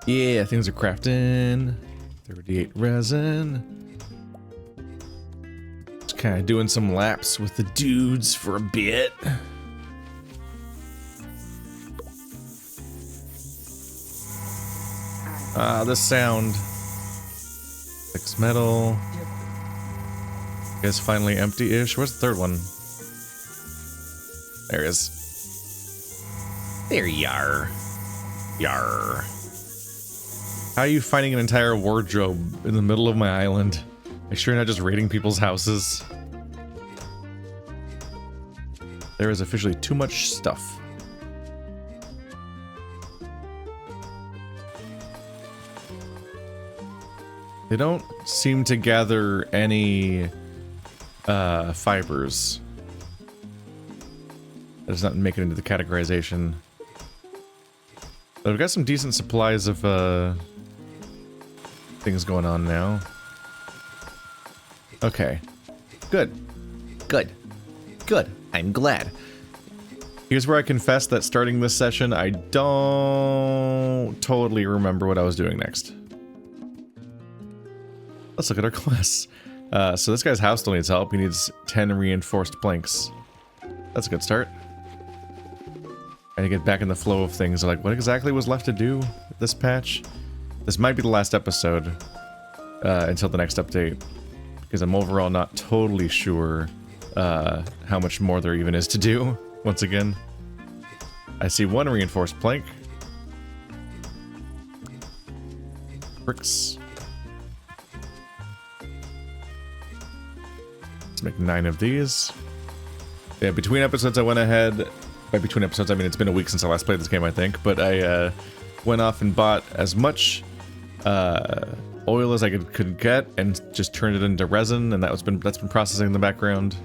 Yeah, things are crafting. 38 resin. Just kind of doing some laps with the dudes for a bit. Ah, this sound. 6 metal. I guess finally empty-ish. Where's the third one? There it is. There you are. Yar. How are you finding an entire wardrobe in the middle of my island? Are you sure you're not just raiding people's houses? There is officially too much stuff. They don't seem to gather any fibers. That does not make it into the categorization. But we've got some decent supplies of things going on now. Okay. Good. Good. Good. I'm glad. Here's where I confess that starting this session, I don't totally remember what I was doing next. Let's look at our quests. So this guy's house still needs help. He needs 10 reinforced planks. That's a good start. Trying to get back in the flow of things. Like, what exactly was left to do with this patch? This might be the last episode until the next update, because I'm overall not totally sure how much more there even is to do. Once again, I see one reinforced plank. Bricks. Let's make 9 of these. Yeah, between episodes I went ahead. By between episodes, I mean it's been a week since I last played this game, I think. But I went off and bought as much oil as I could get, and just turned it into resin, and that's been processing in the background.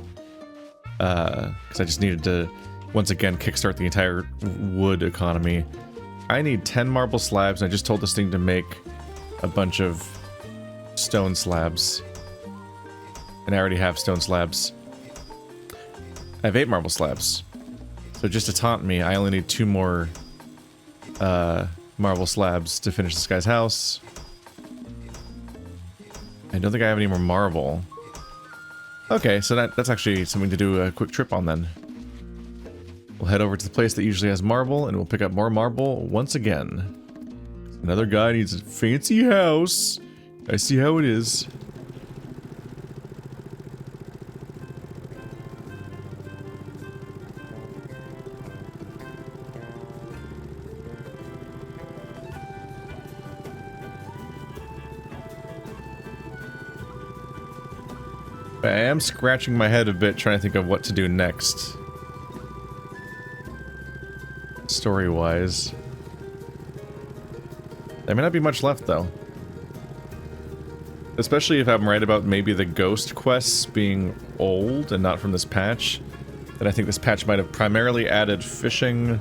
Because I just needed to once again kickstart the entire wood economy. I need 10 marble slabs, and I just told this thing to make a bunch of stone slabs. And I already have stone slabs. I have 8 marble slabs. So just to taunt me, I only need 2 more marble slabs to finish this guy's house. I don't think I have any more marble. Okay, so that's actually something to do a quick trip on then. We'll head over to the place that usually has marble, and we'll pick up more marble once again. Another guy needs a fancy house. I see how it is. I am scratching my head a bit trying to think of what to do next. Story-wise. There may not be much left, though. Especially if I'm right about maybe the ghost quests being old and not from this patch. Then I think this patch might have primarily added fishing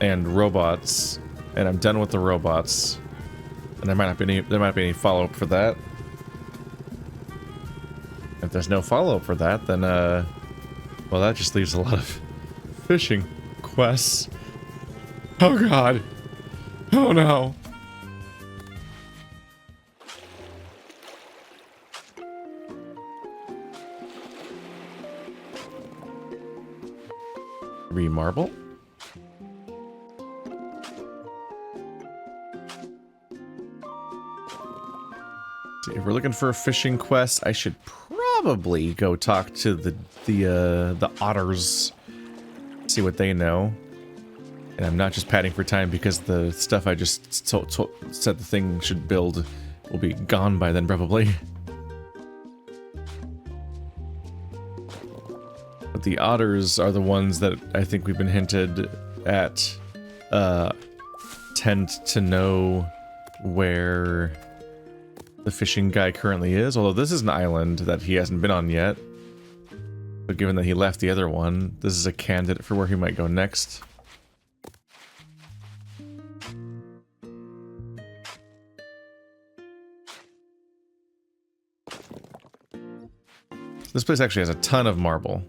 and robots. And I'm done with the robots. And there might not be any follow-up for that. If there's no follow-up for that, then, well, that just leaves a lot of fishing quests. Oh god. Oh no. Marble. If we're looking for a fishing quest, I should probably go talk to the otters, see what they know. And I'm not just padding for time because the stuff I just said the thing should build will be gone by then, probably. But the otters are the ones that I think we've been hinted at tend to know where the fishing guy currently is, although this is an island that he hasn't been on yet. But given that he left the other one, this is a candidate for where he might go next. This place actually has a ton of marble.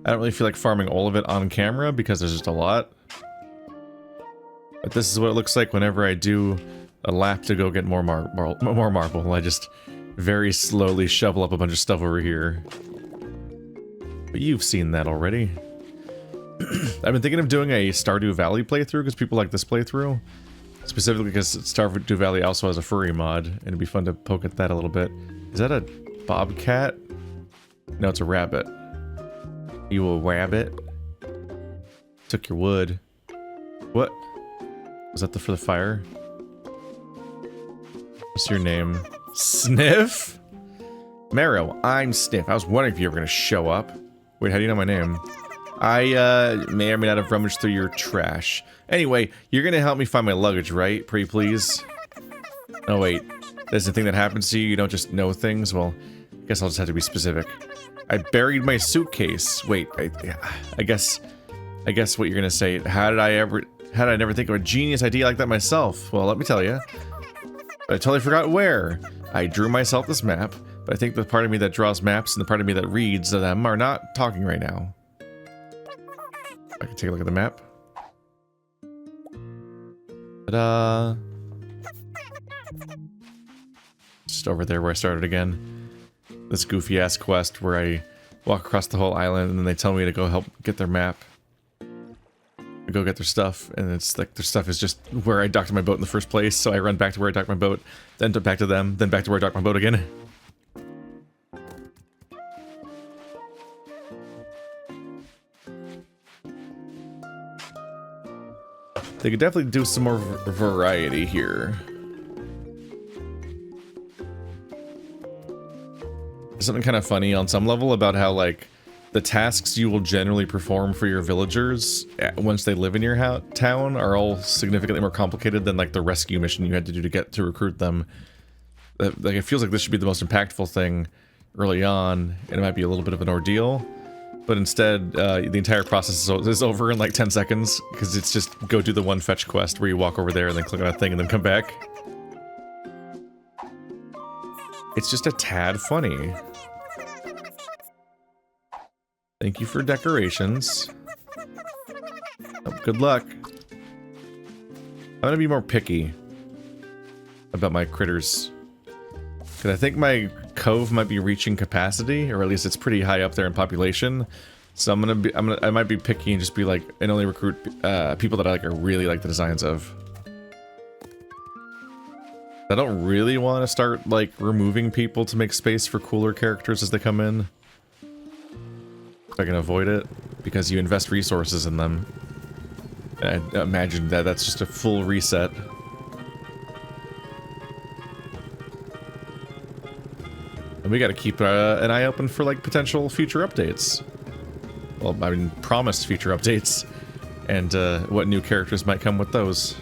I don't really feel like farming all of it on camera because there's just a lot. But this is what it looks like whenever I do a lap to go get more marble. I just very slowly shovel up a bunch of stuff over here. But you've seen that already. I've been thinking of doing a Stardew Valley playthrough because people like this playthrough. Specifically because Stardew Valley also has a furry mod, and it'd be fun to poke at that a little bit. Is that a bobcat? No, it's a rabbit. You a rabbit? Took your wood. What? Was that for the fire? What's your name? Sniff? Mario, I'm Sniff. I was wondering if you were gonna show up. Wait, how do you know my name? I may or may not have rummaged through your trash. Anyway, you're gonna help me find my luggage, right? Pretty please? Oh wait, there's the thing that happens to you, you don't just know things? Well, I guess I'll just have to be specific. I buried my suitcase. Wait, I guess what you're gonna say, how did I never think of a genius idea like that myself? Well, let me tell you. I totally forgot where. I drew myself this map, but I think the part of me that draws maps and the part of me that reads them are not talking right now. I can take a look at the map. Ta-da! Just over there where I started again. This goofy-ass quest where I walk across the whole island and then they tell me to go help get their map. I go get their stuff, and it's like their stuff is just where I docked my boat in the first place, so I run back to where I docked my boat, then back to them, then back to where I docked my boat again. They could definitely do some more variety here. There's something kind of funny on some level about how, like, the tasks you will generally perform for your villagers once they live in your town are all significantly more complicated than, like, the rescue mission you had to do to recruit them. Like, it feels like this should be the most impactful thing early on, and it might be a little bit of an ordeal. But instead, the entire process is over in like 10 seconds, because it's just go do the one fetch quest where you walk over there and then click on a thing and then come back. It's just a tad funny. Thank you for decorations. Oh, good luck. I'm gonna be more picky about my critters. Because I think my cove might be reaching capacity, or at least it's pretty high up there in population. So I might be picky and just be like, and only recruit people that I really like the designs of. I don't really want to start like removing people to make space for cooler characters as they come in. If I can avoid it, because you invest resources in them. I imagine that that's just a full reset. And we gotta keep an eye open for, like, potential future updates. Well, I mean, promised future updates. And, what new characters might come with those.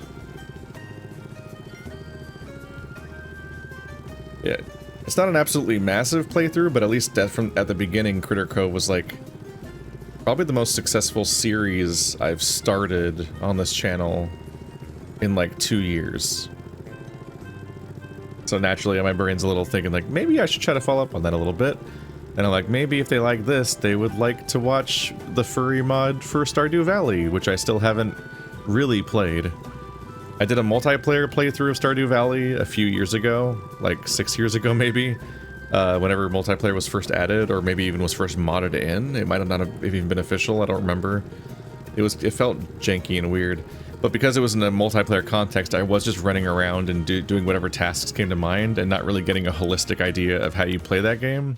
Yeah, it's not an absolutely massive playthrough, but at least at the beginning, Critter Cove was, like, probably the most successful series I've started on this channel in, like, 2 years. So naturally, my brain's a little thinking, like, maybe I should try to follow up on that a little bit. And I'm like, maybe if they like this, they would like to watch the furry mod for Stardew Valley, which I still haven't really played. I did a multiplayer playthrough of Stardew Valley a few years ago, like 6 years ago maybe, whenever multiplayer was first added, or maybe even was first modded in. It might have not have even been official, I don't remember. It felt janky and weird. But because it was in a multiplayer context, I was just running around and doing whatever tasks came to mind and not really getting a holistic idea of how you play that game.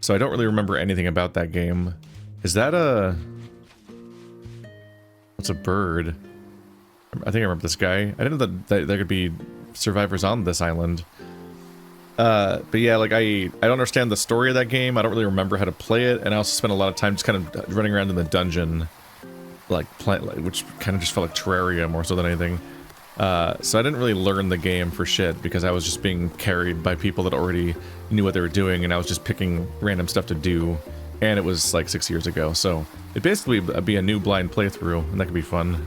So I don't really remember anything about that game. Is that a... What's a bird? I think I remember this guy. I didn't know that there could be survivors on this island. But yeah, like I don't understand the story of that game. I don't really remember how to play it, and I also spent a lot of time just kind of running around in the dungeon. Which kind of just felt like Terraria more so than anything. So I didn't really learn the game for shit, because I was just being carried by people that already knew what they were doing, and I was just picking random stuff to do. And it was like 6 years ago, so it'd basically be a new blind playthrough, and that could be fun.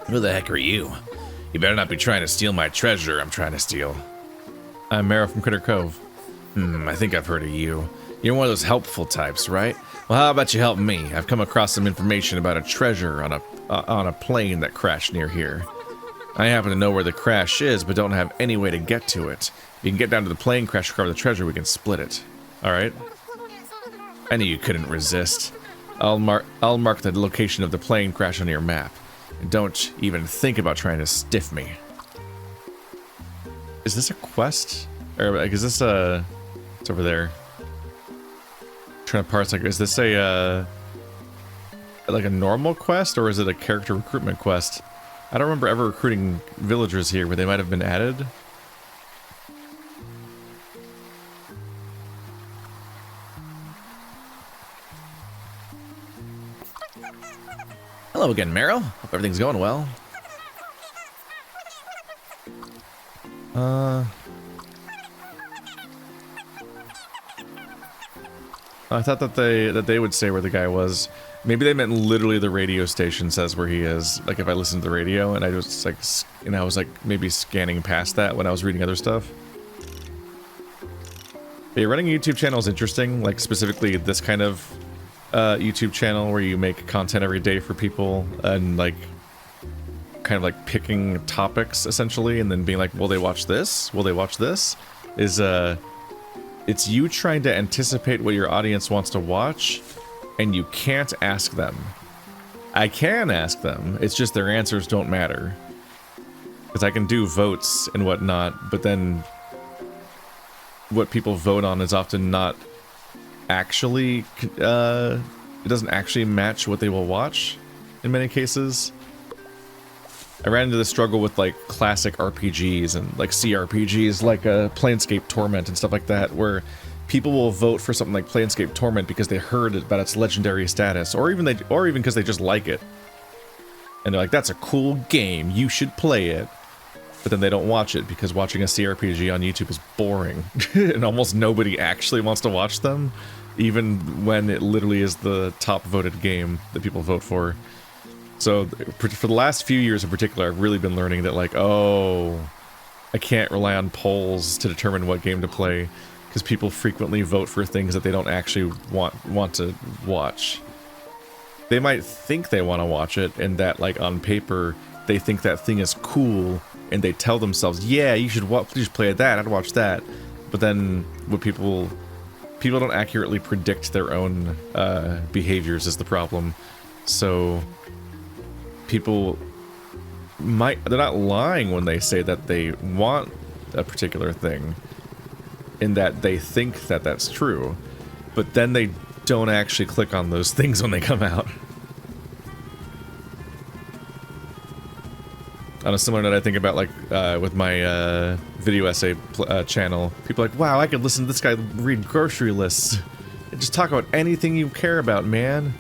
Who the heck are you? You better not be trying to steal my treasure I'm trying to steal. I'm Mara from Critter Cove. I think I've heard of you. You're one of those helpful types, right? Well, how about you help me? I've come across some information about a treasure on a plane that crashed near here. I happen to know where the crash is, but don't have any way to get to it. If you can get down to the plane crash, recover the treasure, we can split it. Alright. I knew you couldn't resist. I'll mark the location of the plane crash on your map. And don't even think about trying to stiff me. Is this a quest? Or like, is this a... It's over there. I'm trying to parse, like, is this a, like a normal quest, or is it a character recruitment quest? I don't remember ever recruiting villagers here, but they might have been added. Hello again, Meryl. Hope everything's going well. I thought that they would say where the guy was. Maybe they meant literally the radio station says where he is. Like if I listened to the radio and I was like, maybe scanning past that when I was reading other stuff. But yeah, running a YouTube channel is interesting. Like specifically this kind of YouTube channel where you make content every day for people and like kind of like picking topics essentially and then being like, will they watch this? Will they watch this? Is it's you trying to anticipate what your audience wants to watch, and you can't ask them. I can ask them, it's just their answers don't matter. Because I can do votes and whatnot, but then what people vote on is often not actually, it doesn't actually match what they will watch in many cases. I ran into the struggle with like classic RPGs and like CRPGs like Planescape Torment and stuff like that, where people will vote for something like Planescape Torment because they heard about its legendary status, or even because they just like it. And they're like, that's a cool game, you should play it. But then they don't watch it because watching a CRPG on YouTube is boring. And almost nobody actually wants to watch them, even when it literally is the top voted game that people vote for. So for the last few years in particular, I've really been learning that like, oh, I can't rely on polls to determine what game to play, because people frequently vote for things that they don't actually want to watch. They might think they want to watch it, and that like on paper they think that thing is cool, and they tell themselves, yeah, you should play that, I'd watch that. But then what people don't accurately predict their own behaviors is the problem. So people they're not lying when they say that they want a particular thing, in that they think that that's true, but then they don't actually click on those things when they come out. On a similar note, I think about like with my video essay channel, people are like, wow, I could listen to this guy read grocery lists and just talk about anything you care about, man.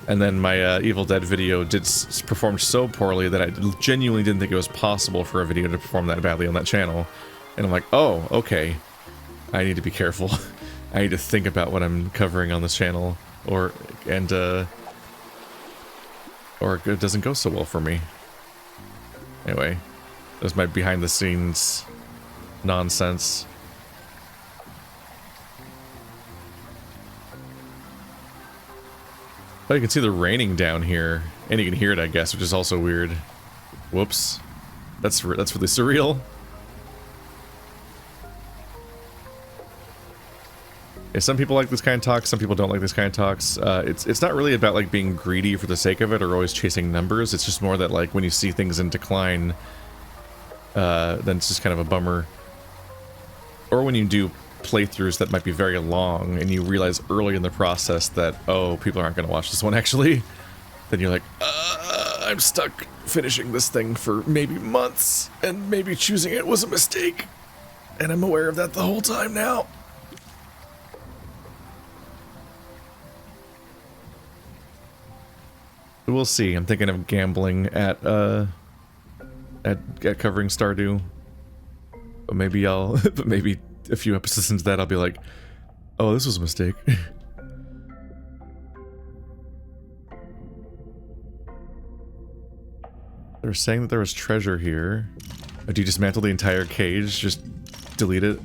And then my Evil Dead video performed so poorly that I genuinely didn't think it was possible for a video to perform that badly on that channel. And I'm like, oh, okay. I need to be careful. I need to think about what I'm covering on this channel, or it doesn't go so well for me. Anyway, that's my behind the scenes nonsense. Oh, you can see the raining down here, and you can hear it, I guess, which is also weird. Whoops. That's really surreal. Yeah, some people like this kind of talk, some people don't like this kind of talks. It's not really about like being greedy for the sake of it or always chasing numbers. It's just more that like when you see things in decline, then it's just kind of a bummer. Or when you do playthroughs that might be very long and you realize early in the process that, oh, people aren't going to watch this one actually, then you're like, I'm stuck finishing this thing for maybe months, and maybe choosing it was a mistake, and I'm aware of that the whole time now. We'll see. I'm thinking of gambling at covering Stardew, but maybe but maybe a few episodes into that I'll be like, oh, this was a mistake. They were saying that there was treasure here. Oh, do you dismantle the entire cage? Just delete it?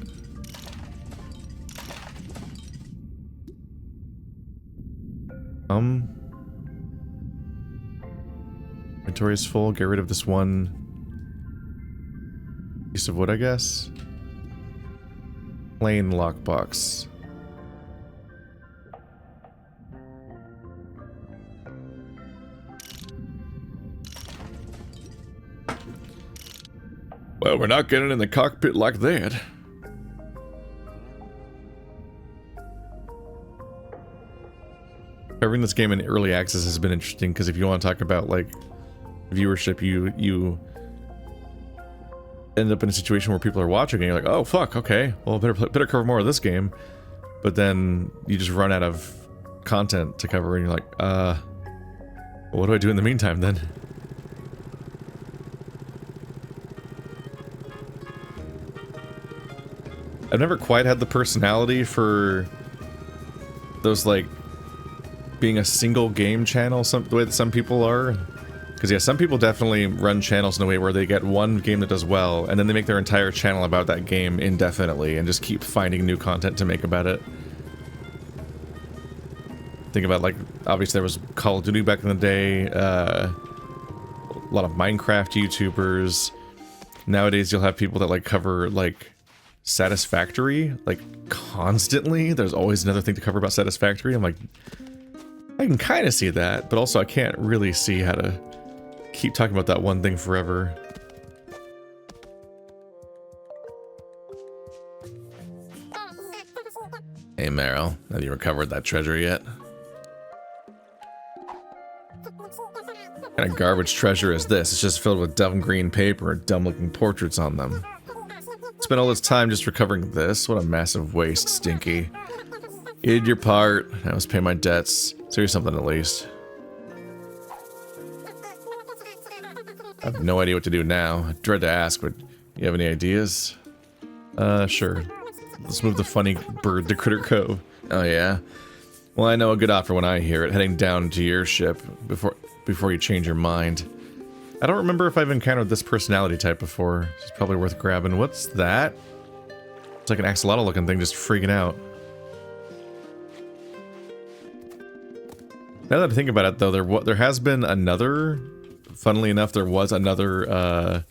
Inventory is full. Get rid of this one Piece of wood, I guess. Plain lockbox. Well, we're not getting in the cockpit like that. Covering this game in early access has been interesting because if you want to talk about like viewership, you end up in a situation where people are watching and you're like, oh fuck, okay, well better cover more of this game, but then you just run out of content to cover and you're like, what do I do in the meantime then? I've never quite had the personality for those like being a single game channel, the way that some people are. Because yeah, some people definitely run channels in a way where they get one game that does well, and then they make their entire channel about that game indefinitely, and just keep finding new content to make about it. Think about, like, obviously there was Call of Duty back in the day, a lot of Minecraft YouTubers. Nowadays you'll have people that, like, cover, like, Satisfactory, like, constantly. There's always another thing to cover about Satisfactory. I'm like, I can kind of see that, but also I can't really see how to keep talking about that one thing forever. Hey Meryl, have you recovered that treasure yet? What kind of garbage treasure is this? It's just filled with dumb green paper and dumb looking portraits on them. Spent all this time just recovering this? What a massive waste, Stinky. You did your part, I must pay my debts. So here's something at least. I have no idea what to do now. I dread to ask, but you have any ideas? Sure. Let's move the funny bird to Critter Cove. Oh yeah? Well, I know a good offer when I hear it, heading down to your ship before you change your mind. I don't remember if I've encountered this personality type before. It's probably worth grabbing. What's that? It's like an axolotl looking thing just freaking out. Now that I think about it, though, there has been another. Funnily enough, there was another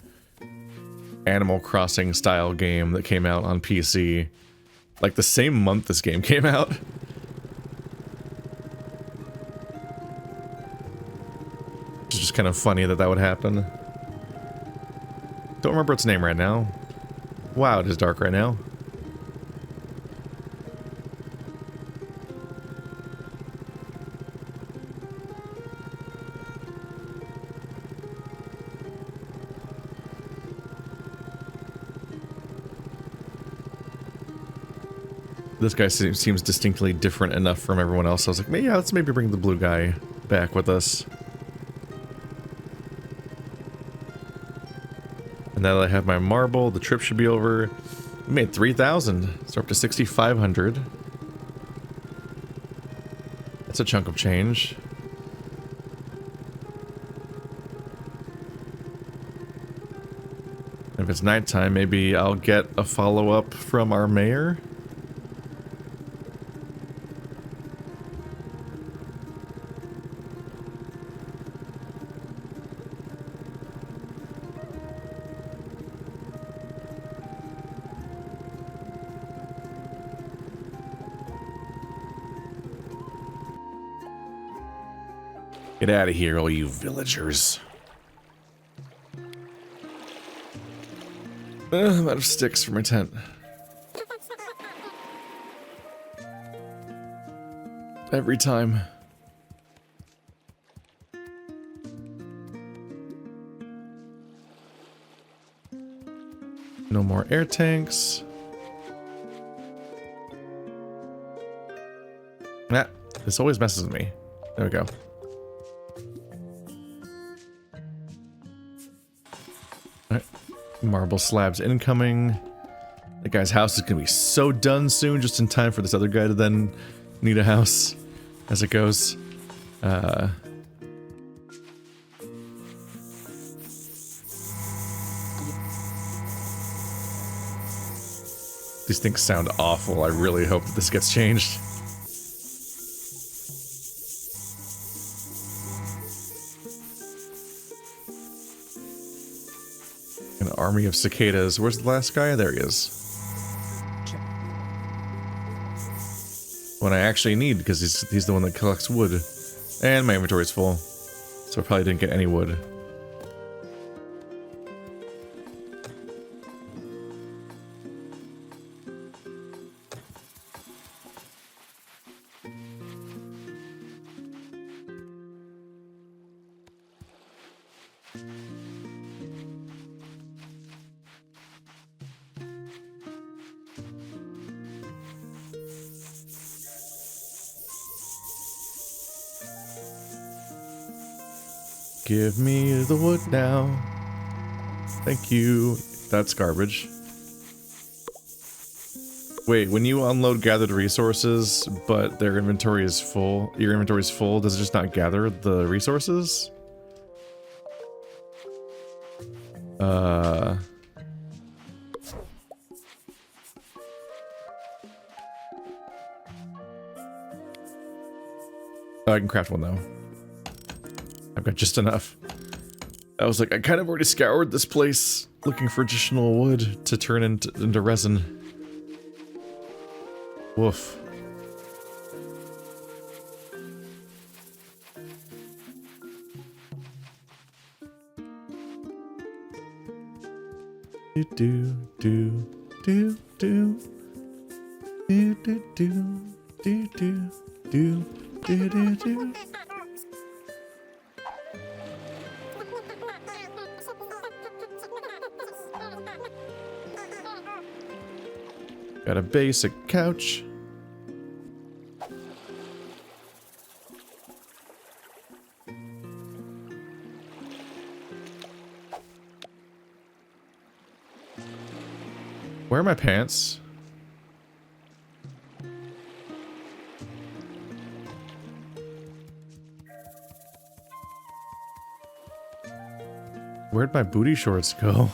Animal Crossing style game that came out on PC, like the same month this game came out. It's just kind of funny that that would happen. Don't remember its name right now. Wow, it is dark right now. This guy seems distinctly different enough from everyone else. I was like, yeah, let's maybe bring the blue guy back with us. And now that I have my marble, the trip should be over. We made 3,000, so up to 6,500. That's a chunk of change. And if it's nighttime, maybe I'll get a follow-up from our mayor. Get out of here, all you villagers. I'm out of sticks for my tent. Every time. No more air tanks. Nah, this always messes with me. There we go. Alright. Marble slabs incoming. That guy's house is gonna be so done soon, just in time for this other guy to then need a house as it goes. These things sound awful. I really hope that this gets changed. An army of cicadas. Where's the last guy? There he is. When I actually need, because he's the one that collects wood. And my inventory's full. So I probably didn't get any wood. Give me the wood now. Thank you. That's garbage. Wait, when you unload gathered resources, but their inventory is full, your inventory is full, does it just not gather the resources? Oh, I can craft one though. I've got just enough. I was like, I kind of already scoured this place looking for additional wood to turn into resin. Woof. Do do do do do do do do do do do do do. Got a basic couch. Where are my pants? Where'd my booty shorts go?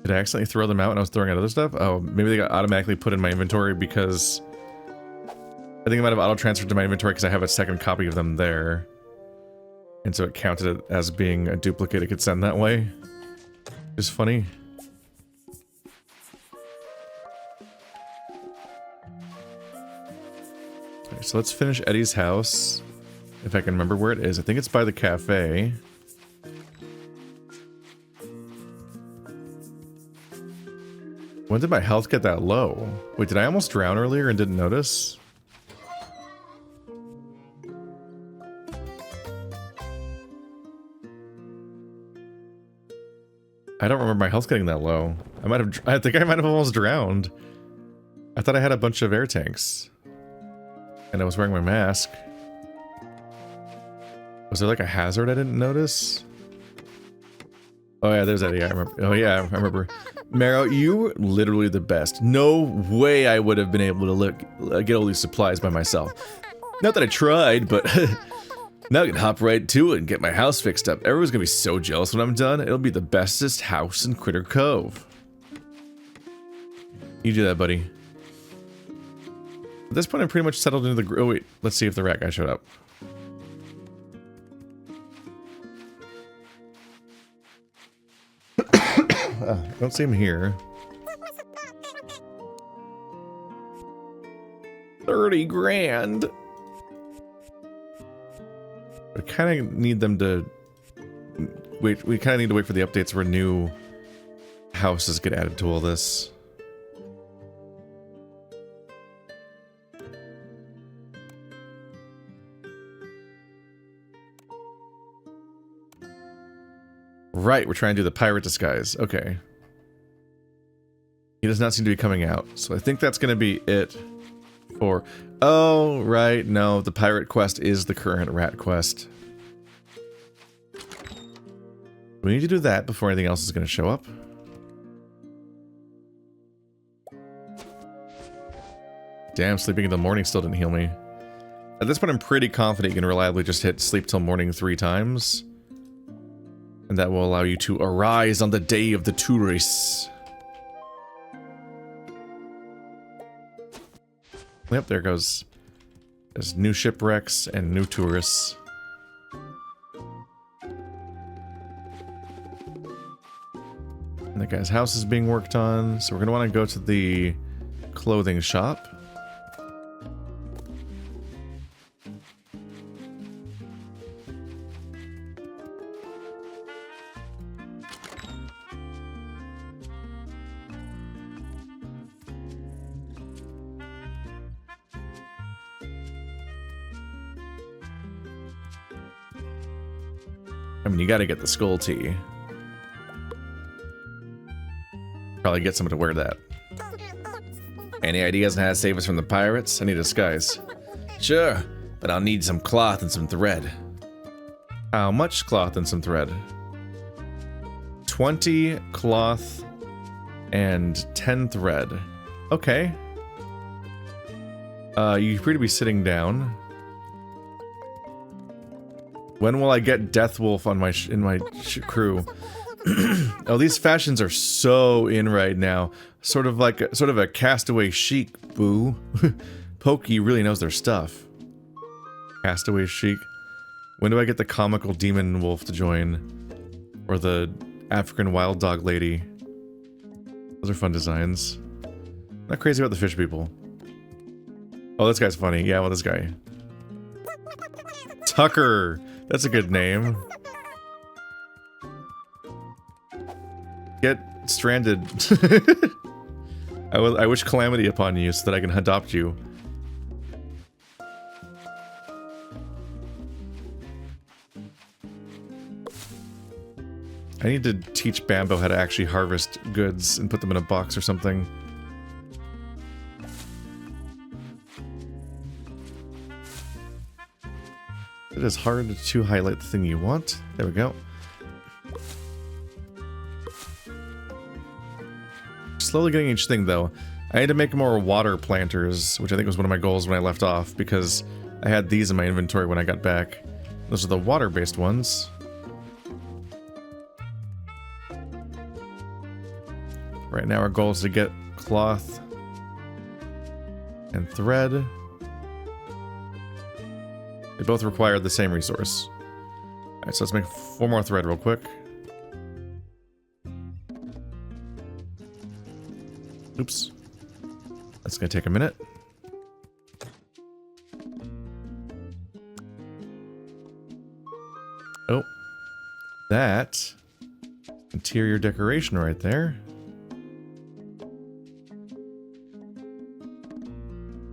Did I accidentally throw them out when I was throwing out other stuff? Oh, maybe they got automatically put in my inventory because... I think I might have auto-transferred to my inventory because I have a second copy of them there. And so it counted it as being a duplicate it could send that way. It's funny. Okay, so let's finish Eddie's house. If I can remember where it is. I think it's by the cafe. When did my health get that low? Wait, did I almost drown earlier and didn't notice? I don't remember my health getting that low. I think I might have almost drowned. I thought I had a bunch of air tanks. And I was wearing my mask. Was there like a hazard I didn't notice? Oh yeah, there's Eddie. I remember. Oh yeah, I remember. Marrow, you were literally the best. No way I would have been able to get all these supplies by myself. Not that I tried, but now I can hop right to it and get my house fixed up. Everyone's gonna be so jealous when I'm done. It'll be the bestest house in Critter Cove. You do that, buddy. At this point, I'm pretty much settled into the... Oh wait, let's see if the rat guy showed up. I don't see him here. 30 grand. I kind of need them to wait. We kind of need to wait for the updates where new houses get added to all this. Right, we're trying to do the pirate disguise. Okay. He does not seem to be coming out, so I think that's going to be it for... Oh, right, no, the pirate quest is the current rat quest. We need to do that before anything else is going to show up. Damn, sleeping until morning still didn't heal me. At this point, I'm pretty confident you can reliably just hit sleep till morning 3 times. And that will allow you to arise on the day of the tourists. Yep, there goes. There's new shipwrecks and new tourists. And that guy's house is being worked on, so we're gonna want to go to the clothing shop. I mean, you gotta get the skull tee. Probably get someone to wear that. Any ideas on how to save us from the pirates? I need a disguise. Sure, but I'll need some cloth and some thread. How much cloth and some thread? 20 cloth and 10 thread. Okay. You appear to be sitting down. When will I get Death Wolf on my crew? Oh, these fashions are so in right now. Sort of a castaway chic, boo. Pokey really knows their stuff. Castaway chic. When do I get the comical demon wolf to join? Or the African wild dog lady? Those are fun designs. Not crazy about the fish people. Oh, this guy's funny. Yeah, well, this guy. Tucker! That's a good name. Get stranded. I wish calamity upon you so that I can adopt you. I need to teach Bambo how to actually harvest goods and put them in a box or something. It is hard to highlight the thing you want. There we go. Slowly getting each thing though. I had to make more water planters, which I think was one of my goals when I left off, because I had these in my inventory when I got back. Those are the water-based ones. Right now our goal is to get cloth and thread. They both require the same resource. Alright, so let's make 4 more thread real quick. Oops. That's gonna take a minute. Oh. That. Interior decoration right there.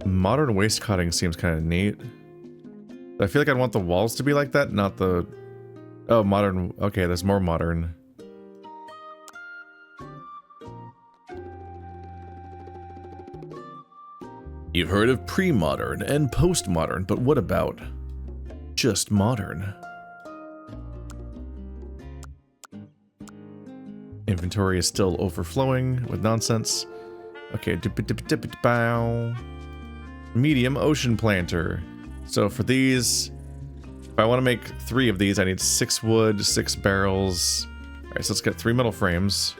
Modern waist cutting seems kind of neat. I feel like I'd want the walls to be like that, not the... Oh, modern... Okay, there's more modern. You've heard of pre-modern and post-modern, but what about just modern? Inventory is still overflowing with nonsense. Okay, medium ocean planter. So for these, if I want to make 3 of these, I need 6 wood, 6 barrels. Alright, so let's get 3 metal frames.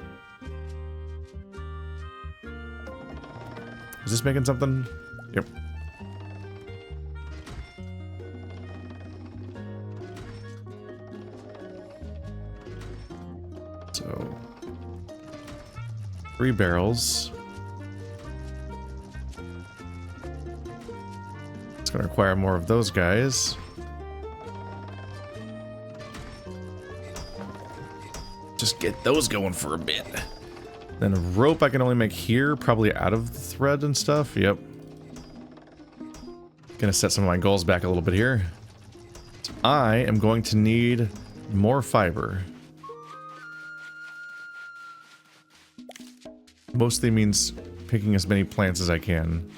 Is this making something? Yep. So 3 barrels. It's gonna require more of those guys. Just get those going for a bit. Then a rope I can only make here, probably out of the thread and stuff. Yep. Gonna set some of my goals back a little bit here. So I am going to need more fiber. Mostly means picking as many plants as I can.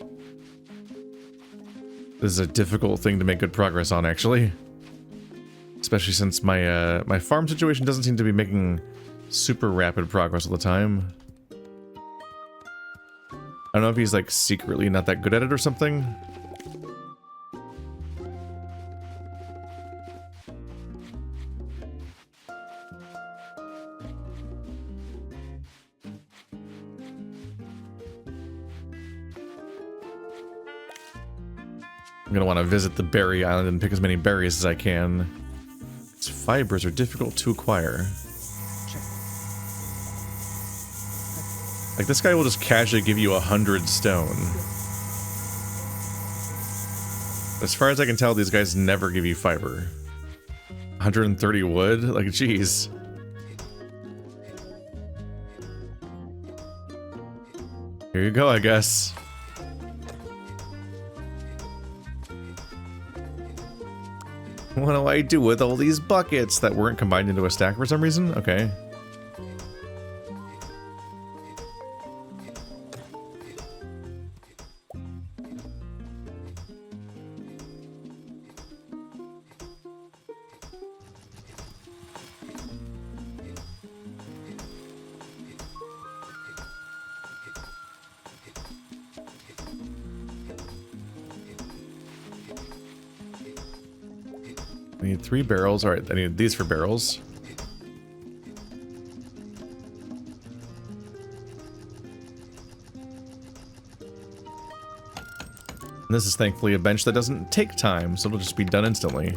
This is a difficult thing to make good progress on, actually. Especially since my my farm situation doesn't seem to be making super rapid progress all the time. I don't know if he's like secretly not that good at it or something. I'm gonna want to visit the berry island and pick as many berries as I can. These fibers are difficult to acquire. Like, this guy will just casually give you 100 stone. As far as I can tell, these guys never give you fiber. 130 wood? Like, jeez. Here you go, I guess. What do I do with all these buckets that weren't combined into a stack for some reason? Okay. I need 3 barrels. Alright, I need these for barrels. And this is thankfully a bench that doesn't take time, so it'll just be done instantly.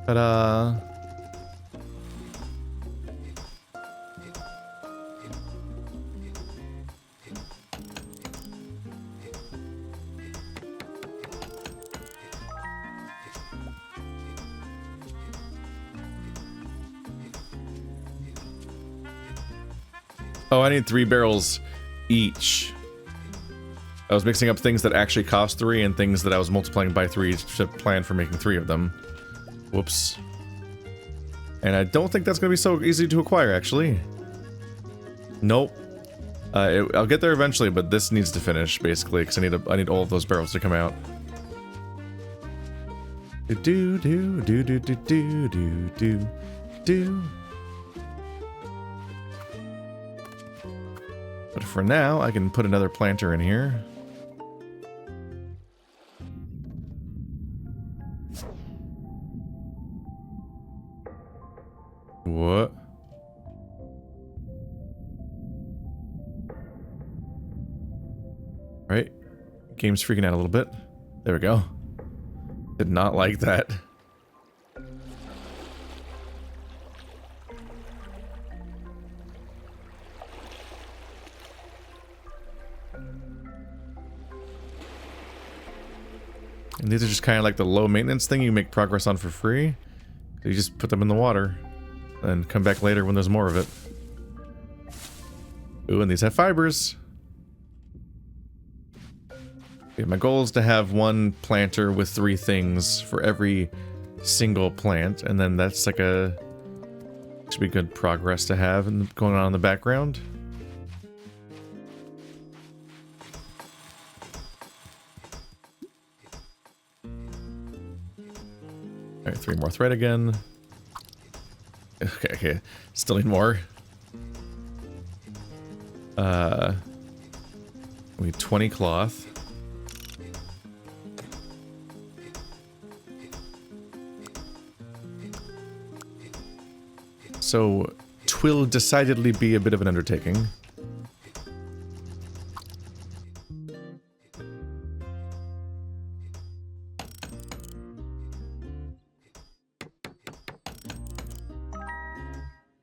Ta-da! Oh, I need 3 barrels each. I was mixing up things that actually cost 3 and things that I was multiplying by 3 to plan for making 3 of them. Whoops. And I don't think that's going to be so easy to acquire, actually. Nope. I'll get there eventually, but this needs to finish, basically, because I need all of those barrels to come out. Do do do do do do do do do. But for now, I can put another planter in here. What? Right? Game's freaking out a little bit. There we go. Did not like that. And these are just kind of like the low maintenance thing you make progress on for free. You just put them in the water and come back later when there's more of it. Ooh, and these have fibers. Okay, my goal is to have 1 planter with 3 things for every single plant, and then that's like should be good progress to have and going on in the background. Alright, 3 more thread again. Okay. Still need more. We need 20 cloth. So, 'twill decidedly be a bit of an undertaking.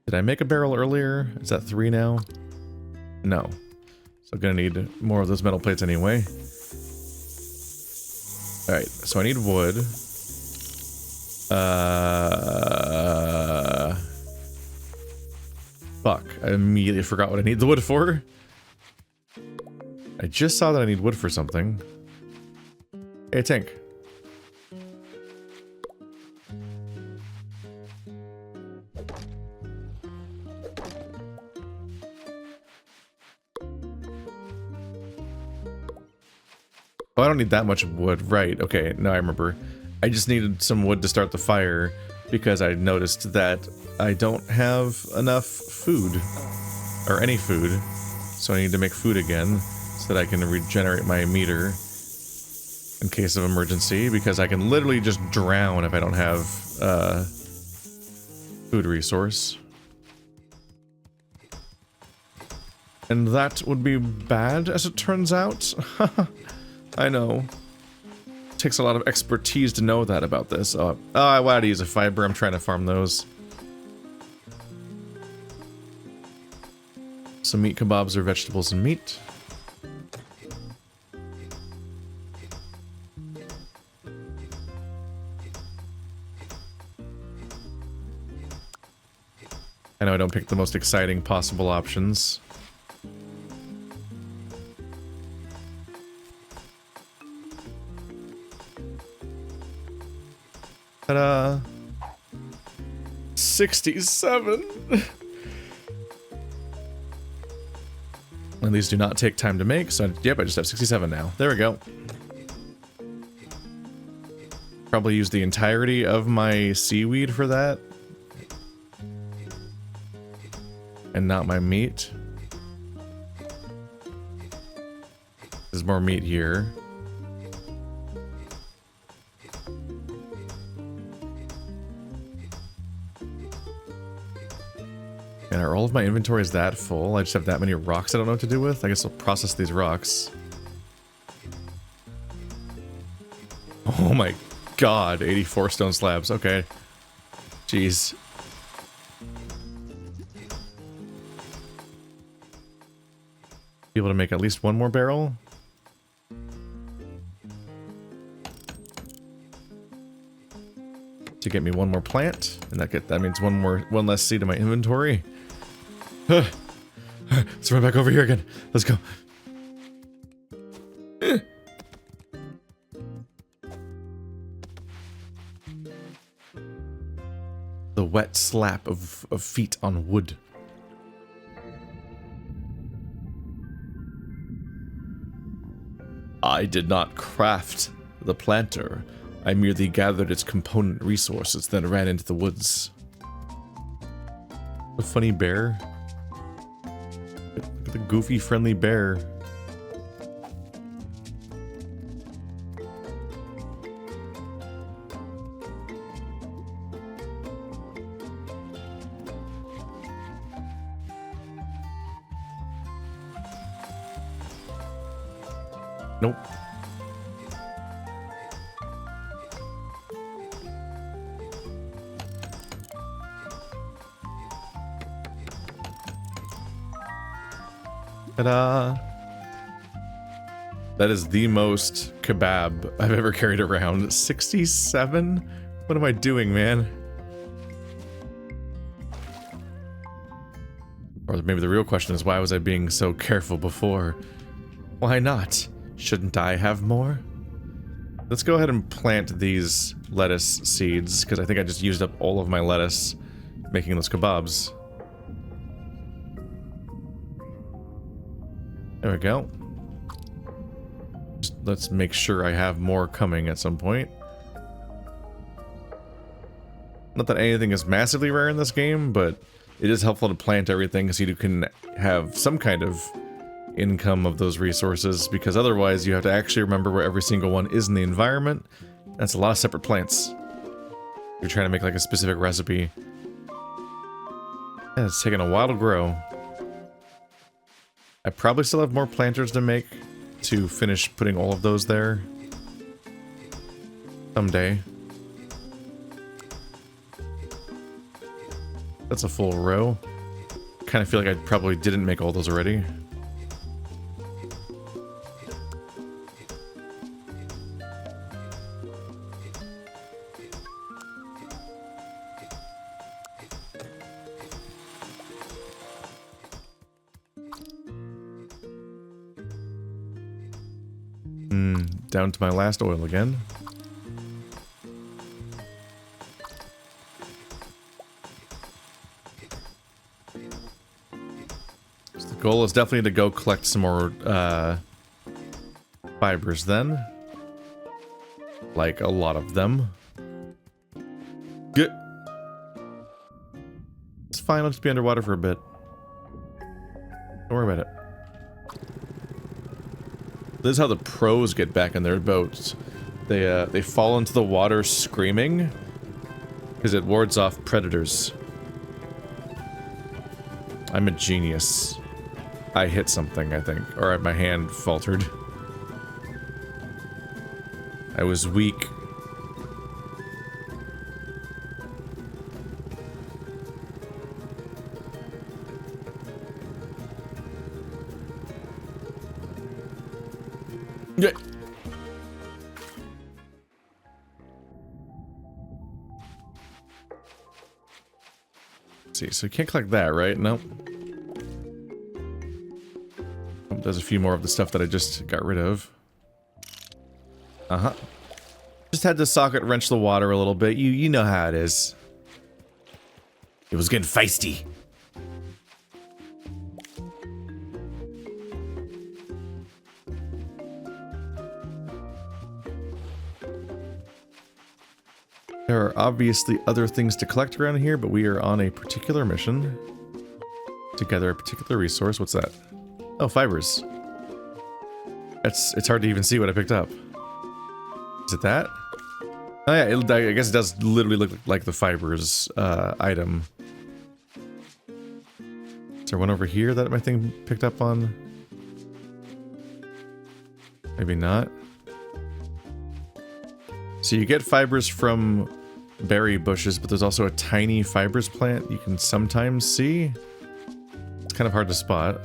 Did I make a barrel earlier? Is that 3 now? No. So gonna need more of those metal plates anyway. Alright, so I need wood. Fuck, I immediately forgot what I need the wood for. I just saw that I need wood for something. Hey, tank. Oh, I don't need that much wood. Right, okay, now I remember. I just needed some wood to start the fire because I noticed that I don't have enough food. Or any food. So I need to make food again so that I can regenerate my meter in case of emergency, because I can literally just drown if I don't have food resource. And that would be bad, as it turns out. I know. Takes a lot of expertise to know that about this. Oh, I wanted to use a fiber. I'm trying to farm those. Some meat kebabs or vegetables and meat. I know I don't pick the most exciting possible options. Ta-da! 67! And these do not take time to make, so yep, I just have 67 now. There we go. Probably use the entirety of my seaweed for that. And not my meat. There's more meat here. And are all of my inventories that full? I just have that many rocks I don't know what to do with? I guess I'll process these rocks. Oh my god, 84 stone slabs. Okay. Jeez. Be able to make at least one more barrel? To get me one more plant, and that means one less seed in my inventory. Let's run back over here again. Let's go. The wet slap of feet on wood. I did not craft the planter. I merely gathered its component resources, then ran into the woods. A funny bear. Look at the goofy, friendly bear. Nope. Ta-da! That is the most kebab I've ever carried around. 67? What am I doing, man? Or maybe the real question is, why was I being so careful before? Why not? Shouldn't I have more? Let's go ahead and plant these lettuce seeds, because I think I just used up all of my lettuce making those kebabs. There we go. Just let's make sure I have more coming at some point. Not that anything is massively rare in this game, but it is helpful to plant everything so you can have some kind of income of those resources, because otherwise you have to actually remember where every single one is in the environment. That's a lot of separate plants. You're trying to make like a specific recipe. Yeah, it's taking a while to grow. I probably still have more planters to make to finish putting all of those there. Someday. That's a full row. Kind of feel like I probably didn't make all those already. Down to my last oil again. So the goal is definitely to go collect some more fibers then. Like a lot of them. Good. It's fine, I'll just be underwater for a bit. Don't worry about it. This is how the pros get back in their boats. They fall into the water screaming because it wards off predators. I'm a genius. I hit something, I think, or my hand faltered. I was weak. Yeah. Let's see, so you can't collect that, right? Nope. Oh, there's a few more of the stuff that I just got rid of. Uh-huh. Just had to socket wrench the water a little bit. You know how it is. It was getting feisty. There are obviously other things to collect around here, but we are on a particular mission to gather a particular resource. What's that? Oh, fibers. It's hard to even see what I picked up. Is it that? Oh yeah, I guess it does literally look like the fibers item. Is there one over here that my thing picked up on? Maybe not. So you get fibers from berry bushes, but there's also a tiny fibers plant you can sometimes see. It's kind of hard to spot.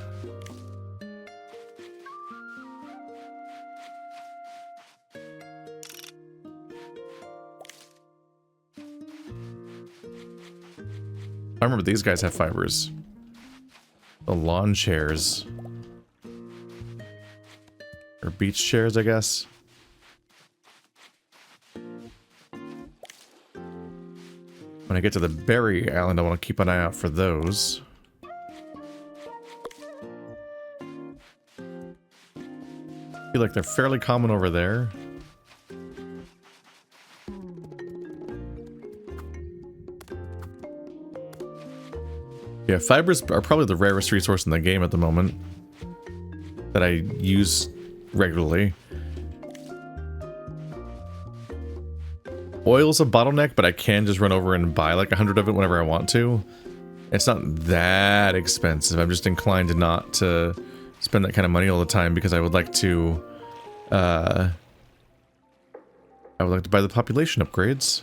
I remember these guys have fibers. The lawn chairs. Or beach chairs, I guess. When I get to the berry island, I want to keep an eye out for those. I feel like they're fairly common over there. Yeah, fibers are probably the rarest resource in the game at the moment that I use regularly. Oil's a bottleneck, but I can just run over and buy like 100 of it whenever I want to. It's not that expensive. I'm just inclined to not to spend that kind of money all the time because I would like to buy the population upgrades.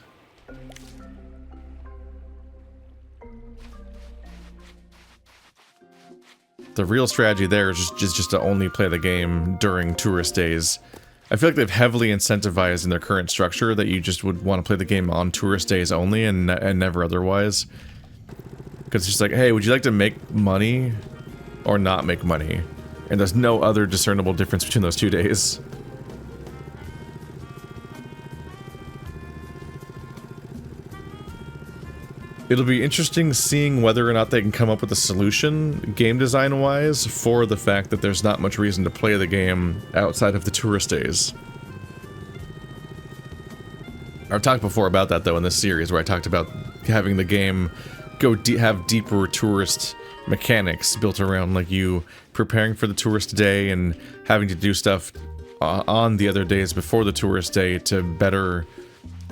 The real strategy there is just to only play the game during tourist days. I feel like they've heavily incentivized in their current structure that you just would want to play the game on tourist days only and never otherwise. Because it's just like, hey, would you like to make money or not make money? And there's no other discernible difference between those 2 days. It'll be interesting seeing whether or not they can come up with a solution, game design-wise, for the fact that there's not much reason to play the game outside of the tourist days. I've talked before about that, though, in this series, where I talked about having the game have deeper tourist mechanics built around, like, you preparing for the tourist day and having to do stuff on the other days before the tourist day to better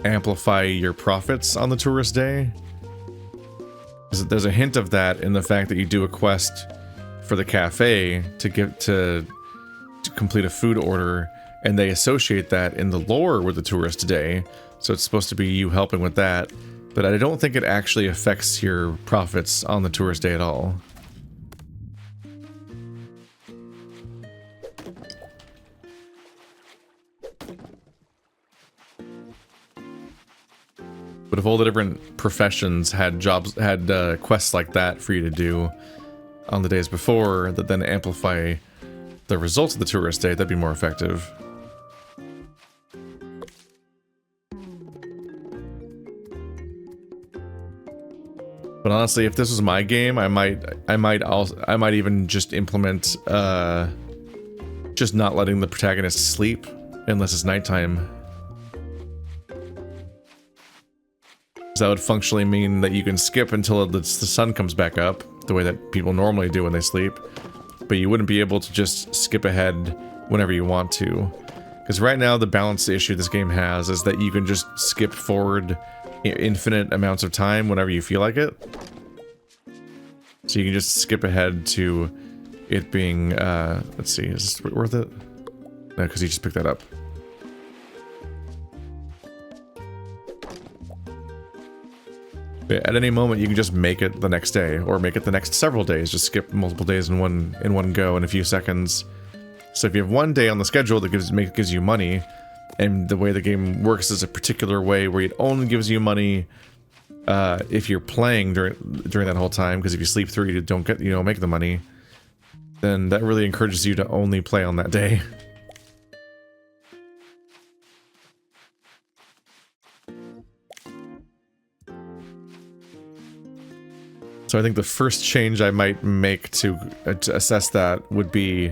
amplify your profits on the tourist day. There's a hint of that in the fact that you do a quest for the cafe to complete a food order, and they associate that in the lore with the tourist day, so it's supposed to be you helping with that, but I don't think it actually affects your profits on the tourist day at all. But if all the different professions had quests like that for you to do on the days before that then amplify the results of the tourist day, that'd be more effective. But honestly, if this was my game, I might even just implement just not letting the protagonist sleep unless it's nighttime. That would functionally mean that you can skip until the sun comes back up, the way that people normally do when they sleep. But you wouldn't be able to just skip ahead whenever you want to. Because right now, the balance issue this game has is that you can just skip forward infinite amounts of time whenever you feel like it. So you can just skip ahead to it being, let's see, is this worth it? No, because you just picked that up. At any moment, you can just make it the next day, or make it the next several days. Just skip multiple days in one go in a few seconds, So if you have one day on the schedule that gives you money, and the way the game works is a particular way where it only gives you money if you're playing during that whole time, because if you sleep through, you don't make the money, then that really encourages you to only play on that day. So I think the first change I might make to assess that would be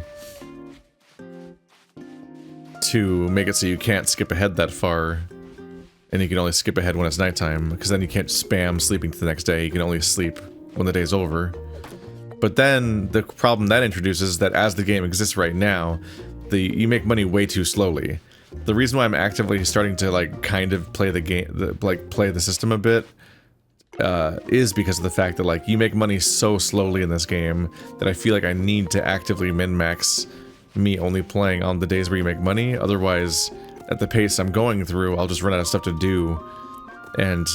to make it so you can't skip ahead that far, and you can only skip ahead when it's nighttime, because then you can't spam sleeping to the next day. You can only sleep when the day's over. But then the problem that introduces is that as the game exists right now, you make money way too slowly. The reason why I'm actively starting to like kind of play the game, play the system a bit, is because of the fact that like you make money so slowly in this game that I feel like I need to actively min-max me only playing on the days where you make money. Otherwise, at the pace I'm going through, I'll just run out of stuff to do, and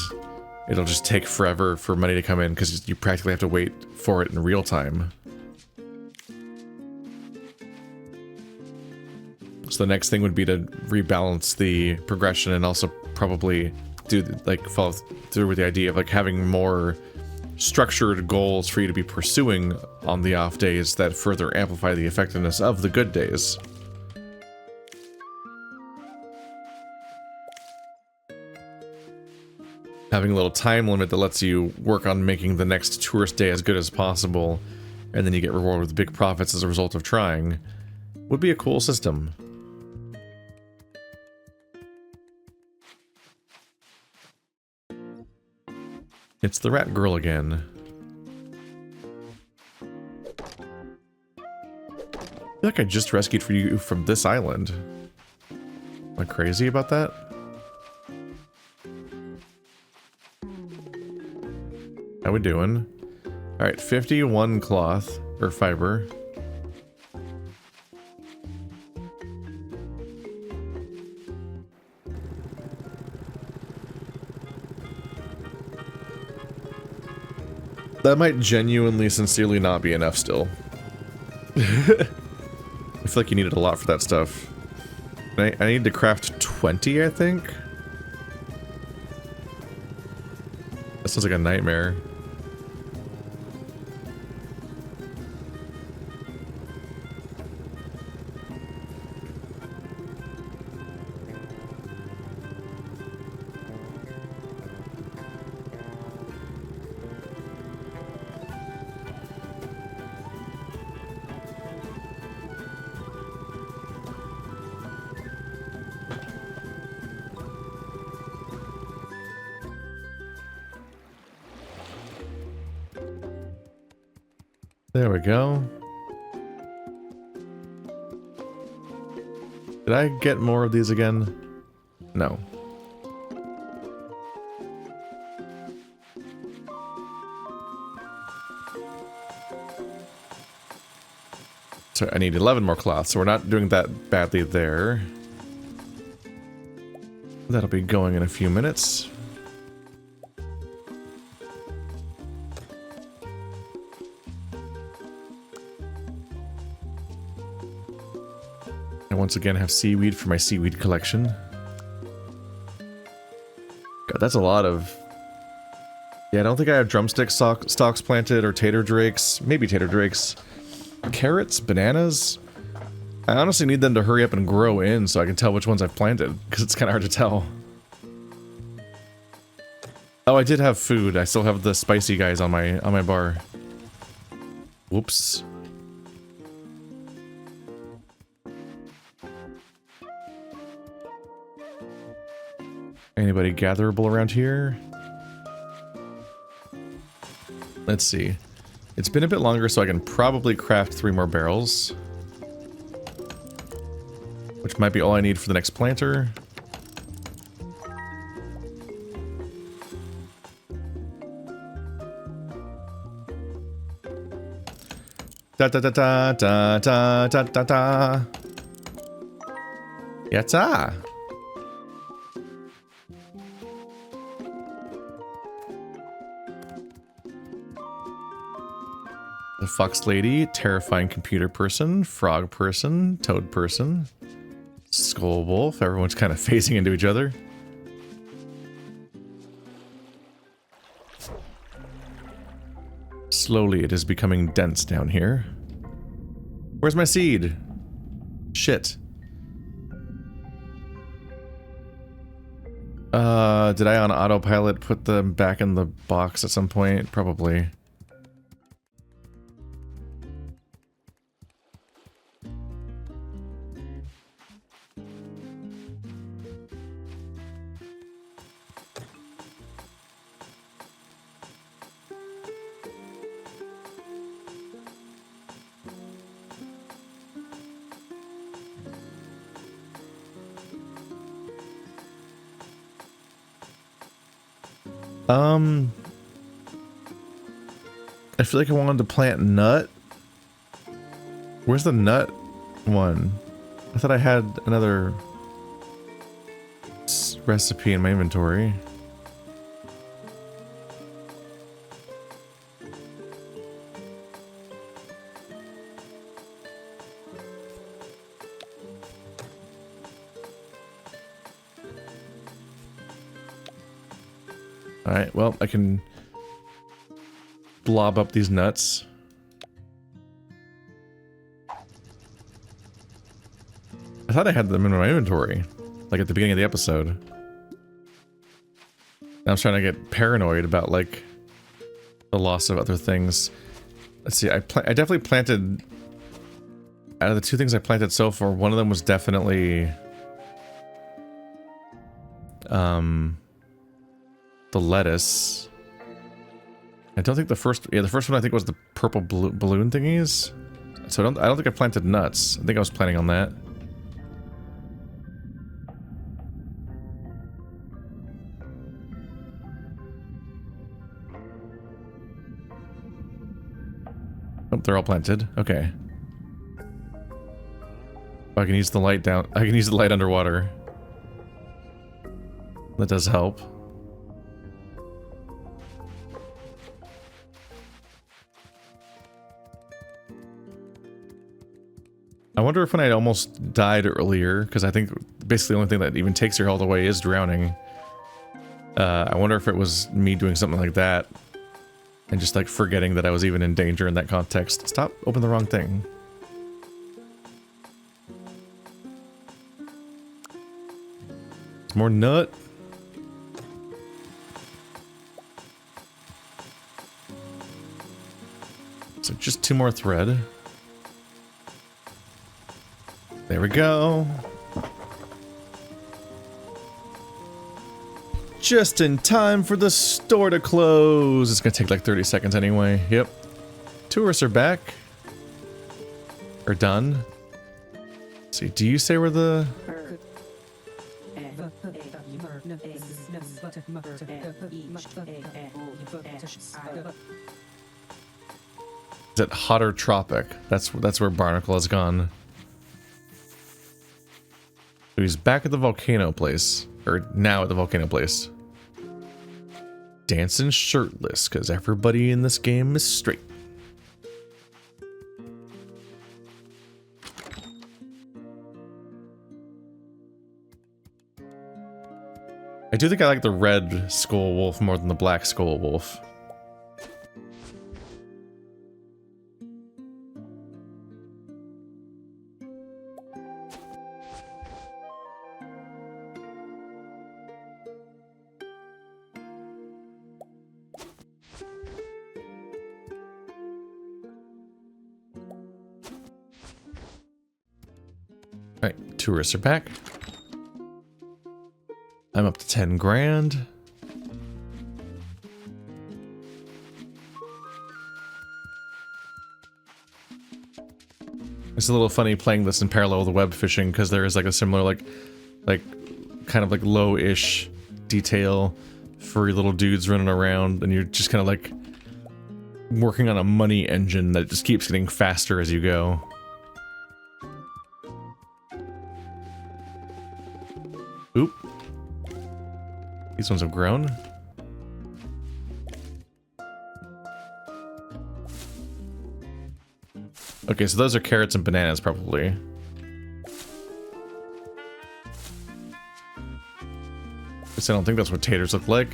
it'll just take forever for money to come in because you practically have to wait for it in real time. So the next thing would be to rebalance the progression, and also probably follow through with the idea of like having more structured goals for you to be pursuing on the off days that further amplify the effectiveness of the good days. Having a little time limit that lets you work on making the next tourist day as good as possible, and then you get rewarded with big profits as a result of trying, would be a cool system. It's the rat girl again. I feel like I just rescued you from this island. Am I crazy about that? How we doing? Alright, 51 cloth, or fiber. That might genuinely, sincerely not be enough still. I feel like you needed a lot for that stuff. I need to craft 20, I think? That sounds like a nightmare. There we go. Did I get more of these again? No. So I need 11 more cloth, so we're not doing that badly there. That'll be going in a few minutes. Once again, have seaweed for my seaweed collection. God, that's a lot of... Yeah, I don't think I have drumstick stalks planted, or tater drakes. Maybe tater drakes. Carrots? Bananas? I honestly need them to hurry up and grow in so I can tell which ones I've planted, because it's kind of hard to tell. Oh, I did have food. I still have the spicy guys on my bar. Whoops. Anybody gatherable around here? Let's see. It's been a bit longer, so I can probably craft 3 more barrels. Which might be all I need for the next planter. Da da da da da da da da da. Yatta! The fox lady, terrifying computer person, frog person, toad person, skull wolf. Everyone's kind of phasing into each other. Slowly, it is becoming dense down here. Where's my seed? Shit. Did I on autopilot put them back in the box at some point? Probably. I feel like I wanted to plant nut. Where's the nut one? I thought I had another recipe in my inventory. Alright, well, I can blob up these nuts. I thought I had them in my inventory, like at the beginning of the episode. Now I'm trying to get paranoid about, like, the loss of other things. Let's see, I definitely planted... Out of the two things I planted so far, one of them was definitely... the lettuce. I don't think the first one I think was the purple balloon thingies. So I don't think I planted nuts. I think I was planning on that. Oh, they're all planted. Okay. Oh, I can use the light down. I can use the light underwater. That does help. I wonder if when I almost died earlier, because I think basically the only thing that even takes your health away is drowning. I wonder if it was me doing something like that. And just like forgetting that I was even in danger in that context. Stop, open the wrong thing. It's more nut. So just 2 more thread. There we go. Just in time for the store to close. It's gonna take like 30 seconds anyway. Yep. Tourists are back. Or done. Let's see, do you say where the... Is it hotter tropic? That's where Barnacle has gone. So he's back at the volcano place. Or now at the volcano place. Dancing shirtless, because everybody in this game is straight. I do think I like the red skull wolf more than the black skull wolf. Alright, tourists are back. I'm up to 10 grand. It's a little funny playing this in parallel with the web fishing because there is like a similar like kind of like low-ish detail, furry little dudes running around, and you're just kind of like working on a money engine that just keeps getting faster as you go. Oop. These ones have grown. Okay, so those are carrots and bananas, probably. Guess I don't think that's what taters look like.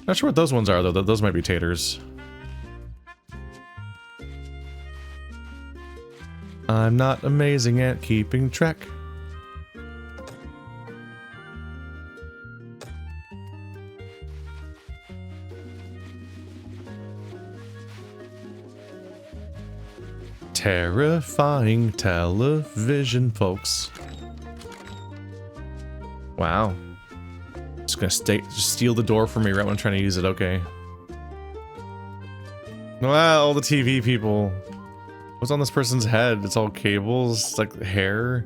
Not sure what those ones are, though. Those might be taters. I'm not amazing at keeping track. Terrifying television, folks. Wow. Just gonna just steal the door from me right when I'm trying to use it. Okay. Wow, all the TV people. What's on this person's head? It's all cables. It's like hair.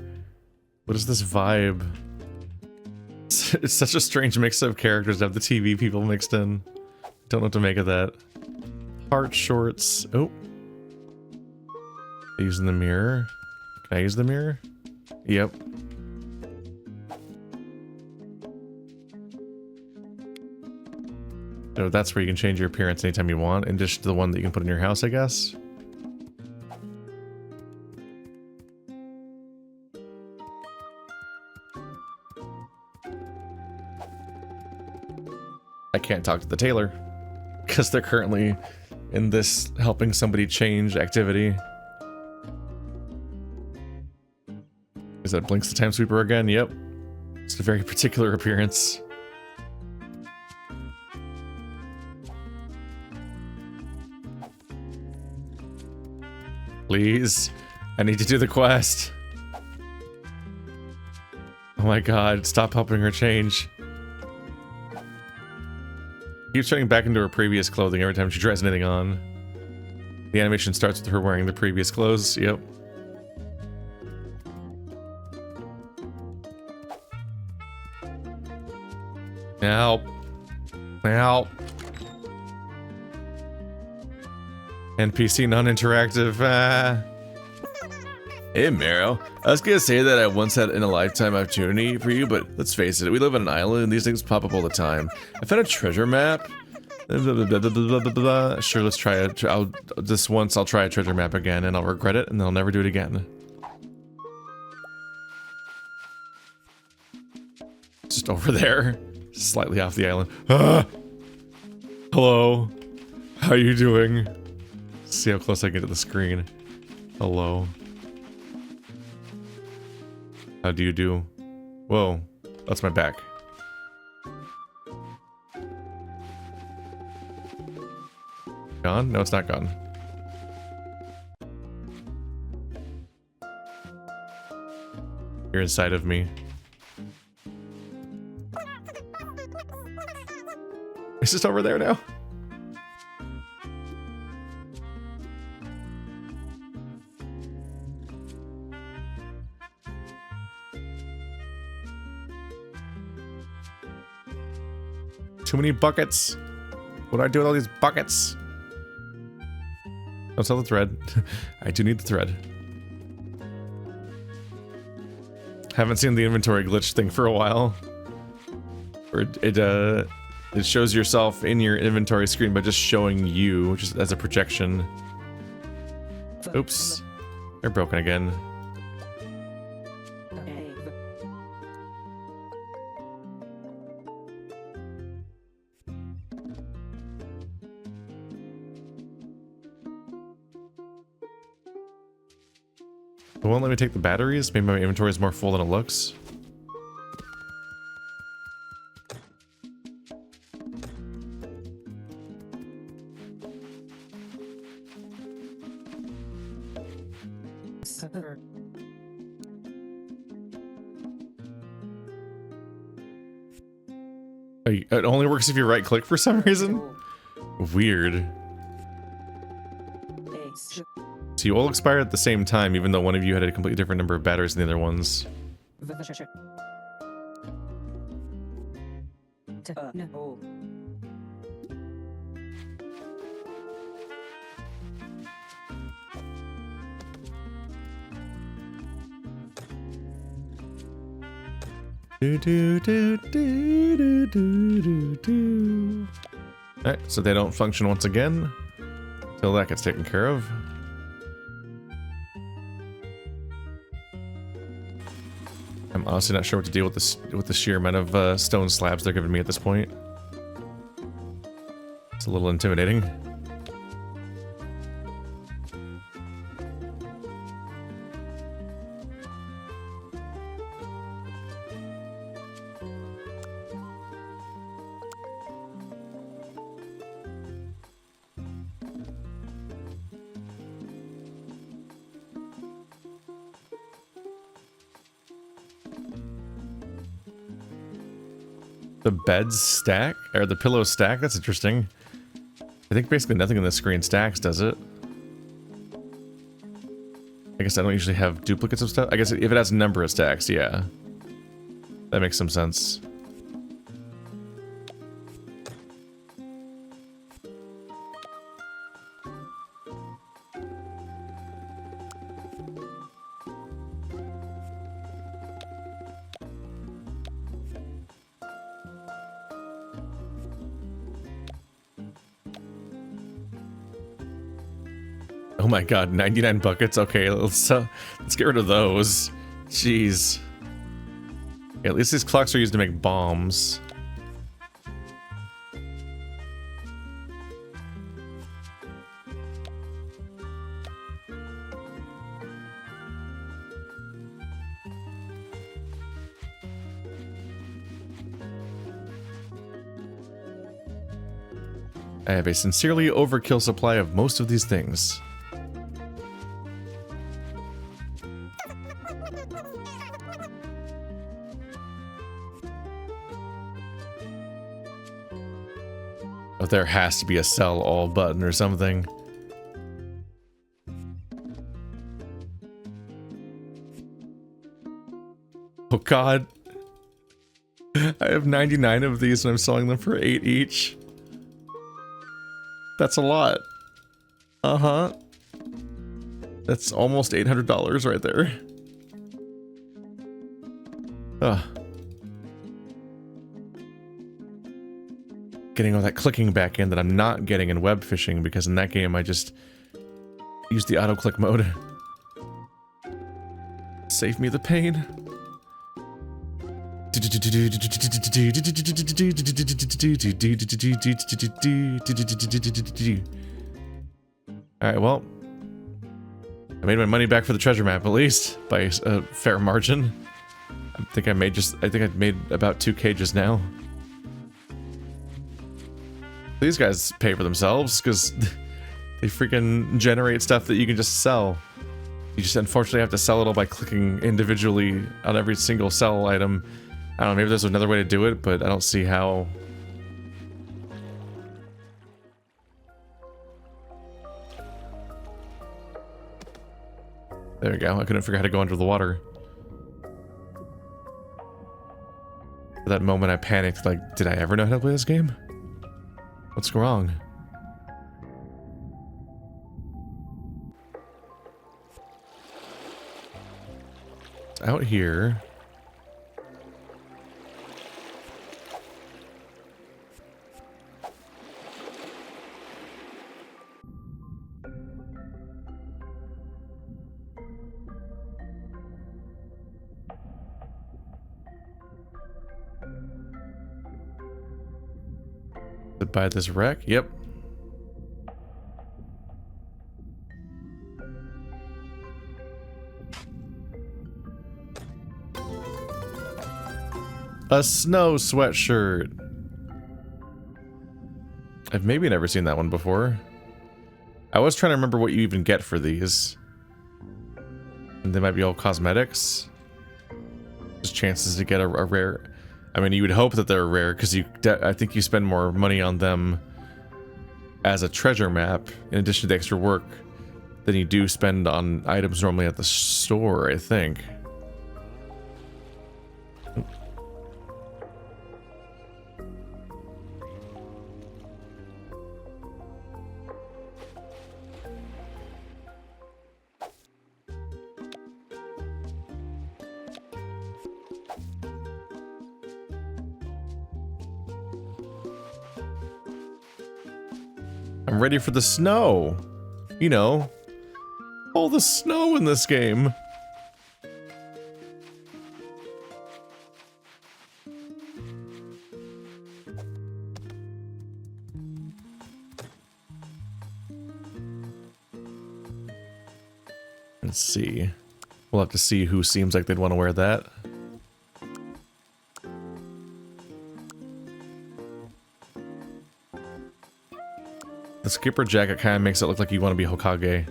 What is this vibe? It's such a strange mix of characters to have the TV people mixed in. Don't know what to make of that. Heart shorts. Oh. Using the mirror. Can I use the mirror? Yep. So that's where you can change your appearance anytime you want, in addition to the one that you can put in your house, I guess. I can't talk to the tailor because they're currently in this helping somebody change activity. Is that Blinks the Time Sweeper again? Yep. It's a very particular appearance. Please. I need to do the quest. Oh my god, stop helping her change. Keeps turning back into her previous clothing every time she tries anything on. The animation starts with her wearing the previous clothes. Yep. Help. Help. NPC non-interactive. Hey, Mero. I was gonna say that I once had in a lifetime opportunity for you, but let's face it, we live on an island and these things pop up all the time. I found a treasure map. Sure, let's try it. This once I'll try a treasure map again and I'll regret it and then I'll never do it again. Just over there. Slightly off the island. Ah! Hello. How you doing? See how close I get to the screen. Hello. How do you do? Whoa. That's my back. Gone? No, it's not gone. You're inside of me. It's just over there now. Too many buckets. What do I do with all these buckets? Don't sell the thread. I do need the thread. Haven't seen the inventory glitch thing for a while. Or it shows yourself in your inventory screen by just showing you, just as a projection. Oops. They're broken again. It won't let me take the batteries? Maybe my inventory is more full than it looks. It only works if you right click for some reason? Weird. So you all expire at the same time, even though one of you had a completely different number of batteries than the other ones. Alright, so they don't function once again until that gets taken care of. I'm honestly not sure what to deal with this, with the sheer amount of stone slabs they're giving me at this point. It's a little intimidating. The beds stack? Or the pillows stack? That's interesting. I think basically nothing in the screen stacks, does it? I guess I don't usually have duplicates of stuff. I guess if it has a number of stacks, yeah. That makes some sense. Oh my god, 99 buckets? Okay, let's get rid of those. Jeez. Yeah, at least these clocks are used to make bombs. I have a sincerely overkill supply of most of these things. Oh, there has to be a sell all button or something. Oh god. I have 99 of these and I'm selling them for 8 each. That's a lot. Uh-huh. That's almost $800 right there. Ugh. Getting all that clicking back in that I'm not getting in web fishing, because in that game I just use the auto click mode. Save me the pain. Alright, well, I made my money back for the treasure map, at least by a fair margin. I think I made about 2K just now. These guys pay for themselves because they freaking generate stuff that you can just sell. You just unfortunately have to sell it all by clicking individually on every single sell item. I don't know, maybe there's another way to do it, but I don't see how. There we go, I couldn't figure out how to go under the water. For that moment I panicked, like, did I ever know how to play this game? What's wrong? It's out here. By this wreck? Yep. A snow sweatshirt. I've maybe never seen that one before. I was trying to remember what you even get for these. And they might be all cosmetics. Just chances to get a rare. I mean, you would hope that they're rare, because I think you spend more money on them as a treasure map, in addition to the extra work, than you do spend on items normally at the store, I think. I'm ready for the snow. You know, all the snow in this game. Let's see. We'll have to see who seems like they'd want to wear that. The skipper jacket kind of makes it look like you want to be Hokage.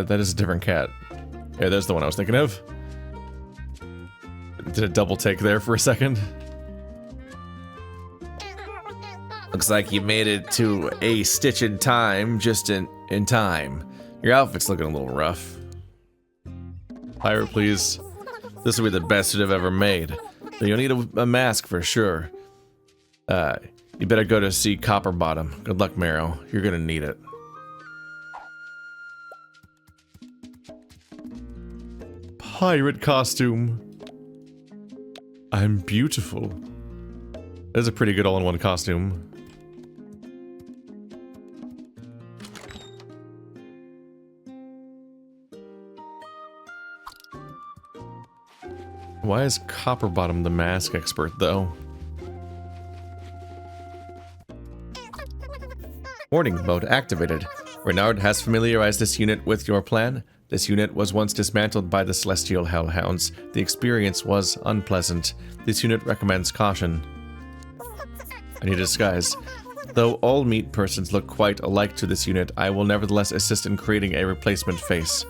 That is a different cat. Yeah, there's the one I was thinking of. Did a double take there for a second. Looks like you made it to a stitch in time, just in time. Your outfit's looking a little rough. Hire, please. This will be the best suit I've ever made. But you'll need a mask for sure. You better go to see Copper Bottom. Good luck, Marrow. You're gonna need it. Pirate costume. I'm beautiful. That's a pretty good all-in-one costume. Why is Copperbottom the mask expert, though? Warning mode activated. Renard has familiarized this unit with your plan. This unit was once dismantled by the Celestial Hellhounds. The experience was unpleasant. This unit recommends caution. I need a disguise. Though all meat persons look quite alike to this unit, I will nevertheless assist in creating a replacement face.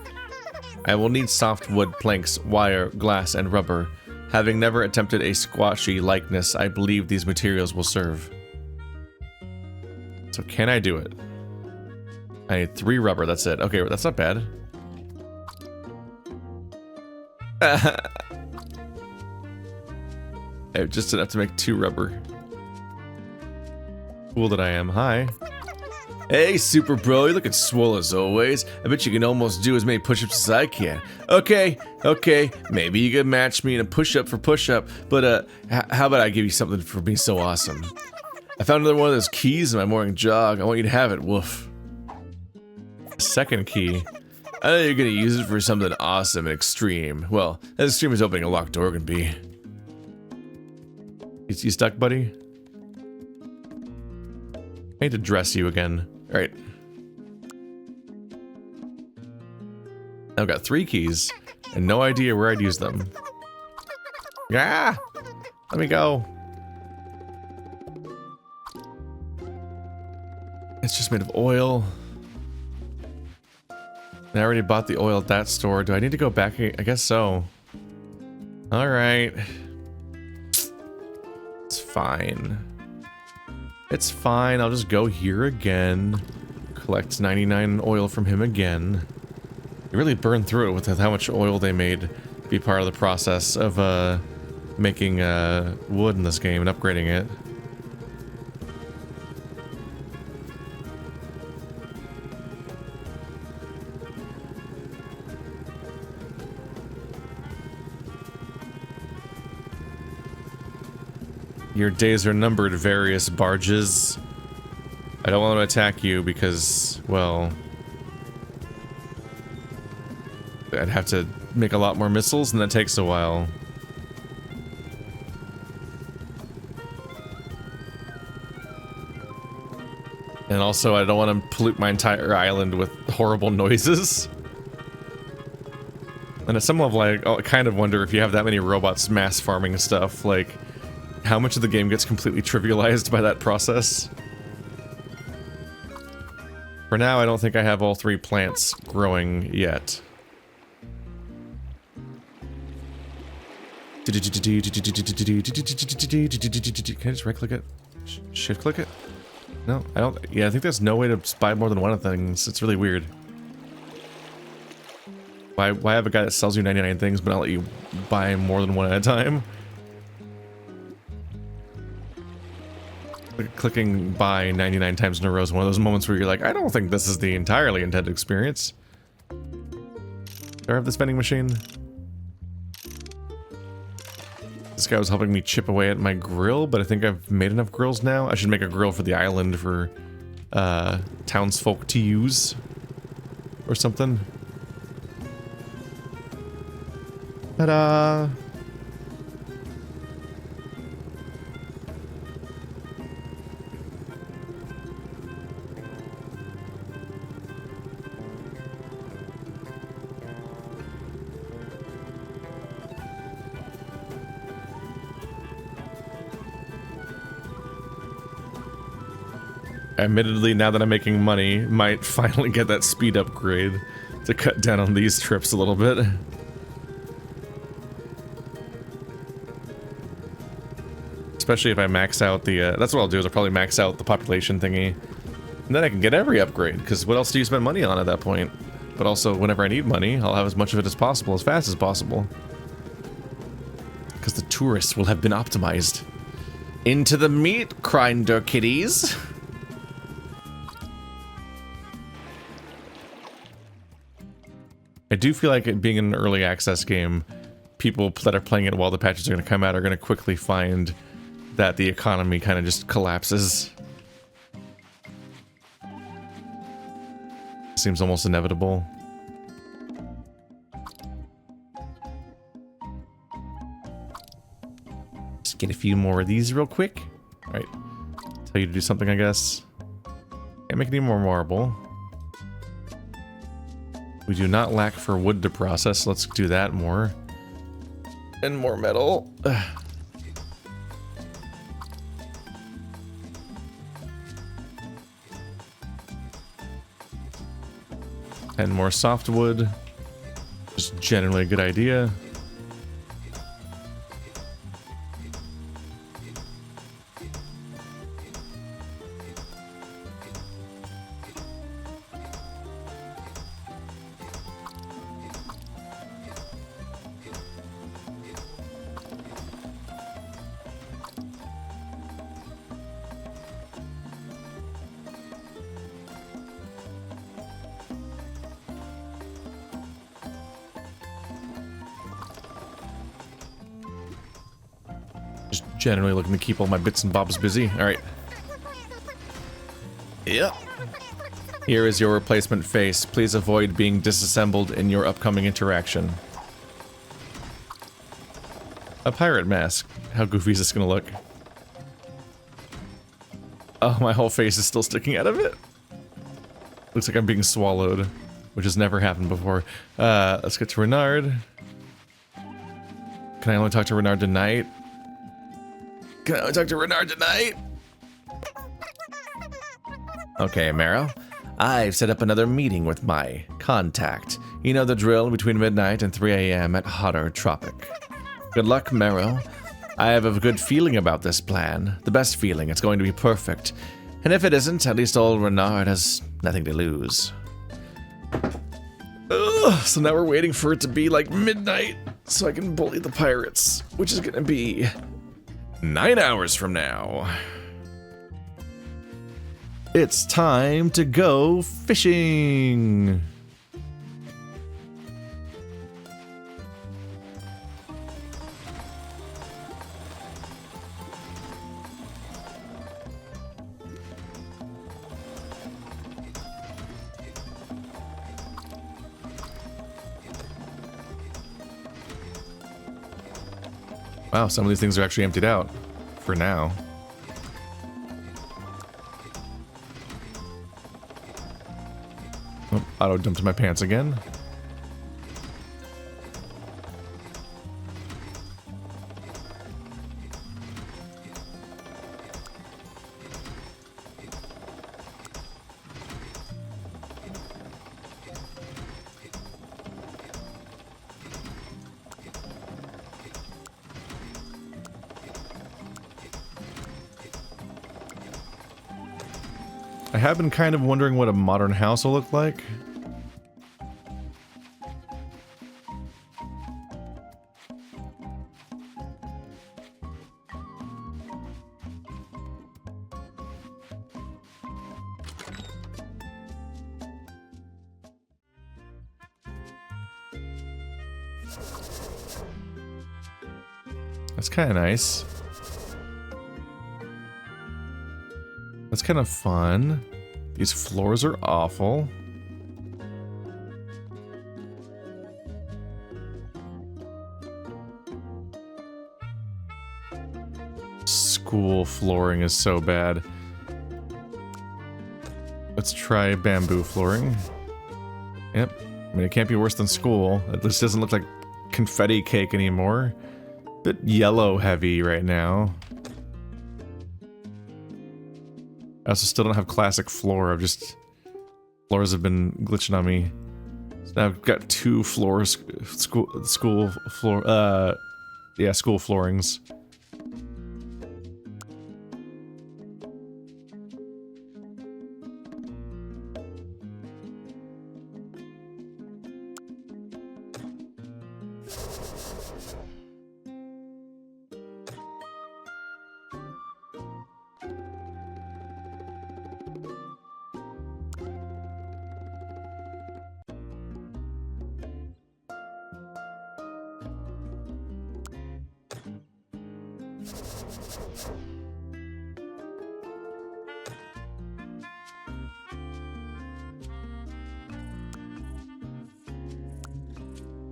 I will need soft wood planks, wire, glass, and rubber. Having never attempted a squashy likeness, I believe these materials will serve. So can I do it? I need 3 rubber, that's it. Okay, that's not bad. I just enough to make 2 rubber. Fool that I am. Hi. Hey, super bro, you're looking swole as always. I bet you can almost do as many push-ups as I can. Okay, maybe you can match me in a push-up for push-up, but how about I give you something for being so awesome? I found another one of those keys in my morning jog. I want you to have it, woof. Second key. I know you're gonna use it for something awesome and extreme. Well, as extreme as opening a locked door can be. You stuck, buddy? I need to dress you again. Alright. I've got 3 keys, and no idea where I'd use them. Ah! Let me go. It's just made of oil. I already bought the oil at that store. Do I need to go back? I guess so. Alright. It's fine. It's fine. I'll just go here again. Collect 99 oil from him again. You really burned through it with how much oil they made to be part of the process of making wood in this game and upgrading it. Your days are numbered, various barges. I don't want to attack you because, well, I'd have to make a lot more missiles, and that takes a while. And also, I don't want to pollute my entire island with horrible noises. And at some level, I kind of wonder if you have that many robots mass farming stuff, like, how much of the game gets completely trivialized by that process. For now, I don't think I have all 3 plants growing yet. Can I just right click it? Shift click it? No, I don't. Yeah, I think there's no way to buy more than one of things. It's really weird. Why have a guy that sells you 99 things but not let you buy more than one at a time? Clicking buy 99 times in a row is one of those moments where you're like, I don't think this is the entirely intended experience. Do I have the vending machine? This guy was helping me chip away at my grill, but I think I've made enough grills now. I should make a grill for the island for townsfolk to use. or something. Ta-da! Admittedly, now that I'm making money, might finally get that speed upgrade to cut down on these trips a little bit. Especially if I max out the, that's what I'll do, is I'll probably max out the population thingy. And then I can get every upgrade, because what else do you spend money on at that point? But also, whenever I need money, I'll have as much of it as possible, as fast as possible. Because the tourists will have been optimized. Into the meat, grinder kitties! I do feel like it being an early access game, people that are playing it while the patches are going to come out are going to quickly find that the economy kind of just collapses. Seems almost inevitable. Just get a few more of these real quick. Alright. Tell you to do something, I guess. Can't make any more marble. We do not lack for wood to process. Let's do that more. And more metal. And more softwood. Just generally a good idea. Generally looking to keep all my bits and bobs busy. Alright. Yep. Here is your replacement face. Please avoid being disassembled in your upcoming interaction. A pirate mask. How goofy is this gonna look? Oh, my whole face is still sticking out of it. Looks like I'm being swallowed, which has never happened before. Let's get to Renard. Can I only talk to Renard tonight? Can I only talk to Renard tonight? Okay, Marrow. I've set up another meeting with my contact. You know the drill, between midnight and 3 a.m. at Hotter Tropic. Good luck, Marrow. I have a good feeling about this plan. The best feeling. It's going to be perfect. And if it isn't, at least old Renard has nothing to lose. Ugh, so now we're waiting for it to be like midnight so I can bully the pirates, which is gonna be 9 hours from now. It's time to go fishing. Wow, some of these things are actually emptied out. For now. Oh, auto dumped my pants again. I have been kind of wondering what a modern house will look like. That's kind of nice. That's kind of fun. These floors are awful. school flooring is so bad. Let's try bamboo flooring. Yep. I mean, it can't be worse than school. At least it doesn't look like confetti cake anymore. Bit yellow heavy right now. I also still don't have classic floor. Floors have been glitching on me. So now I've got 2 floors, school floor, yeah, school floorings.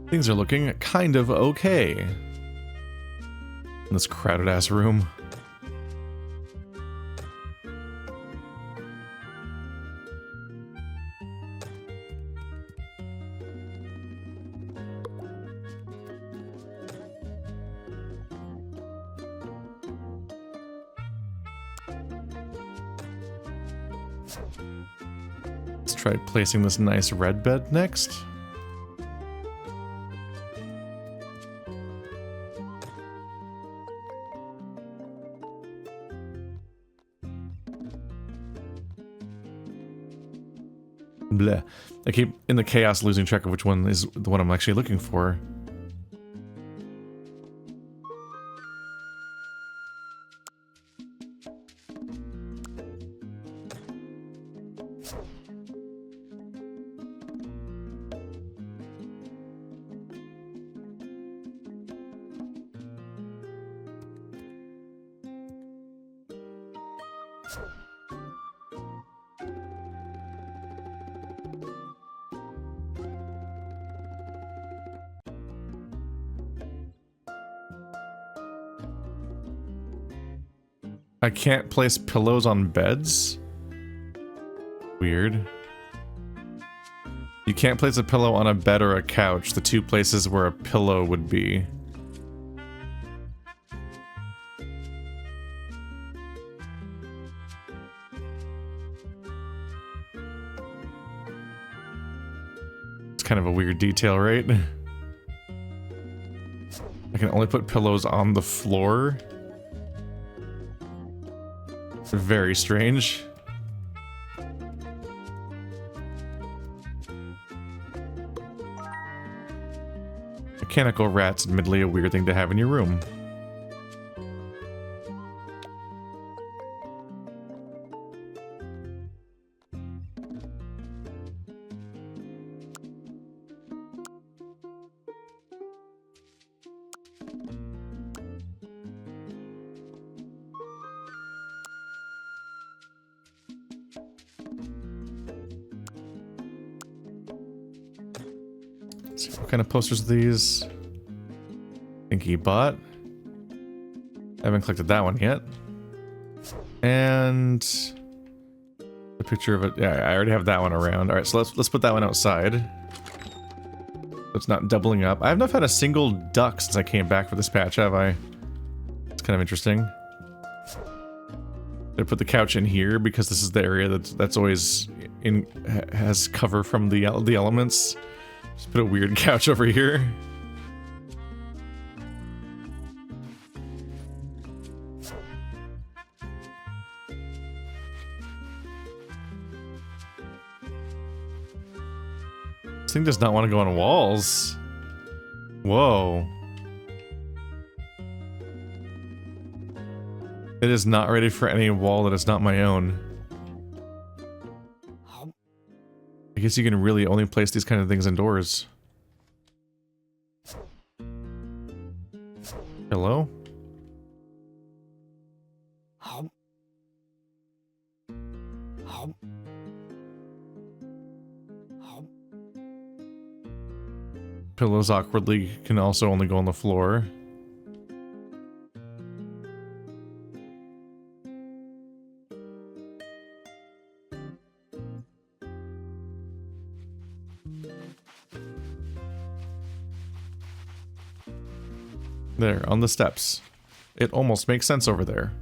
Things are looking kind of okay in this crowded ass room. Let's try placing this nice red bed next. Bleh. I keep in the chaos losing track of which one is the one I'm actually looking for. I can't place pillows on beds? Weird. You can't place a pillow on a bed or a couch, the 2 places where a pillow would be. It's kind of a weird detail, right? I can only put pillows on the floor. Very strange. Mechanical rats, admittedly a weird thing to have in your room. Let's see, what kind of posters are these? Thinky bot. Haven't collected that one yet. And a picture of it. Yeah, I already have that one around. All right, so let's put that one outside. So it's not doubling up. I have not had a single duck since I came back for this patch, have I? It's kind of interesting. I put the couch in here because this is the area that's always has cover from the elements. Just put a weird couch over here. This thing does not want to go on walls. Whoa. It is not ready for any wall that is not my own. I guess you can really only place these kind of things indoors. Hello? Pillows awkwardly can also only go on the floor. There, on the steps. It almost makes sense over there.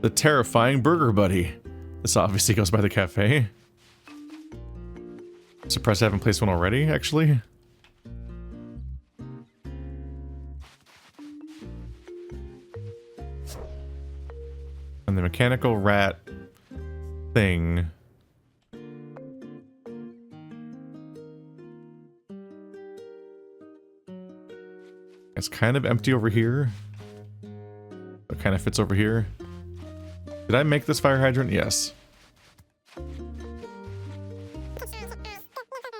The terrifying burger buddy. This obviously goes by the cafe. Surprised I haven't placed one already, actually. And the mechanical rat thing. It's kind of empty over here. It kind of fits over here. Did I make this fire hydrant? Yes.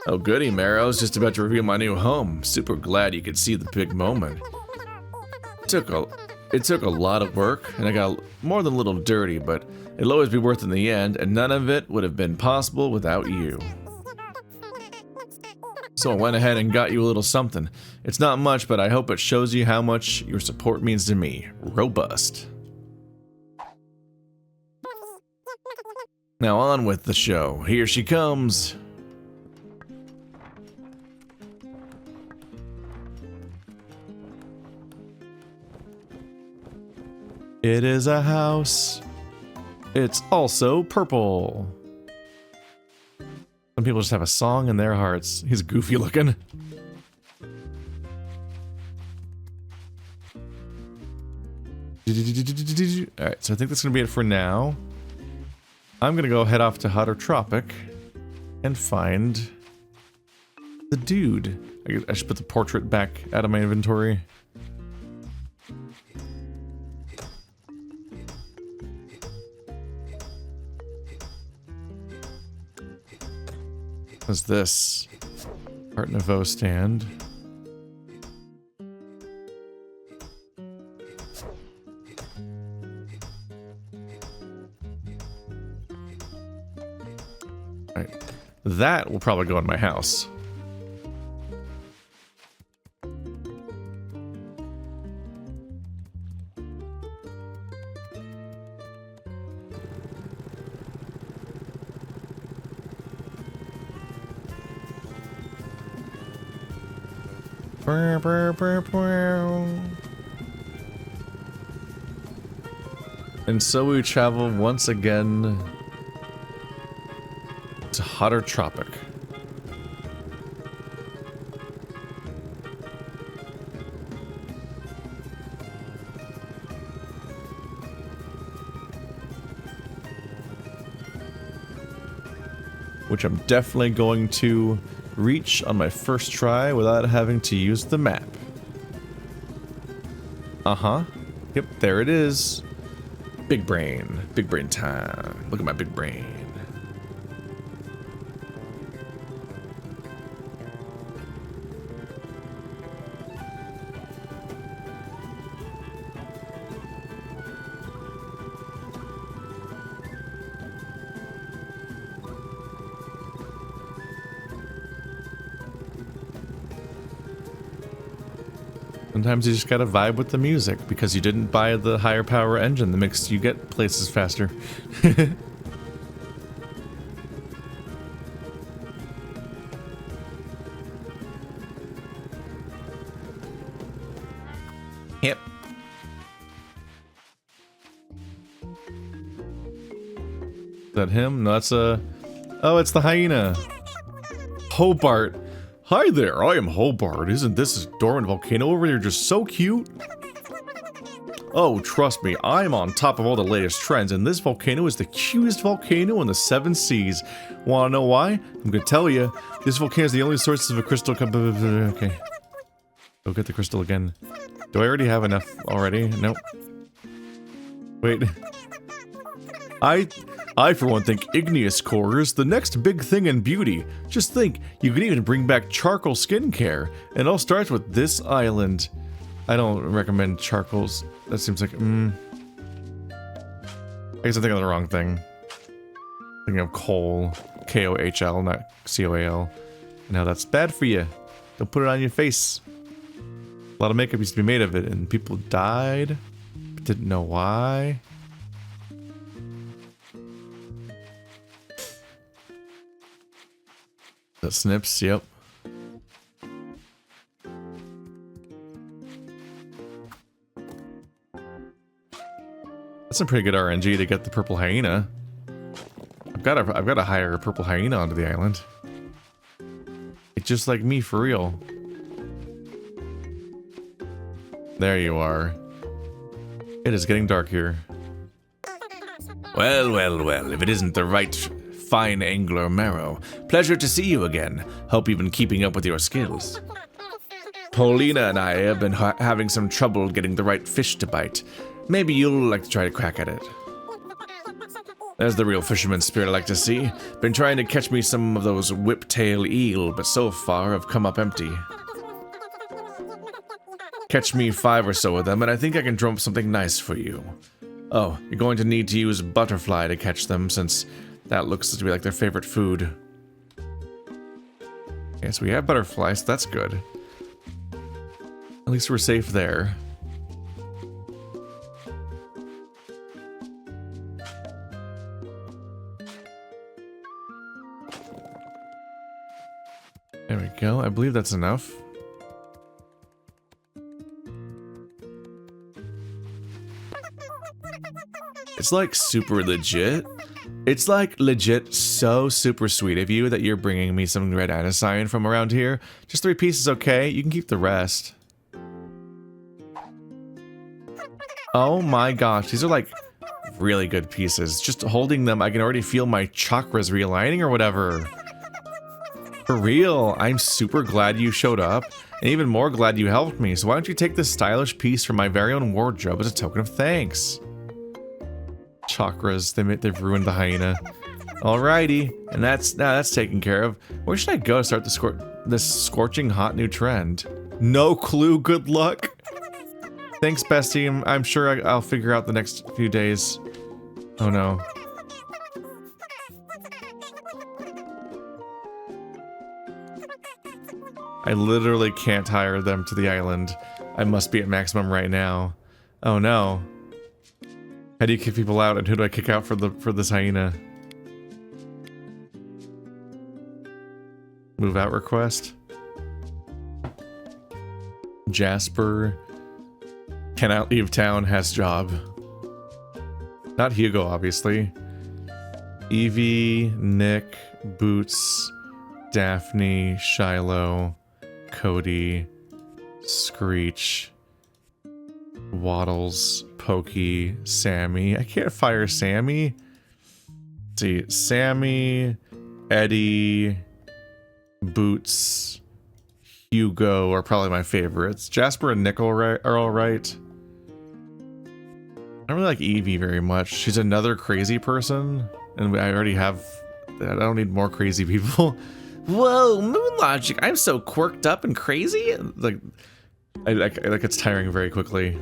Oh goody, Mara. I was just about to reveal my new home. Super glad you could see the big moment. It took a lot of work, and I got more than a little dirty, but it'll always be worth it in the end, and none of it would have been possible without you. So I went ahead and got you a little something. It's not much, but I hope it shows you how much your support means to me. Robust. Now on with the show. Here she comes. It is a house. It's also purple. Some people just have a song in their hearts. He's goofy looking. Alright, so I think that's going to be it for now. I'm going to go head off to Hotter Tropic and find the dude. I should put the portrait back out of my inventory. What's this? Art Nouveau stand. Alright. That will probably go in my house. And so we travel once again to Hotter Tropic. Which I'm definitely going to reach on my first try without having to use the map. Uh-huh. Yep, there it is. Big brain. Big brain time. Look at my big brain. Sometimes you just gotta vibe with the music because you didn't buy the higher power engine that makes you get places faster. Yep. Is that him? No, that's a... Oh, it's the hyena. Hobart. Hi there, I am Hobart. Isn't this dormant volcano over there just so cute? Oh, trust me, I'm on top of all the latest trends, and this volcano is the cutest volcano in the 7 seas. Wanna know why? I'm gonna tell you. This volcano is the only source of a crystal. Okay. Go get the crystal again. Do I already have enough already? Nope. Wait. I for one think igneous core is the next big thing in beauty. Just think, you can even bring back charcoal skincare. And it all starts with this island. I don't recommend charcoals. That seems like, I guess I'm thinking of the wrong thing. Thinking of coal. K-O-H-L, not C-O-A-L. And how that's bad for you. Don't put it on your face. A lot of makeup used to be made of it, and people died, but didn't know why. That snips, yep. That's some pretty good RNG to get the purple hyena. I've got to hire a purple hyena onto the island. It's just like me for real. There you are. It is getting dark here. Well, well, well, if it isn't the right fine angler Marrow. Pleasure to see you again. Hope you've been keeping up with your skills. Paulina and I have been having some trouble getting the right fish to bite. Maybe you'll like to try to crack at it. There's the real fisherman spirit I like to see. Been trying to catch me some of those whiptail eel, but so far I've come up empty. Catch me 5 or so of them, and I think I can drum up something nice for you. Oh, you're going to need to use butterfly to catch them, since that looks to be like their favorite food. Yes, we have butterflies, so that's good. At least we're safe there. There we go. I believe that's enough. It's like super legit. It's like legit so super sweet of you that you're bringing me some red andesite from around here. Just 3 pieces, okay? You can keep the rest. Oh my gosh, these are like really good pieces. Just holding them, I can already feel my chakras realigning or whatever. For real, I'm super glad you showed up, and even more glad you helped me. So why don't you take this stylish piece from my very own wardrobe as a token of thanks? Chakras, they've ruined the hyena. Alrighty, and that's taken care of. Where should I go to start this scorching hot new trend? No clue, good luck. Thanks, bestie. I'm sure I'll figure out the next few days. Oh no. I literally can't hire them to the island. I must be at maximum right now. Oh no. How do you kick people out, and who do I kick out for this hyena? Move out request. Jasper cannot leave town, has job. Not Hugo, obviously. Evie, Nick, Boots, Daphne, Shiloh, Cody, Screech, Waddles, Pokey, Sammy. I can't fire Sammy. Let's see, Sammy, Eddie, Boots, Hugo are probably my favorites. Jasper and Nick are alright. I don't really like Evie very much. She's another crazy person, and I already have... I don't need more crazy people. Whoa, Moon Logic, I'm so quirked up and crazy. Like it's tiring very quickly.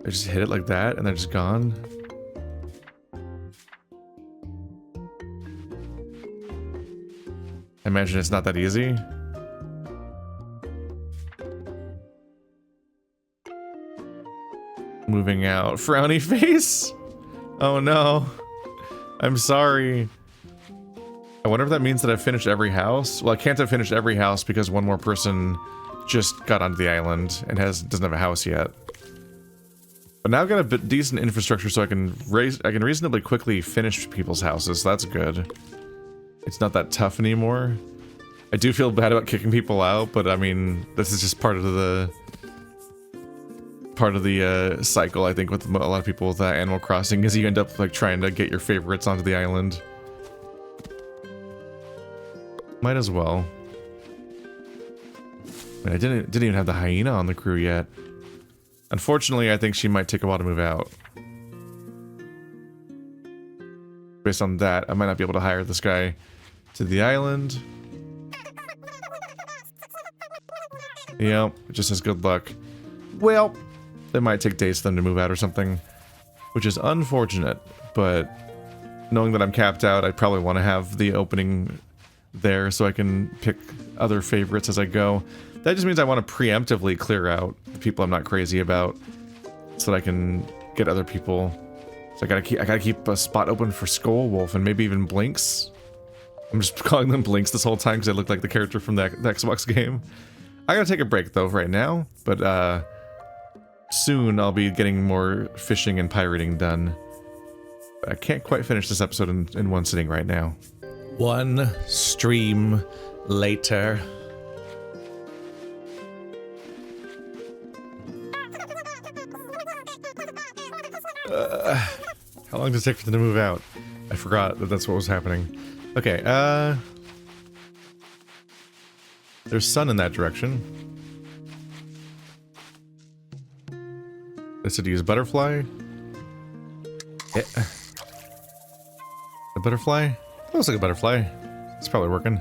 I just hit it like that, and they're just gone. I imagine it's not that easy. Moving out. Frowny face? Oh no. I'm sorry. I wonder if that means that I've finished every house. Well, I can't have finished every house because one more person just got onto the island and doesn't have a house yet. But now I've got a bit decent infrastructure, so I can reasonably quickly finish people's houses. So that's good. It's not that tough anymore. I do feel bad about kicking people out, but I mean, this is just part of the cycle, I think, with a lot of people with Animal Crossing, is you end up like trying to get your favorites onto the island. Might as well. I mean, I didn't even have the hyena on the crew yet. Unfortunately, I think she might take a while to move out. Based on that, I might not be able to hire this guy to the island. Yep, it just says good luck. Well, it might take days for them to move out or something, which is unfortunate, but knowing that I'm capped out, I probably want to have the opening there so I can pick other favorites as I go. That just means I want to preemptively clear out the people I'm not crazy about so that I can get other people. So I gotta keep a spot open for Skullwolf and maybe even Blinks. I'm just calling them Blinks this whole time because they look like the character from the Xbox game. I gotta take a break though right now, but soon I'll be getting more fishing and pirating done. But I can't quite finish this episode in one sitting right now. One stream later. How long does it take for them to move out? I forgot that that's what was happening. Okay, there's sun in that direction. I said to use butterfly. Yeah. A butterfly? Looks like a butterfly. It's probably working.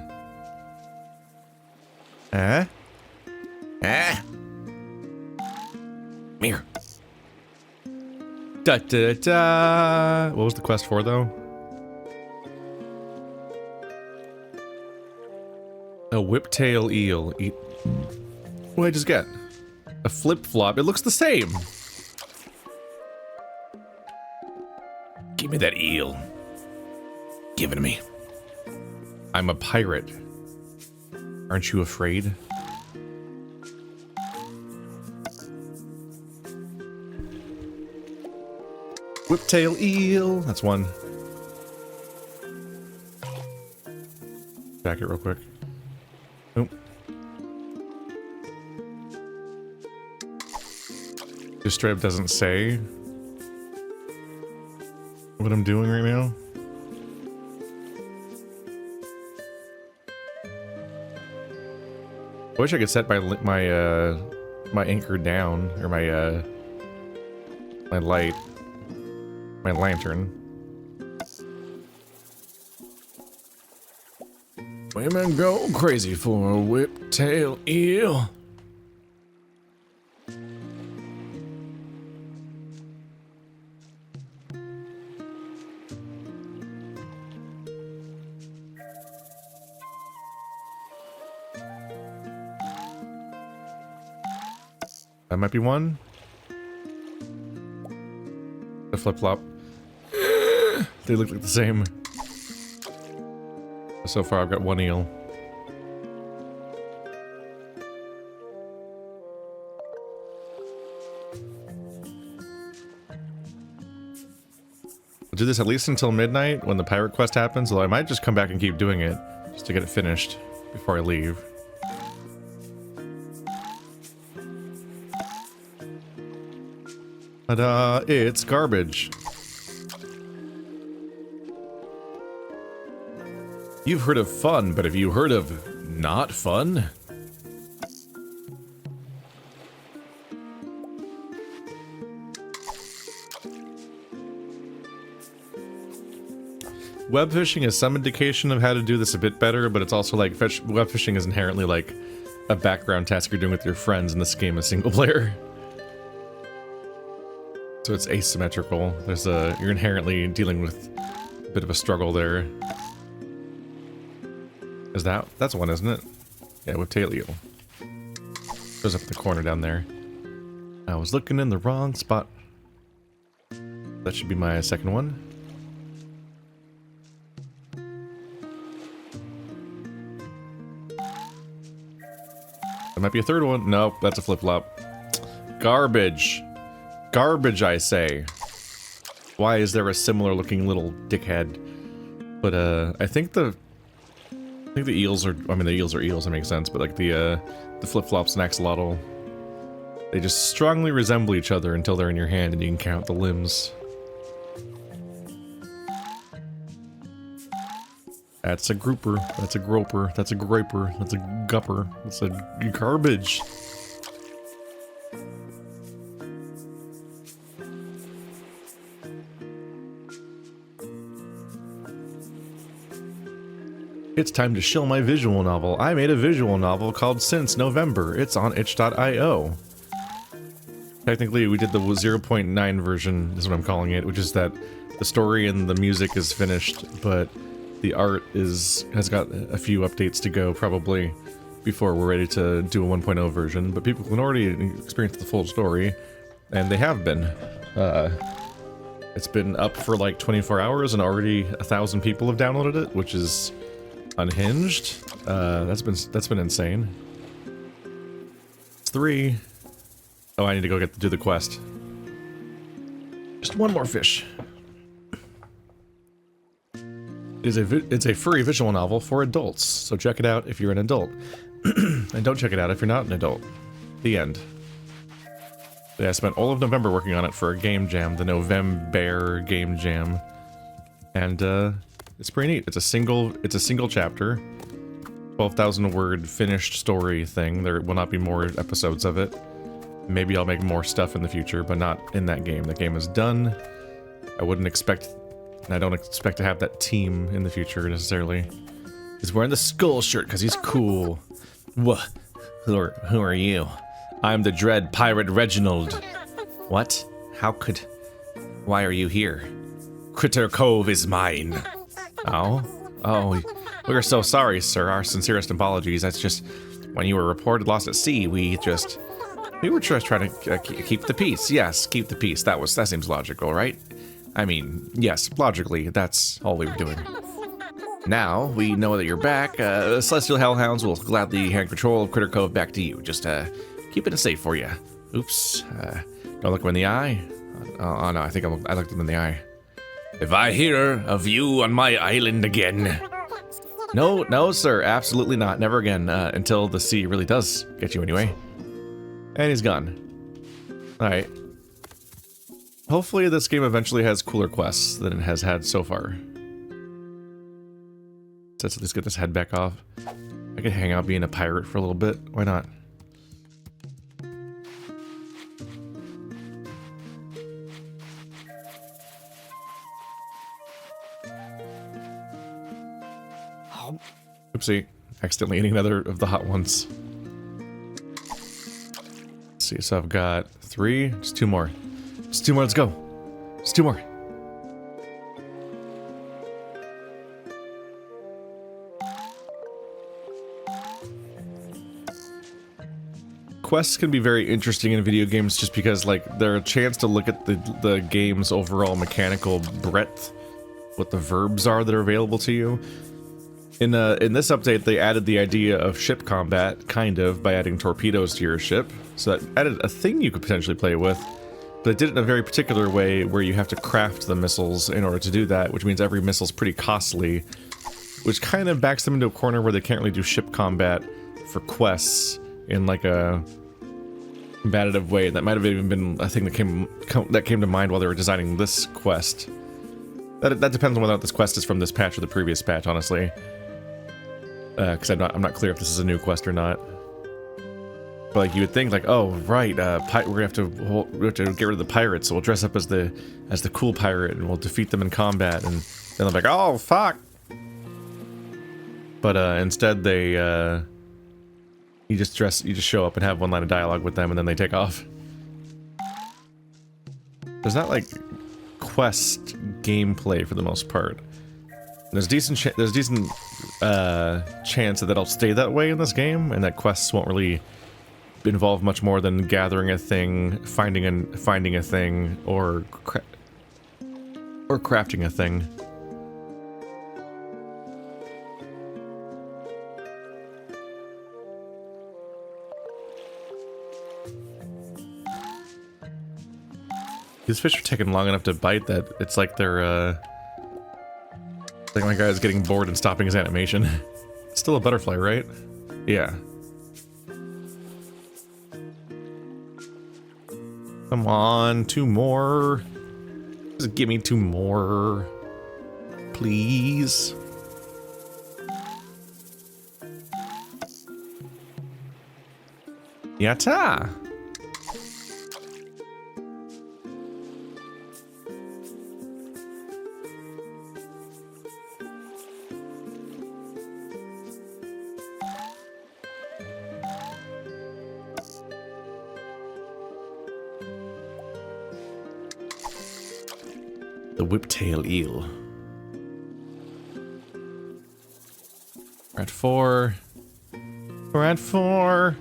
Mirror. Da da da. What was the quest for, though? A whiptail eel. Eat. What did I just get? A flip-flop. It looks the same. Give me that eel. Give it to me. I'm a pirate. Aren't you afraid? Whiptail eel. That's one. Back it real quick. Oh. Just straight up doesn't say what I'm doing right now. I wish I could set my anchor down, or my light, my lantern. Women go crazy for a whiptail eel. That might be one. The flip-flop. They look like the same. So far I've got one eel. I'll do this at least until midnight when the pirate quest happens, although I might just come back and keep doing it just to get it finished before I leave. Ta-da! It's garbage. You've heard of fun, but have you heard of not fun? Web fishing is some indication of how to do this a bit better, but it's also like web fishing is inherently like a background task you're doing with your friends, and this game is single player. So it's asymmetrical. There's you're inherently dealing with a bit of a struggle there. Is that's one, isn't it? Yeah, whiptail eel. Goes up in the corner down there. I was looking in the wrong spot. That should be my second one. There might be a third one. Nope, that's a flip-flop. Garbage. Garbage, I say. Why is there a similar looking little dickhead? But I think the eels are, I mean the eels are eels, that makes sense, but like the flip-flops and axolotl, they just strongly resemble each other until they're in your hand and you can count the limbs. That's a grouper, that's a groper, that's a graper, that's a gupper, that's a garbage. It's time to shill my visual novel. I made a visual novel called Since November. It's on itch.io. Technically, we did the 0.9 version, is what I'm calling it, which is that the story and the music is finished, but the art has got a few updates to go, probably, before we're ready to do a 1.0 version. But people can already experience the full story, and they have been. It's been up for like 24 hours, and already 1,000 people have downloaded it, which is unhinged. That's been insane. It's 3. Oh, I need to go do the quest. Just one more fish. It's a furry visual novel for adults, so check it out if you're an adult. And don't check it out if you're not an adult. The end. Yeah, I spent all of November working on it for a game jam, the November game jam. And it's pretty neat. It's a single chapter. 12,000 word finished story thing. There will not be more episodes of it. Maybe I'll make more stuff in the future, but not in that game. The game is done. I wouldn't expect, and I don't expect to have that team in the future necessarily. He's wearing the skull shirt because he's cool. What? Who are you? I'm the dread pirate Reginald. What? How could... Why are you here? Critter Cove is mine. Oh? Oh, we're so sorry, sir. Our sincerest apologies. That's just... When you were reported lost at sea, we were just trying to keep the peace. Yes, keep the peace. That seems logical, right? I mean, yes, logically, that's all we were doing. Now, we know that you're back. Celestial Hellhounds will gladly hand control of Critter Cove back to you. Just, keeping it safe for you. Oops. Don't look him in the eye. Oh no, I think I looked him in the eye. If I hear of you on my island again... No, sir. Absolutely not. Never again. Until the sea really does get you anyway. And he's gone. Alright. Hopefully this game eventually has cooler quests than it has had so far. Let's at least get this head back off. I could hang out being a pirate for a little bit. Why not? Oopsie. Accidentally eating another of the hot ones. Let's see, so I've got 3. Just 2 more. Just 2 more, let's go. Just 2 more. Quests can be very interesting in video games just because, like, they're a chance to look at the game's overall mechanical breadth, what the verbs are that are available to you. In this update, they added the idea of ship combat, kind of, by adding torpedoes to your ship. So that added a thing you could potentially play with, but it did it in a very particular way where you have to craft the missiles in order to do that, which means every missile's pretty costly, which kind of backs them into a corner where they can't really do ship combat for quests in like a combative way. That might have even been a thing that came to mind while they were designing this quest. That depends on whether or not this quest is from this patch or the previous patch, honestly. Because I'm not clear if this is a new quest or not. But like you would think, like, oh right, we have to get rid of the pirates, so we'll dress up as the cool pirate and we'll defeat them in combat, and then they're like, oh fuck. But instead they you just show up and have one line of dialogue with them, and then they take off. There's not like quest gameplay for the most part. There's decent chance that that'll stay that way in this game, and that quests won't really involve much more than gathering a thing, finding a thing, or crafting a thing. These fish are taking long enough to bite that it's like they're I think my guy's getting bored and stopping his animation. It's still a butterfly, right? Yeah. Come on, 2 more. Just give me 2 more. Please. Yatta! The whiptail eel. We're at 4. We're at 4.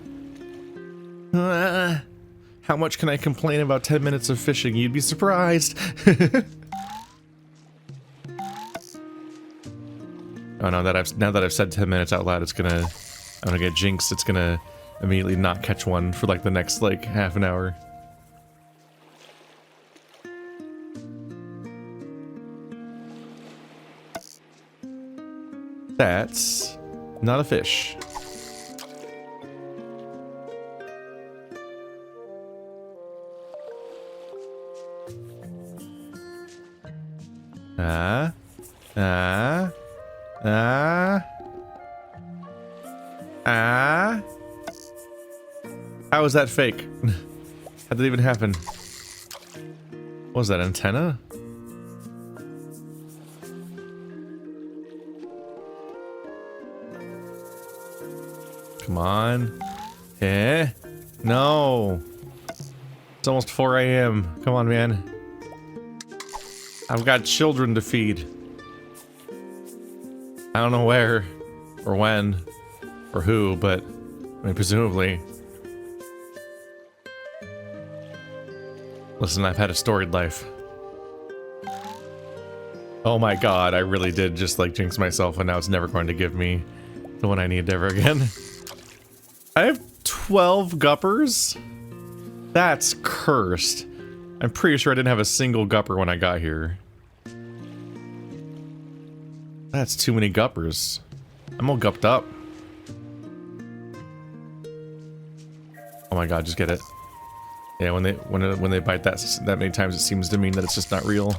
How much can I complain about 10 minutes of fishing? You'd be surprised. Oh no, now that I've said 10 minutes out loud, I'm gonna get jinxed. It's gonna immediately not catch one for like the next like half an hour. That's not a fish. How is that fake? How did it even happen? What was that, antenna? Come on. Eh? No. It's almost 4 a.m. Come on, man. I've got children to feed. I don't know where, or when, or who, but I mean, presumably. Listen, I've had a storied life. Oh my god, I really did just like jinx myself, and now it's never going to give me the one I need ever again. I have 12 guppers? That's cursed. I'm pretty sure I didn't have a single gupper when I got here. That's too many guppers. I'm all gupped up. Oh my god, just get it. Yeah, when they bite that many times, it seems to mean that it's just not real.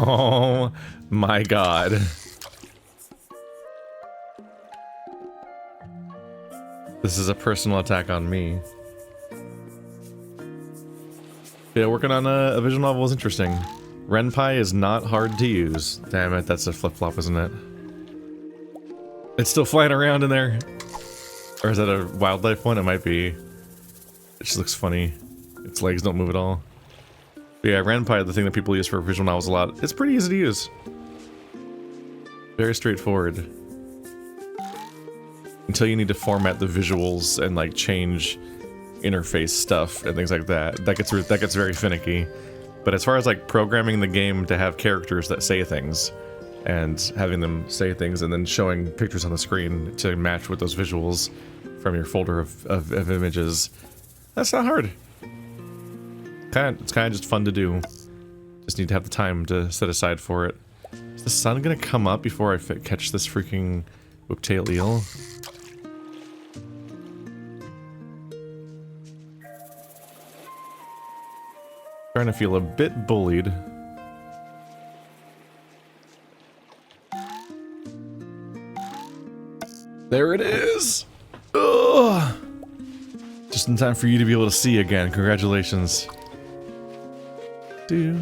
Oh my god. This is a personal attack on me. Yeah, working on a visual novel is interesting. Renpai is not hard to use. Damn it, that's a flip-flop, isn't it? It's still flying around in there. Or is that a wildlife one? It might be. It just looks funny. Its legs don't move at all. But yeah, Renpai, the thing that people use for visual novels a lot, it's pretty easy to use. Very straightforward. Until you need to format the visuals and like change interface stuff and things like that. That gets very finicky. But as far as like programming the game to have characters that say things and having them say things and then showing pictures on the screen to match with those visuals from your folder of images, that's not hard. It's kind of just fun to do. Just need to have the time to set aside for it. Is the sun gonna come up before I catch this freaking whiptail eel? Starting to feel a bit bullied. There it is! Ugh! Just in time for you to be able to see again. Congratulations. Do.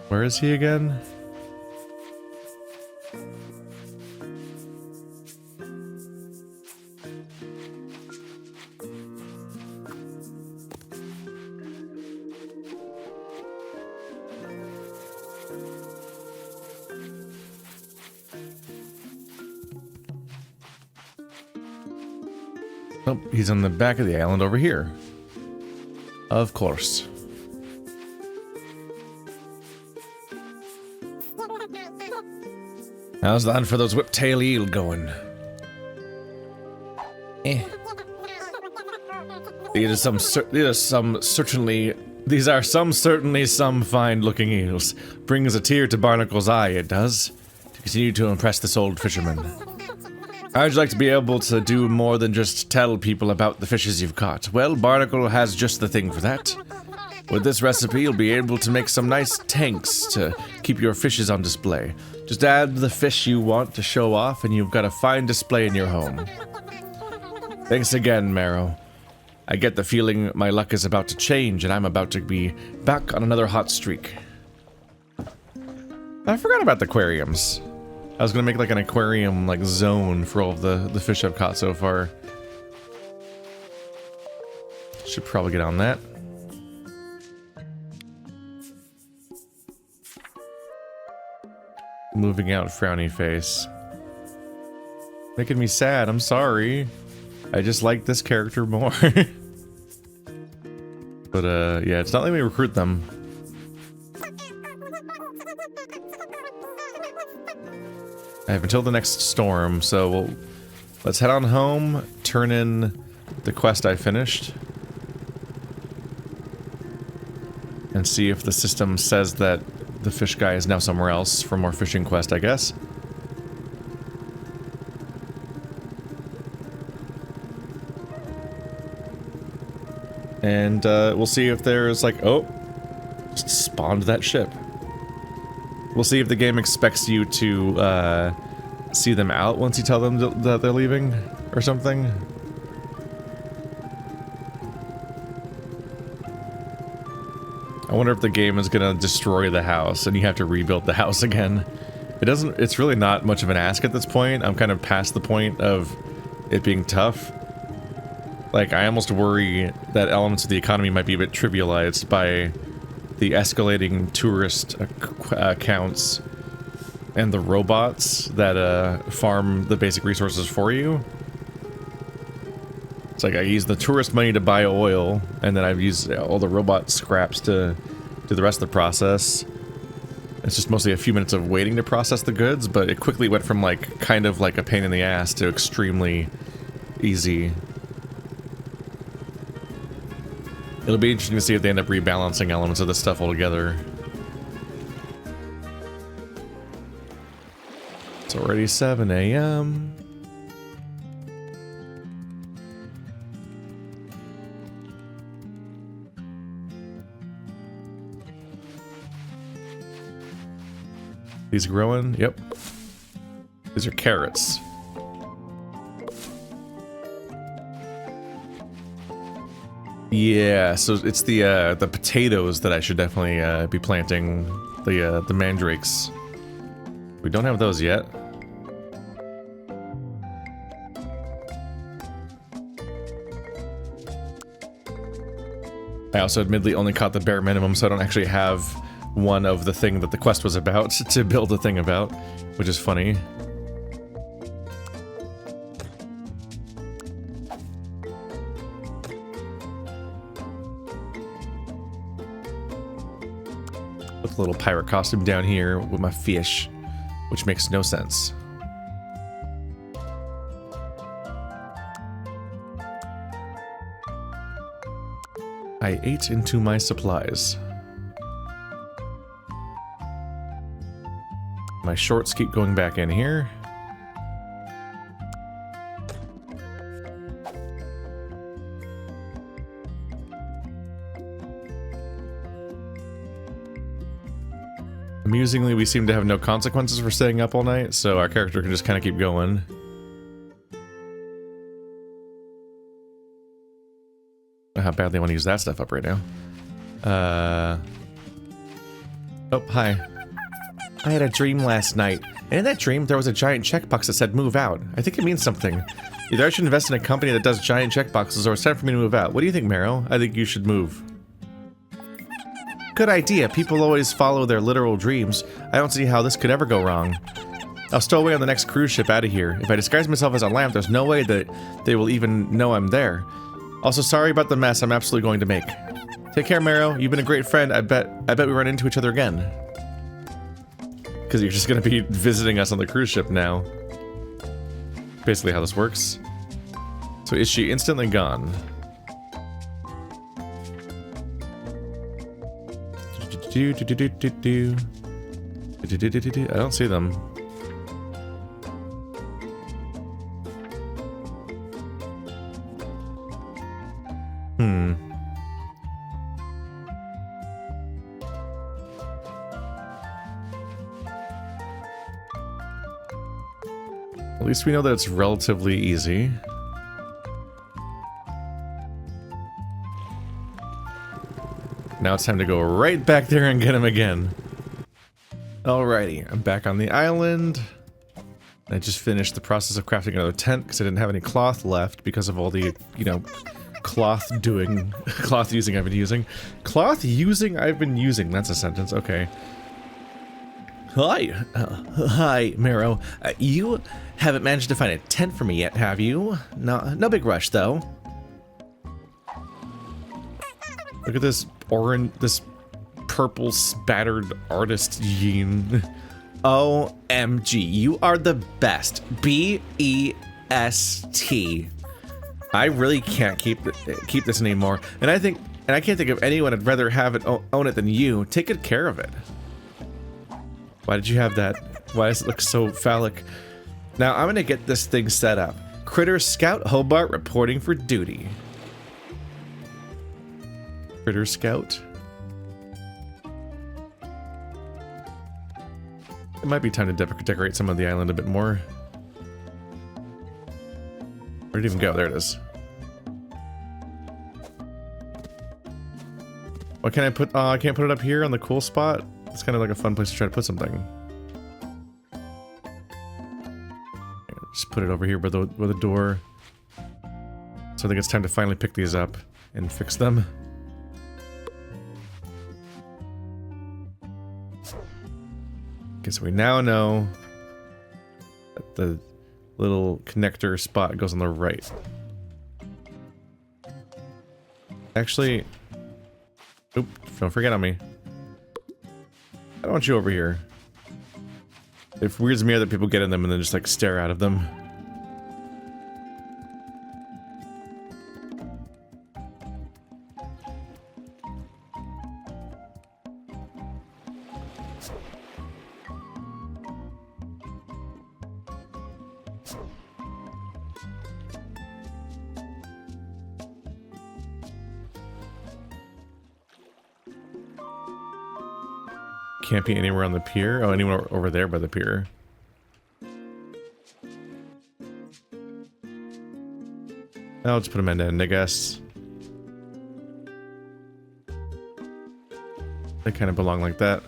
Where is he again? Oh, he's on the back of the island over here. Of course. How's the hunt for those whiptail eel going? Eh. These are certainly some fine-looking eels. Brings a tear to Barnacle's eye, it does. To continue to impress this old fisherman. How'd you like to be able to do more than just tell people about the fishes you've caught? Well, Barnacle has just the thing for that. With this recipe, you'll be able to make some nice tanks to keep your fishes on display. Just add the fish you want to show off, and you've got a fine display in your home. Thanks again, Marrow. I get the feeling my luck is about to change, and I'm about to be back on another hot streak. I forgot about the aquariums. I was gonna make like an aquarium like zone for all of the fish I've caught so far. Should probably get on that. Moving out frowny face. Making me sad, I'm sorry. I just like this character more. But yeah, it's not letting me recruit them. I have until the next storm, so let's head on home, turn in the quest I finished, and see if the system says that the fish guy is now somewhere else for more fishing quest, I guess. And we'll see if there's like, oh, just spawned that ship. We'll see if the game expects you to see them out once you tell them that they're leaving or something. I wonder if the game is gonna destroy the house and you have to rebuild the house again. It's really not much of an ask at this point. I'm kind of past the point of it being tough. Like, I almost worry that elements of the economy might be a bit trivialized by the escalating tourist counts and the robots that farm the basic resources for you. It's like I use the tourist money to buy oil, and then I've used all the robot scraps to do the rest of the process. It's just mostly a few minutes of waiting to process the goods, but it quickly went from like kind of like a pain in the ass to extremely easy. It'll be interesting to see if they end up rebalancing elements of this stuff altogether. It's already 7 a.m. These growing? Yep. These are carrots. Yeah, so it's the potatoes that I should definitely be planting. The mandrakes. We don't have those yet. I also admittedly only caught the bare minimum, so I don't actually have one of the thing that the quest was about to build a thing about, which is funny. With a little pirate costume down here with my fish, which makes no sense. I ate into my supplies. My shorts keep going back in here. Amusingly, we seem to have no consequences for staying up all night, so our character can just kind of keep going. How badly I want to use that stuff up right now. Oh, hi. I had a dream last night, and in that dream there was a giant checkbox that said move out. I think it means something. Either I should invest in a company that does giant checkboxes, or it's time for me to move out. What do you think, Marrow? I think you should move. Good idea. People always follow their literal dreams. I don't see how this could ever go wrong. I'll stow away on the next cruise ship out of here. If I disguise myself as a lamp, there's no way that they will even know I'm there. Also, sorry about the mess I'm absolutely going to make. Take care, Marrow. You've been a great friend. I bet we run into each other again. Because you're just going to be visiting us on the cruise ship now. Basically how this works. So is she instantly gone? I don't see them. At least we know that it's relatively easy. Now it's time to go right back there and get him again. Alrighty, I'm back on the island. I just finished the process of crafting another tent because I didn't have any cloth left because of all the, you know, cloth using I've been using. Cloth using I've been using, that's a sentence, okay. Hi. Hi, Marrow. You haven't managed to find a tent for me yet, have you? No big rush, though. Look at this this purple spattered artist gene. OMG, you are the best. B-E-S-T. I really can't keep this anymore, and I can't think of anyone I'd rather have it own it than you. Take good care of it. Why did you have that? Why does it look so phallic? Now I'm gonna get this thing set up. Critter Scout Hobart reporting for duty. Critter Scout. It might be time to decorate some of the island a bit more. Where'd it even go? There it is. Why can't I put? I can't put it up here on the cool spot. It's kind of like a fun place to try to put something. Just put it over here by the door. So I think it's time to finally pick these up and fix them. Okay, so we now know that the little connector spot goes on the right. Actually, oop, don't forget on me. I don't want you over here. It weirds me out that people get in them and then just like stare out of them. Can't be anywhere on the pier. Oh, anywhere over there by the pier. I'll just put them in, I guess. They kind of belong like that.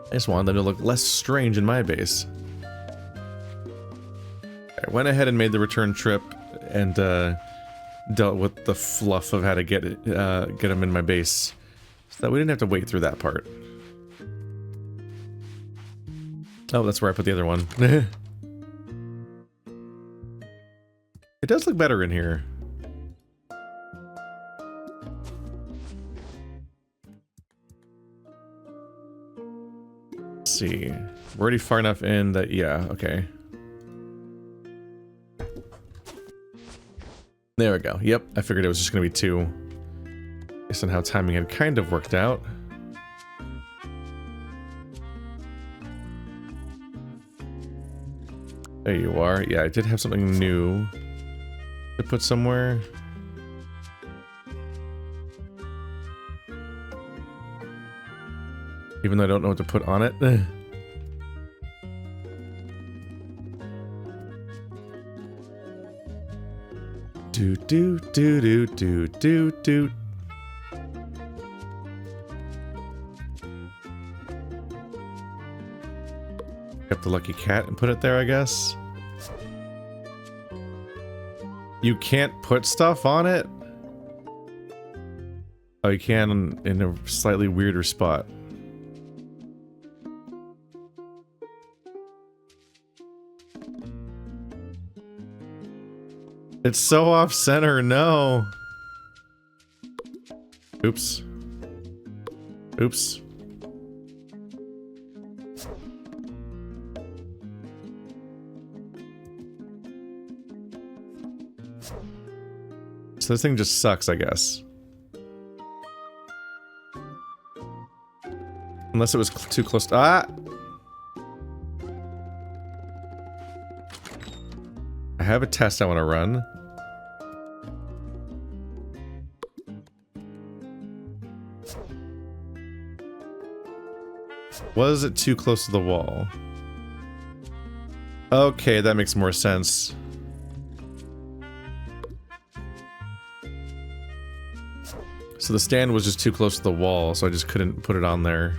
I just wanted them to look less strange in my base. I went ahead and made the return trip and dealt with the fluff of how to get them in my base, so that we didn't have to wait through that part. Oh, that's where I put the other one. It does look better in here. Let's see. We're already far enough in that, yeah, okay. There we go. Yep, I figured it was just going to be 2. Based on how timing had kind of worked out. There you are. Yeah, I did have something new to put somewhere. Even though I don't know what to put on it. Do do do do do do do. Got the lucky cat and put it there, I guess. You can't put stuff on it? Oh, you can in a slightly weirder spot. It's so off-center, no. Oops. Oops. So this thing just sucks, I guess. Unless it was too close to— ah! I have a test I want to run. Was it too close to the wall? Okay, that makes more sense. So the stand was just too close to the wall, so I just couldn't put it on there.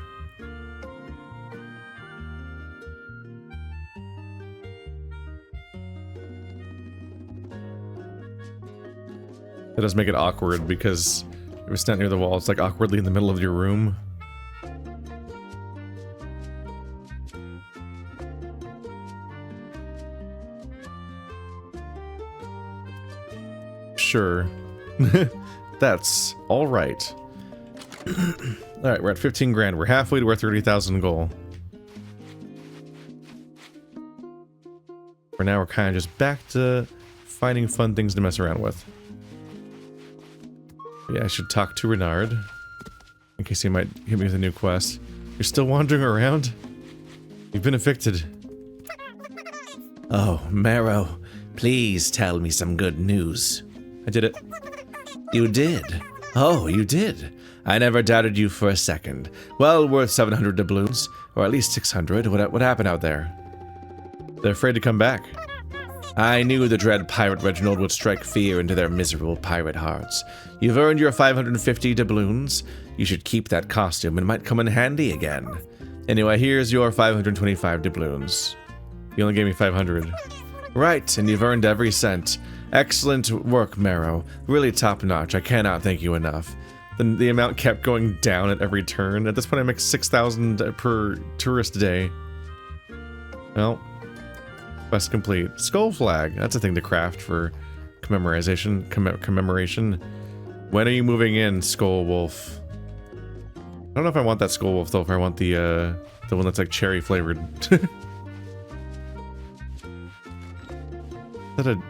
That does make it awkward because If it's not near the wall, it's like awkwardly in the middle of your room. Sure. That's alright. Alright, we're at 15 grand. We're halfway to our 30,000 goal. For now, we're kind of just back to finding fun things to mess around with. Yeah, I should talk to Renard. In case he might hit me with a new quest. You're still wandering around? You've been evicted. Oh, Marrow, please tell me some good news. I did it. You did? Oh, you did. I never doubted you for a second. Well worth 700 doubloons, or at least 600. What happened out there? They're afraid to come back. I knew the dread pirate Reginald would strike fear into their miserable pirate hearts. You've earned your 550 doubloons. You should keep that costume. It might come in handy again. Anyway, here's your 525 doubloons. You only gave me 500. Right, and you've earned every cent. Excellent work, Marrow. Really top-notch. I cannot thank you enough. The amount kept going down at every turn. At this point, I make 6,000 per tourist day. Well, quest complete. Skull flag. That's a thing to craft for commemoration. When are you moving in, Skull Wolf? I don't know if I want that Skull Wolf though. If I want the one that's like cherry flavored. Is that a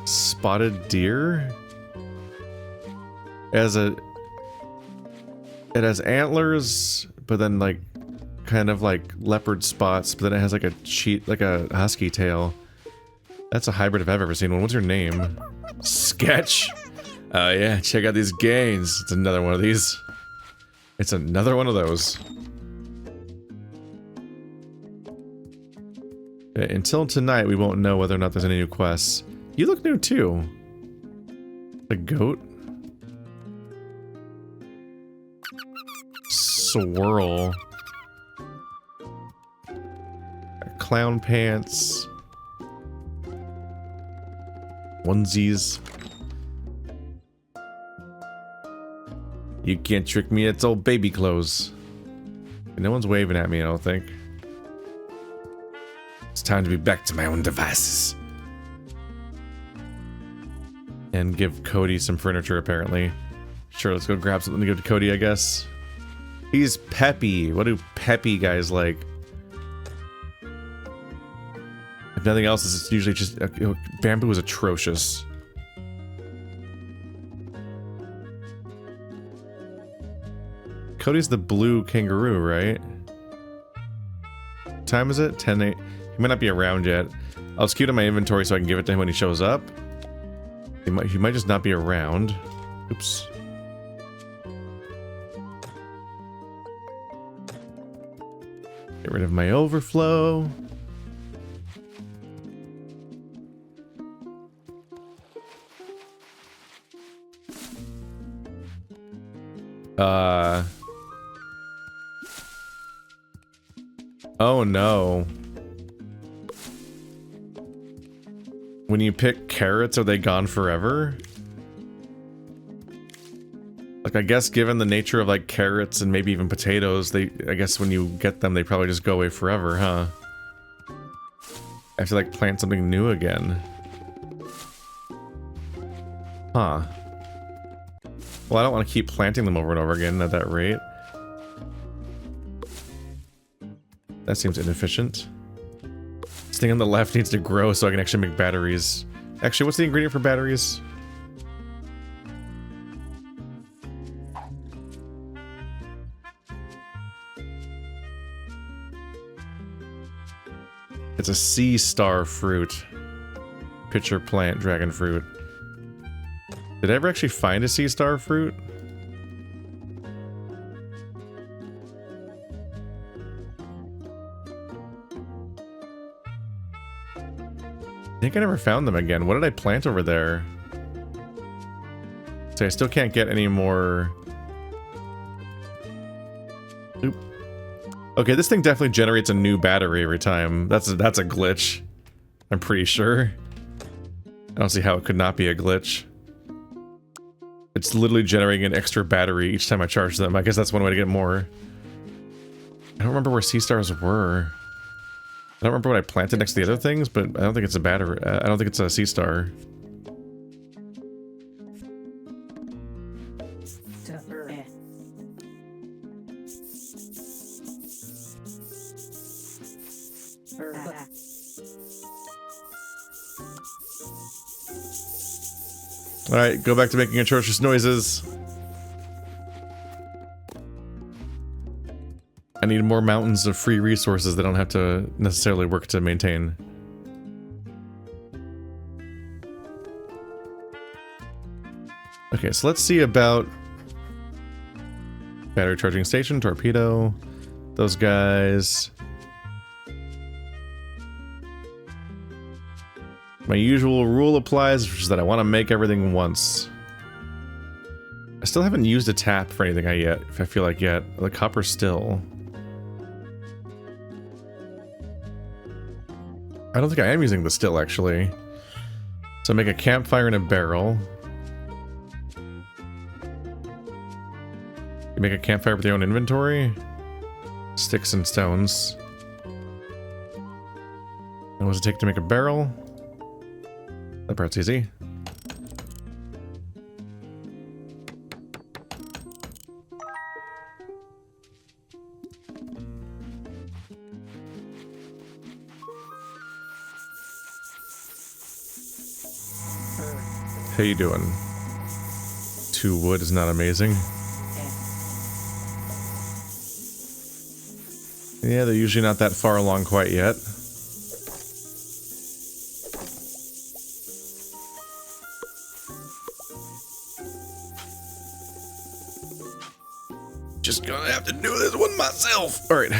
spotted deer? It has antlers, but then like kind of like leopard spots, but then it has like a husky tail. That's a hybrid if I've ever seen one. What's your name? Sketch? Oh yeah, check out these gains. It's another one of these. It's another one of those. Okay, until tonight, we won't know whether or not there's any new quests. You look new too. A goat? Swirl. Clown pants. Onesies. You can't trick me, it's old baby clothes. No one's waving at me, I don't think. It's time to be back to my own devices. And give Cody some furniture, apparently. Sure, let's go grab something to give to Cody, I guess. He's peppy. What do peppy guys like? If nothing else, it's usually just... bamboo is atrocious. Cody's the blue kangaroo, right? What time is it? 10:08. He might not be around yet. I'll just keep it in my inventory so I can give it to him when he shows up. He might just not be around. Oops. Get rid of my overflow. Oh no. When you pick carrots, are they gone forever? Like, I guess given the nature of like carrots and maybe even potatoes, I guess when you get them, they probably just go away forever, huh? I have to like plant something new again. Huh. Well, I don't want to keep planting them over and over again at that rate. That seems inefficient. This thing on the left needs to grow so I can actually make batteries. Actually, what's the ingredient for batteries? It's a sea star fruit. Pitcher plant dragon fruit. Did I ever actually find a sea star fruit? I think I never found them again. What did I plant over there? So I still can't get any more. Oop. Okay, this thing definitely generates a new battery every time. That's a glitch. I'm pretty sure. I don't see how it could not be a glitch. It's literally generating an extra battery each time I charge them. I guess that's one way to get more. I don't remember where sea stars were. I don't remember what I planted next to the other things, but I don't think it's a battery. I don't think it's a sea star. Alright, go back to making atrocious noises. I need more mountains of free resources that I don't have to necessarily work to maintain. Okay, so let's see about battery charging station, torpedo, those guys. My usual rule applies, which is that I want to make everything once. I still haven't used a tap for anything yet, if I feel like yet. The copper still. I don't think I am using the still, actually. So make a campfire in a barrel. You make a campfire with your own inventory. Sticks and stones. And what does it take to make a barrel? That part's easy. How you doing? 2 wood is not amazing. Yeah, they're usually not that far along quite yet. Just gonna have to do this one myself. All right.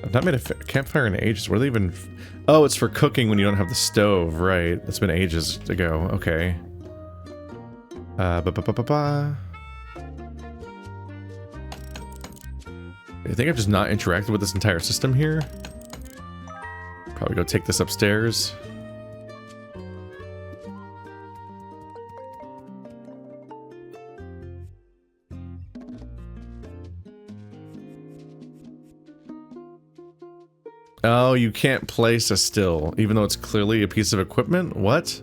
I've not made a campfire in ages. What are they even... Oh, it's for cooking when you don't have the stove, right. That's been ages ago. Okay. I think I've just not interacted with this entire system here. Probably go take this upstairs. Oh, you can't place a still, even though it's clearly a piece of equipment? What?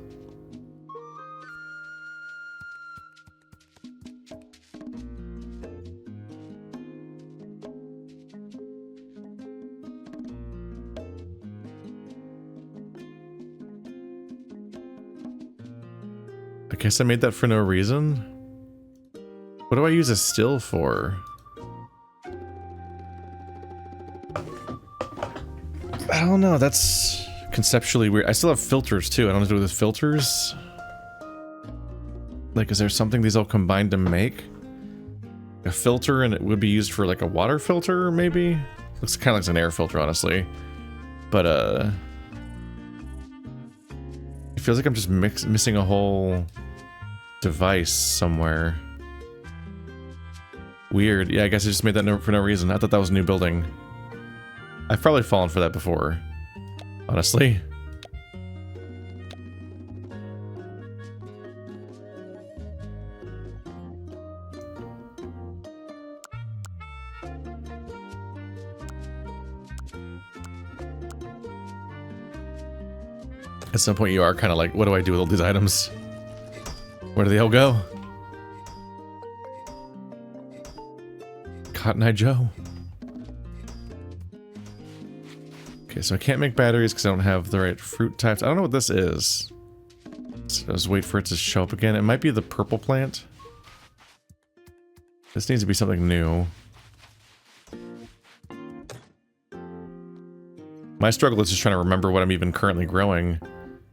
I guess I made that for no reason. What do I use a still for? I don't know, that's conceptually weird. I still have filters too. I don't know what to do with filters. Like, is there something these all combined to make? A filter, and it would be used for like a water filter, maybe? Looks kind of like an air filter, honestly. But, it feels like I'm just missing a whole device somewhere. Weird. Yeah, I guess I just made that for no reason. I thought that was a new building. I've probably fallen for that before, honestly. At some point you are kind of like, what do I do with all these items? Where do they all go? Cotton Eye Joe. Okay, so I can't make batteries because I don't have the right fruit types. I don't know what this is. So let's wait for it to show up again. It might be the purple plant. This needs to be something new. My struggle is just trying to remember what I'm even currently growing.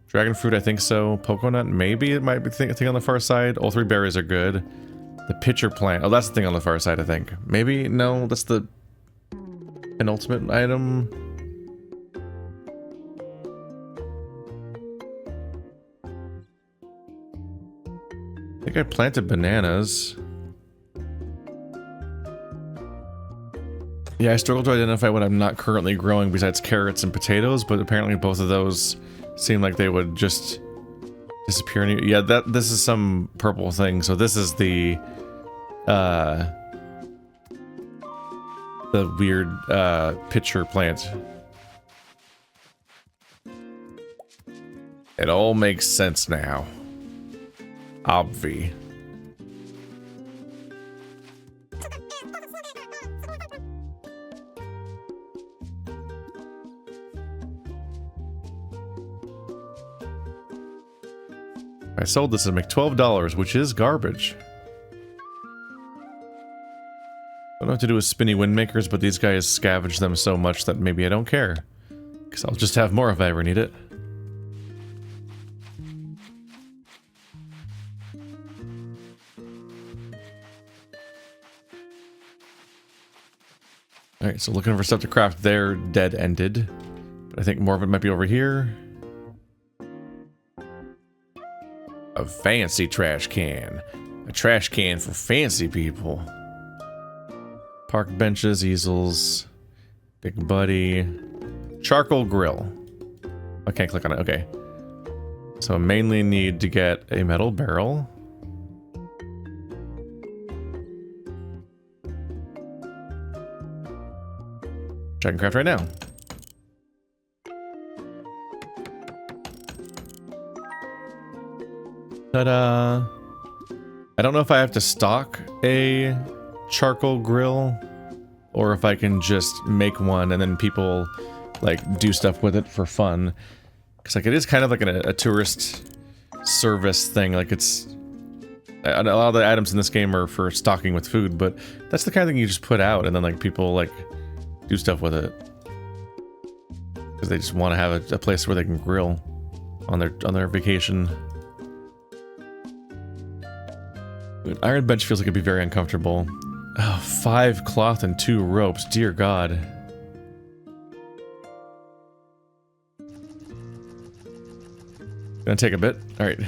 Dragon fruit, I think so. Poco nut, maybe it might be thing on the far side. All 3 berries are good. The pitcher plant. Oh, that's the thing on the far side, I think. Maybe? No, that's the penultimate item. I think I planted bananas. Yeah, I struggle to identify what I'm not currently growing besides carrots and potatoes, but apparently both of those seem like they would just disappear. Yeah, this is some purple thing. So this is the weird pitcher plant. It all makes sense now. Obvi. I sold this to make $12, which is garbage. I don't know what to do with spinny wind makers, but these guys scavenge them so much that maybe I don't care. Because I'll just have more if I ever need it. Alright, so looking for stuff to craft there, dead-ended. But I think more of it might be over here. A fancy trash can. A trash can for fancy people. Park benches, easels. Big buddy. Charcoal grill. I can't click on it, okay. So I mainly need to get a metal barrel. Which I can craft right now. Ta-da! I don't know if I have to stock a charcoal grill or if I can just make one and then people like do stuff with it for fun. Because like it is kind of like a tourist service thing. Like it's a lot of the items in this game are for stocking with food, but that's the kind of thing you just put out and then like people like do stuff with it because they just want to have a place where they can grill on their vacation. An iron bench feels like it'd be very uncomfortable. Oh, 5 cloth and 2 ropes. Dear God. Gonna take a bit. Alright.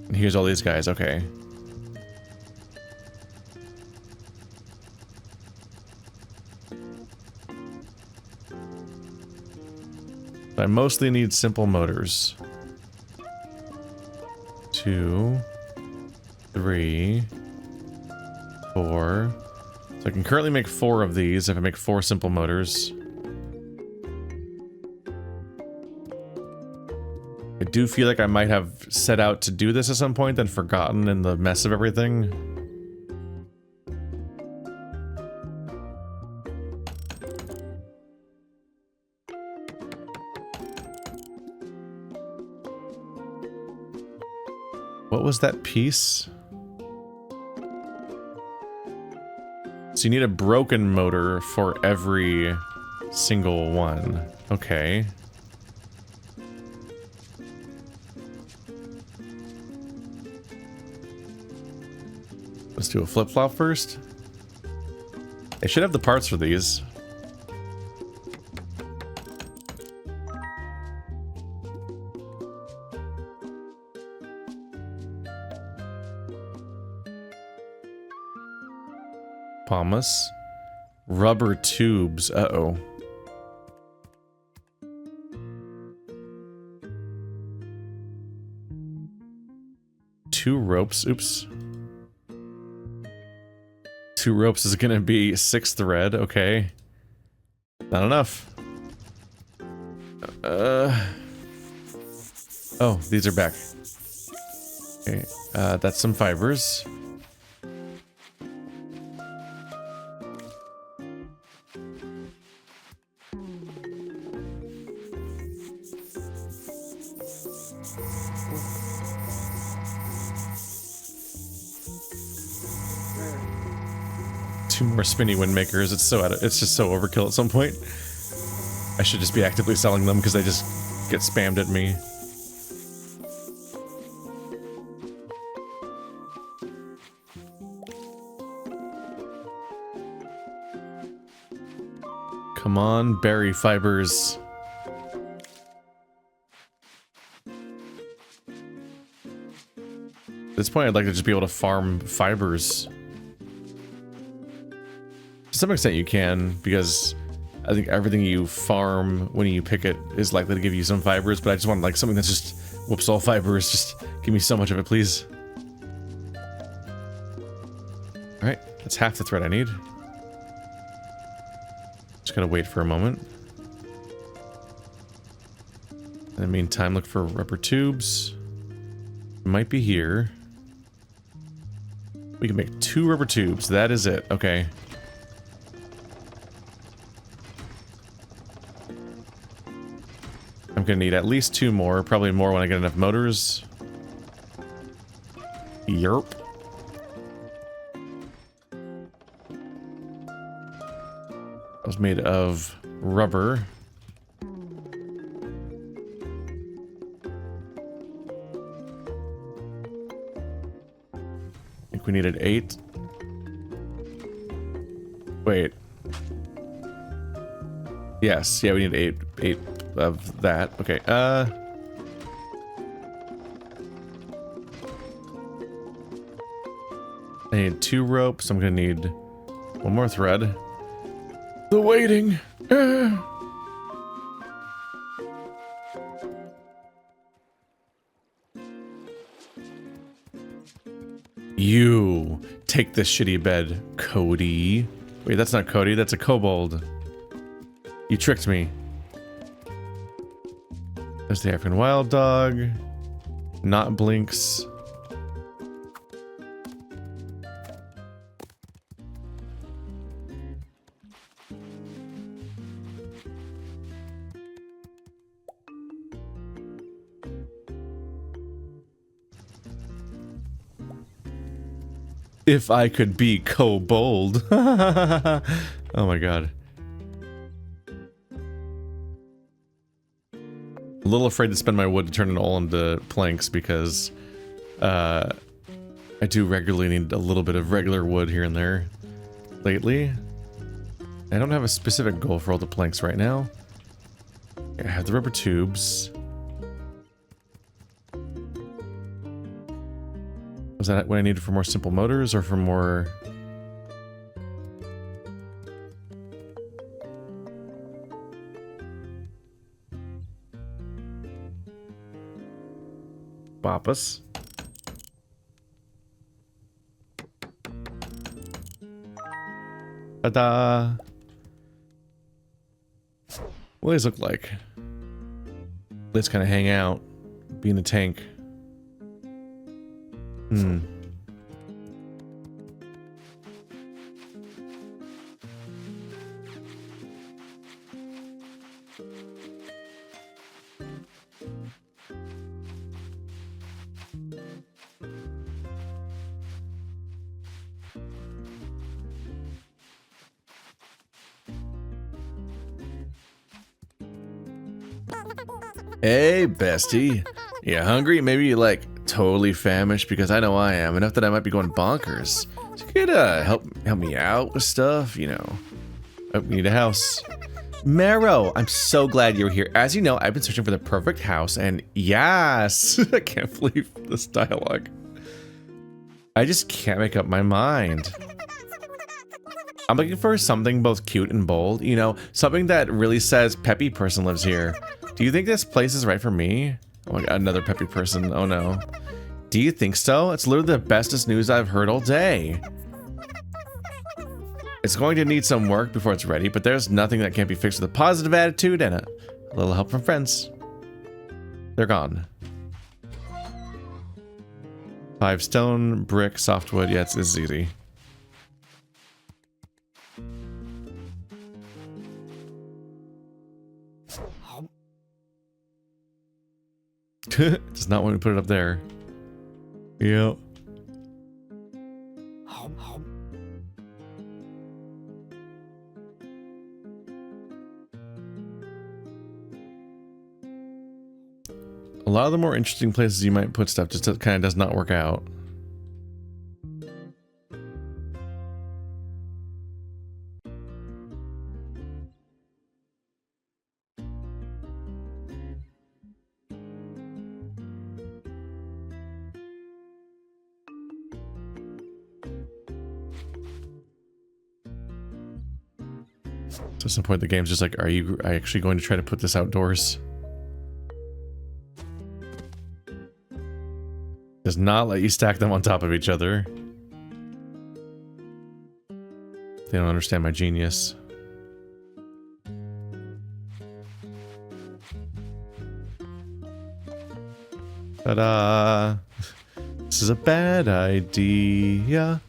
And here's all these guys. Okay. I mostly need simple motors. 2, 3, 4. So I can currently make 4 of these if I make 4 simple motors. I do feel like I might have set out to do this at some point, then forgotten in the mess of everything. What was that piece? So you need a broken motor for every single one. Okay. Let's do a flip-flop first. I should have the parts for these. Pumice. Rubber tubes. Uh-oh. Two ropes. Oops. 2 ropes is gonna be 6 thread. Okay. Not enough. Oh, these are back. Okay. That's some fibers. Two more spinny wind makers. It's just so overkill at some point. I should just be actively selling them because they just get spammed at me. Come on, berry fibers. At this point, I'd like to just be able to farm fibers. To some extent you can, because I think everything you farm when you pick it is likely to give you some fibers, but I just want like something that's just whoops all fibers. Just give me so much of it, please. Alright, that's half the thread I need. Just gotta wait for a moment. In the meantime, look for rubber tubes. It might be here. We can make 2 rubber tubes. That is it. Okay. I'm gonna need at least 2 more. Probably more when I get enough motors. Yerp. That was made of rubber. I think we needed 8. Wait. Yes, yeah, we need 8 of that. Okay, I need 2 ropes. I'm gonna need 1 more thread. The waiting. You take this shitty bed, Cody. Wait, that's not Cody, that's a kobold. You tricked me. There's the African wild dog. Not Blinks. If I could be kobold. Oh my god. A little afraid to spend my wood to turn it all into planks because I do regularly need a little bit of regular wood here and there lately. I don't have a specific goal for all the planks right now. I have the rubber tubes. Was that what I needed for more simple motors or for more... Boppus? Ta-da! What does it look like? Let's kind of hang out, be in the tank. Hmm. Hey, bestie. You hungry? Maybe you like totally famished, because I know I am, enough that I might be going bonkers. So you could help me out with stuff, you know. Oh, we need a house. Marrow, I'm so glad you're here. As you know, I've been searching for the perfect house, and yes, I can't believe this dialogue. I just can't make up my mind. I'm looking for something both cute and bold, you know, something that really says peppy person lives here. Do you think this place is right for me? Oh my god, another peppy person. Oh no. Do you think so? It's literally the bestest news I've heard all day. It's going to need some work before it's ready, but there's nothing that can't be fixed with a positive attitude and a little help from friends. They're gone. 5 stone, brick, softwood. Yeah, it's easy. Does not want to put it up there. Yep. A lot of the more interesting places you might put stuff just kind of does not work out. So at some point the game's just like, are you actually going to try to put this outdoors? Does not let you stack them on top of each other. They don't understand my genius. Ta-da! This is a bad idea.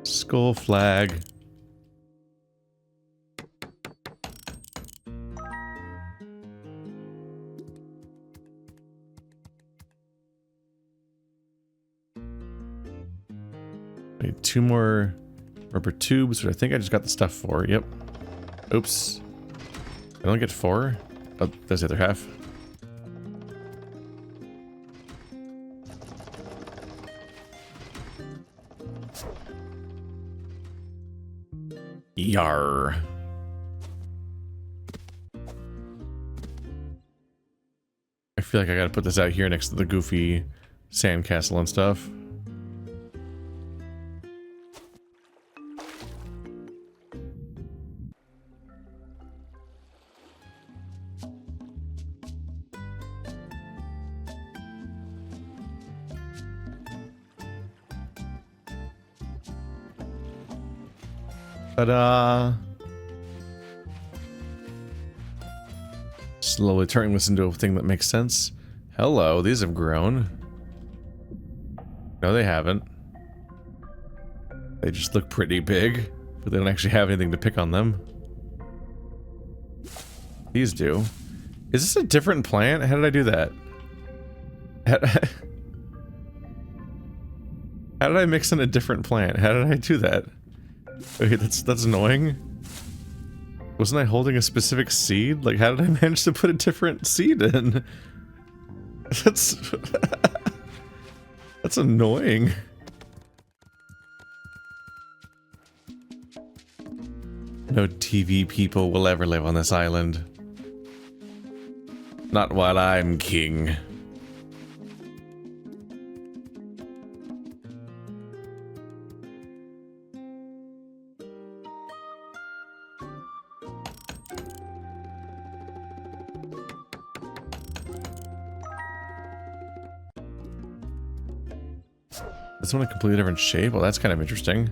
Skull flag. Need 2 more rubber tubes, which I think I just got the stuff for. Yep. Oops. I don't get 4? Oh, there's the other half. Yar. I feel like I gotta put this out here next to the goofy sandcastle and stuff. Ta-da! Slowly turning this into a thing that makes sense. Hello, these have grown. No, they haven't. They just look pretty big, but they don't actually have anything to pick on them. These do. Is this a different plant? How did I do that? How did I mix in a different plant? How did I do that? Okay, that's annoying. Wasn't I holding a specific seed? Like, how did I manage to put a different seed in? That's... that's annoying. No TV people will ever live on this island. Not while I'm king. This one a completely different shape? Well, that's kind of interesting.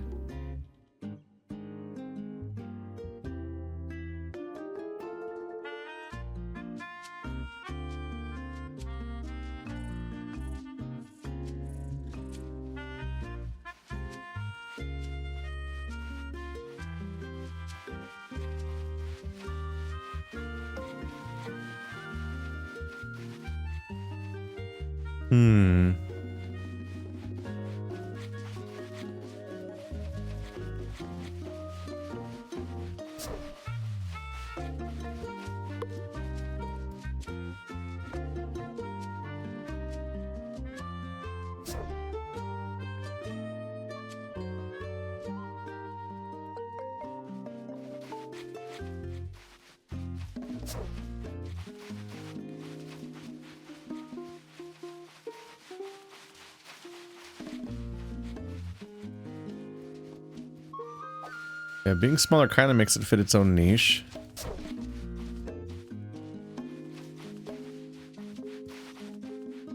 Yeah, being smaller kind of makes it fit its own niche.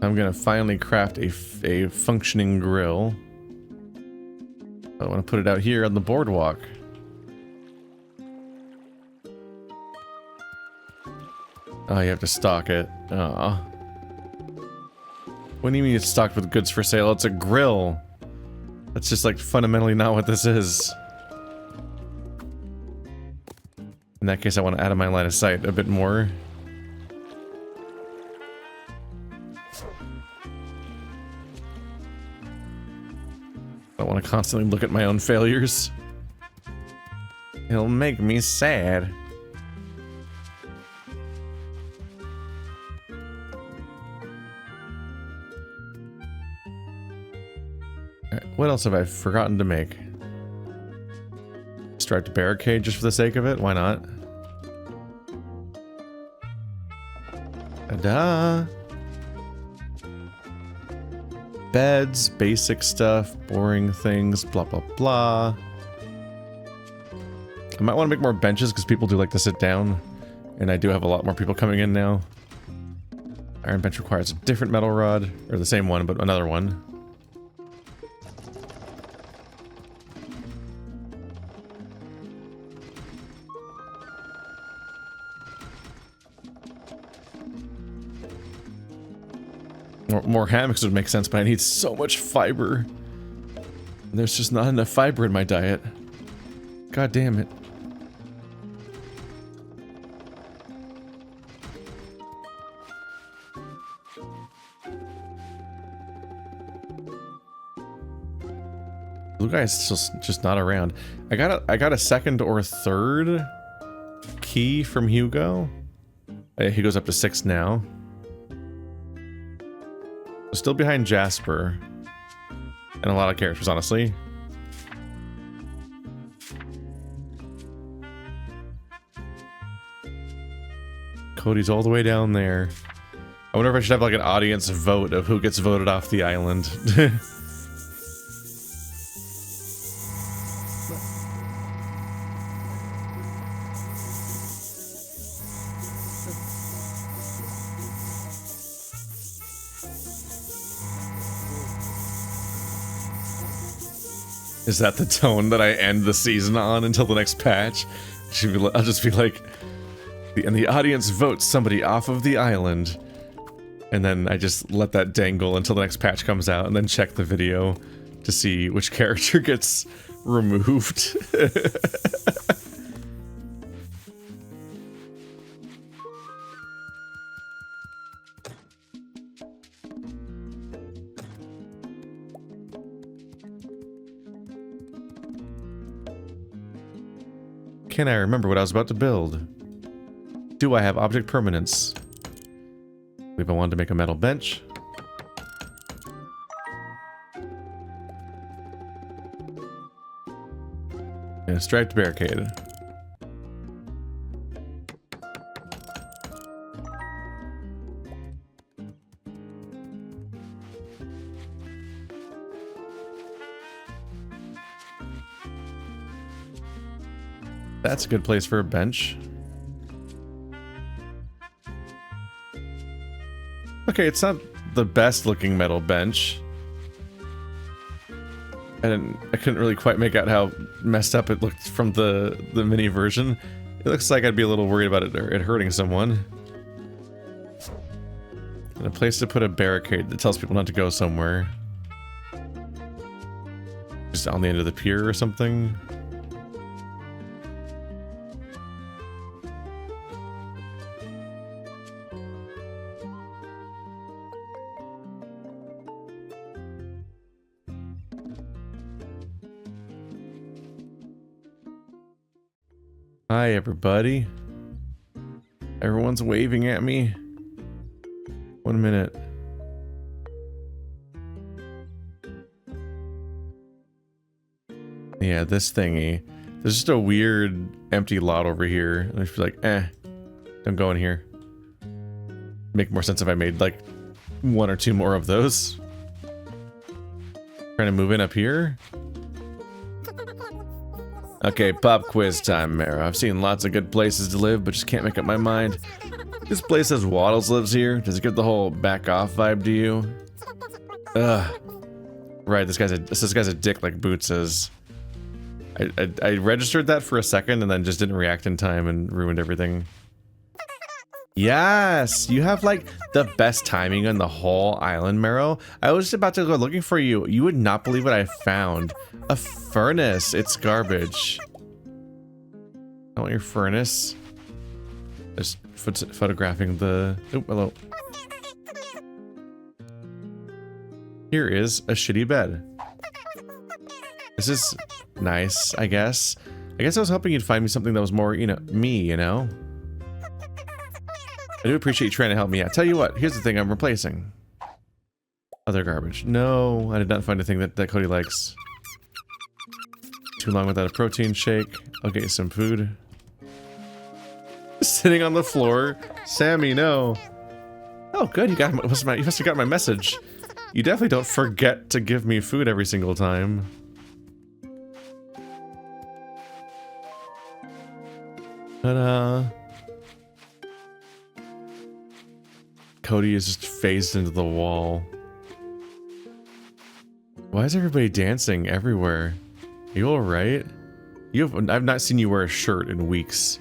I'm gonna finally craft a functioning grill. I want to put it out here on the boardwalk. Oh, you have to stock it. Aw. What do you mean it's stocked with goods for sale? It's a grill. That's just like fundamentally not what this is. In that case, I want to add in my line of sight a bit more. I want to constantly look at my own failures. It'll make me sad. Alright, what else have I forgotten to make? Striped barricade just for the sake of it? Why not? Ta-da! Beds, basic stuff, boring things, blah blah blah. I might want to make more benches because people do like to sit down. And I do have a lot more people coming in now. Iron bench requires a different metal rod. Or the same one, but another one. More hammocks would make sense, but I need so much fiber. There's just not enough fiber in my diet. God damn it. Blue guy's just not around. I got a second or third key from Hugo. He goes up to 6 now. Still behind Jasper. And a lot of characters, honestly. Cody's all the way down there. I wonder if I should have like an audience vote of who gets voted off the island. Is that the tone that I end the season on until the next patch? I'll just be like, and the audience votes somebody off of the island. And then I just let that dangle until the next patch comes out and then check the video to see which character gets removed. Can I remember what I was about to build? Do I have object permanence? I believe I wanted to make a metal bench. And a striped barricade. That's a good place for a bench. Okay, it's not the best looking metal bench. I couldn't really quite make out how messed up it looked from the mini version. It looks like I'd be a little worried about it hurting someone. And a place to put a barricade that tells people not to go somewhere. Just on the end of the pier or something. Hi, everybody. Everyone's waving at me. 1 minute. Yeah, this thingy. There's just a weird empty lot over here. And I feel like, don't go in here. Make more sense if I made like 1 or 2 more of those. Trying to move in up here. Okay, pop quiz time, Mara. I've seen lots of good places to live, but just can't make up my mind. This place says Waddles lives here. Does it give the whole back off vibe to you? Ugh. Right, this guy's a dick like Boots is. I registered that for a second and then just didn't react in time and ruined everything. Yes! You have like the best timing on the whole island, Mero. I was just about to go looking for you. You would not believe what I found. A furnace. It's garbage. I want your furnace. Just photographing the... Oh, hello. Here is a shitty bed. This is nice, I guess. I guess I was hoping you'd find me something that was more, you know, me, you know? I do appreciate you trying to help me out. Tell you what, here's the thing I'm replacing. Other garbage. No, I did not find a thing that Cody likes. Too long without a protein shake. I'll get you some food. Sitting on the floor. Sammy, no. Oh, good. You must have got my message. You definitely don't forget to give me food every single time. Ta-da. Cody is just phased into the wall. Why is everybody dancing everywhere? Are you alright? I've not seen you wear a shirt in weeks.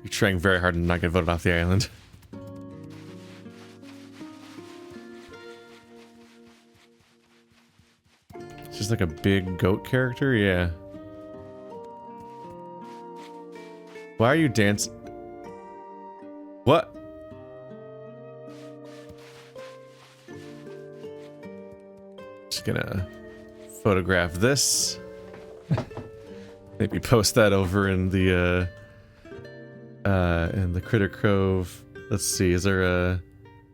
You're trying very hard to not get voted off the island. It's just like a big goat character? Yeah. Why are you dancing? What? Just gonna photograph this. Maybe post that over in the Critter Cove. Let's see, is there a...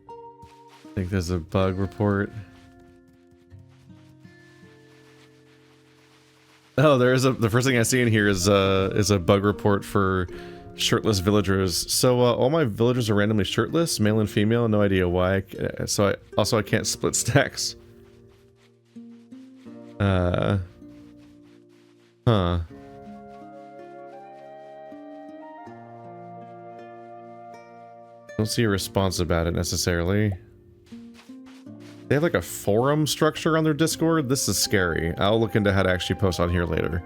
I think there's a bug report. Oh, there is the first thing I see in here is a bug report for shirtless villagers. So all my villagers are randomly shirtless, male and female, no idea why. So I can't split stacks. Huh. Don't see a response about it necessarily. They have like a forum structure on their Discord. This is scary. I'll look into how to actually post on here later.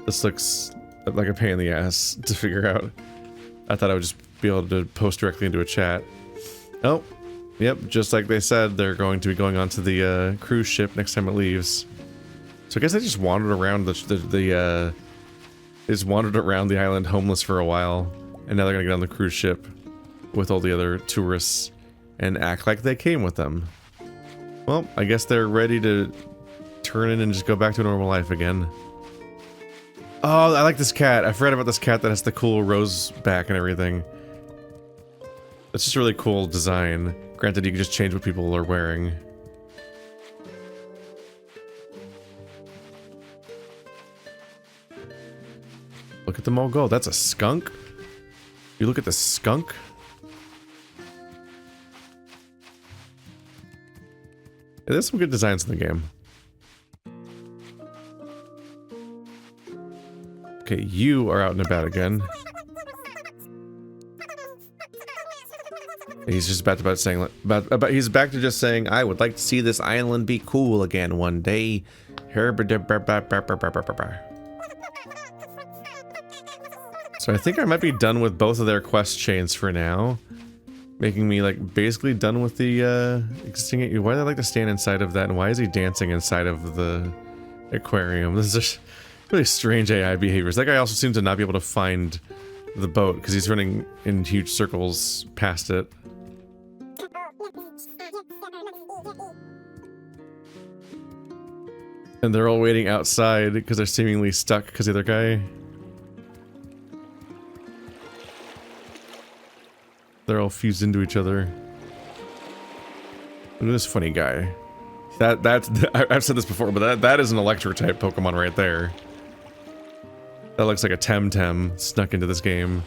This looks like a pain in the ass to figure out. I thought I would just be able to post directly into a chat. Oh, yep, just like they said, they're going to be going on to the cruise ship next time it leaves. So I guess they just wandered around they just wandered around the island homeless for a while, and now they're gonna get on the cruise ship with all the other tourists and act like they came with them. Well, I guess they're ready to turn in and just go back to normal life again. Oh, I like this cat. I forgot about this cat that has the cool rose back and everything. It's just a really cool design. Granted, you can just change what people are wearing. Look at them all go. That's a skunk? You look at the skunk? Yeah, there's some good designs in the game. Okay, you are out and about again. He's just about saying, he's back to just saying, I would like to see this island be cool again one day. So I think I might be done with both of their quest chains for now. Making me, like, basically done with the, existing... Why do they like to stand inside of that, and why is he dancing inside of the aquarium? This is just really strange AI behaviors. That guy also seems to not be able to find the boat, because he's running in huge circles past it. And they're all waiting outside, because they're seemingly stuck, because the other guy... They're all fused into each other. Look at this funny guy. I've said this before, but that is an electric type Pokemon right there. That looks like a Temtem snuck into this game.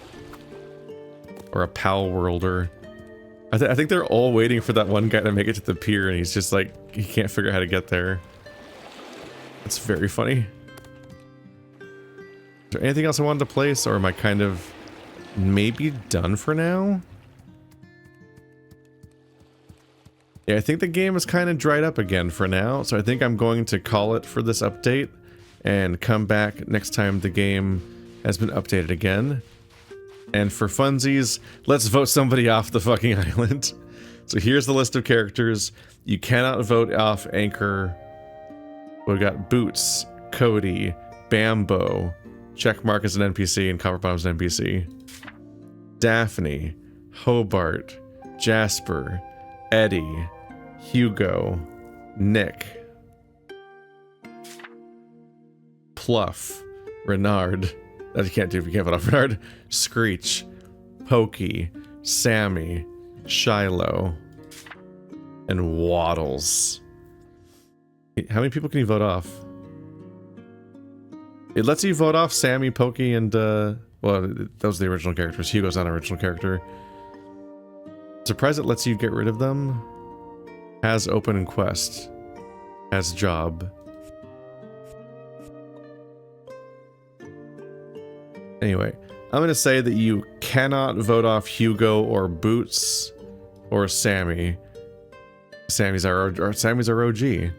Or a Pal Worlder. I think they're all waiting for that one guy to make it to the pier, and he's just like, he can't figure out how to get there. That's very funny. Is there anything else I wanted to place, or am I kind of maybe done for now? Yeah, I think the game is kind of dried up again for now, so I think I'm going to call it for this update and come back next time the game has been updated again. And for funsies, let's vote somebody off the fucking island. So here's the list of characters. You cannot vote off Anchor. We've got Boots, Cody, Bambo, Checkmark as an NPC, and Copperbottom as an NPC. Daphne, Hobart, Jasper, Eddie, Hugo, Nick, Pluff, Renard, that you can't do if you can't vote off Renard, Screech, Pokey, Sammy, Shiloh, and Waddles. How many people can you vote off? It lets you vote off Sammy, Pokey, and, well, those are the original characters. Hugo's not an original character. Surprised it lets you get rid of them. Has open quest. Has job. Anyway, I'm gonna say that you cannot vote off Hugo or Boots or Sammy. Sammy's our OG.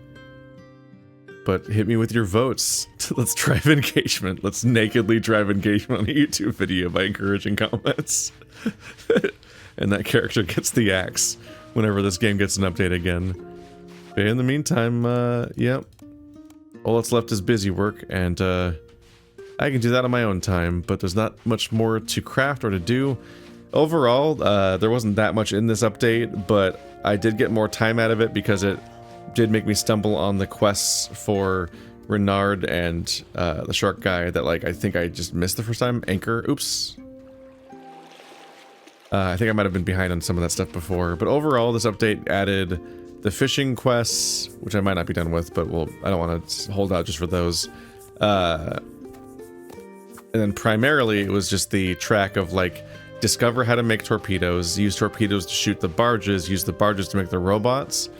But hit me with your votes. Let's drive engagement. Let's nakedly drive engagement on a YouTube video by encouraging comments. And that character gets the axe whenever this game gets an update again. But in the meantime, yep. All that's left is busy work, and I can do that on my own time, but there's not much more to craft or to do. Overall, there wasn't that much in this update, but I did get more time out of it because it did make me stumble on the quests for Renard and the shark guy that, like, I think I just missed the first time. Anchor. Oops. I think I might have been behind on some of that stuff before, but overall, this update added the fishing quests, which I might not be done with, but I don't want to hold out just for those. And then primarily, it was just the track of, like, discover how to make torpedoes, use torpedoes to shoot the barges, use the barges to make the robots.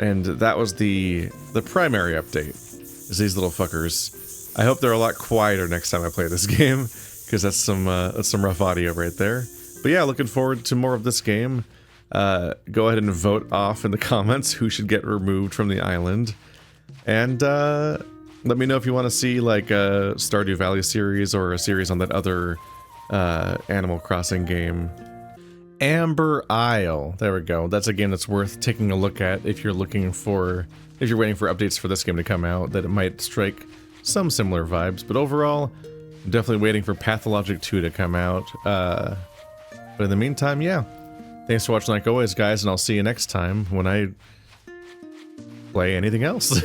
And that was the primary update, is these little fuckers. I hope they're a lot quieter next time I play this game, because that's some rough audio right there. But yeah, looking forward to more of this game. Go ahead and vote off in the comments who should get removed from the island. And let me know if you want to see, like, a Stardew Valley series or a series on that other Animal Crossing game. Amber Isle. There we go. That's a game that's worth taking a look at if you're waiting for updates for this game to come out, that it might strike some similar vibes. But overall, I'm definitely waiting for Pathologic 2 to come out. But in the meantime, yeah. Thanks for watching like always, guys, and I'll see you next time when I play anything else.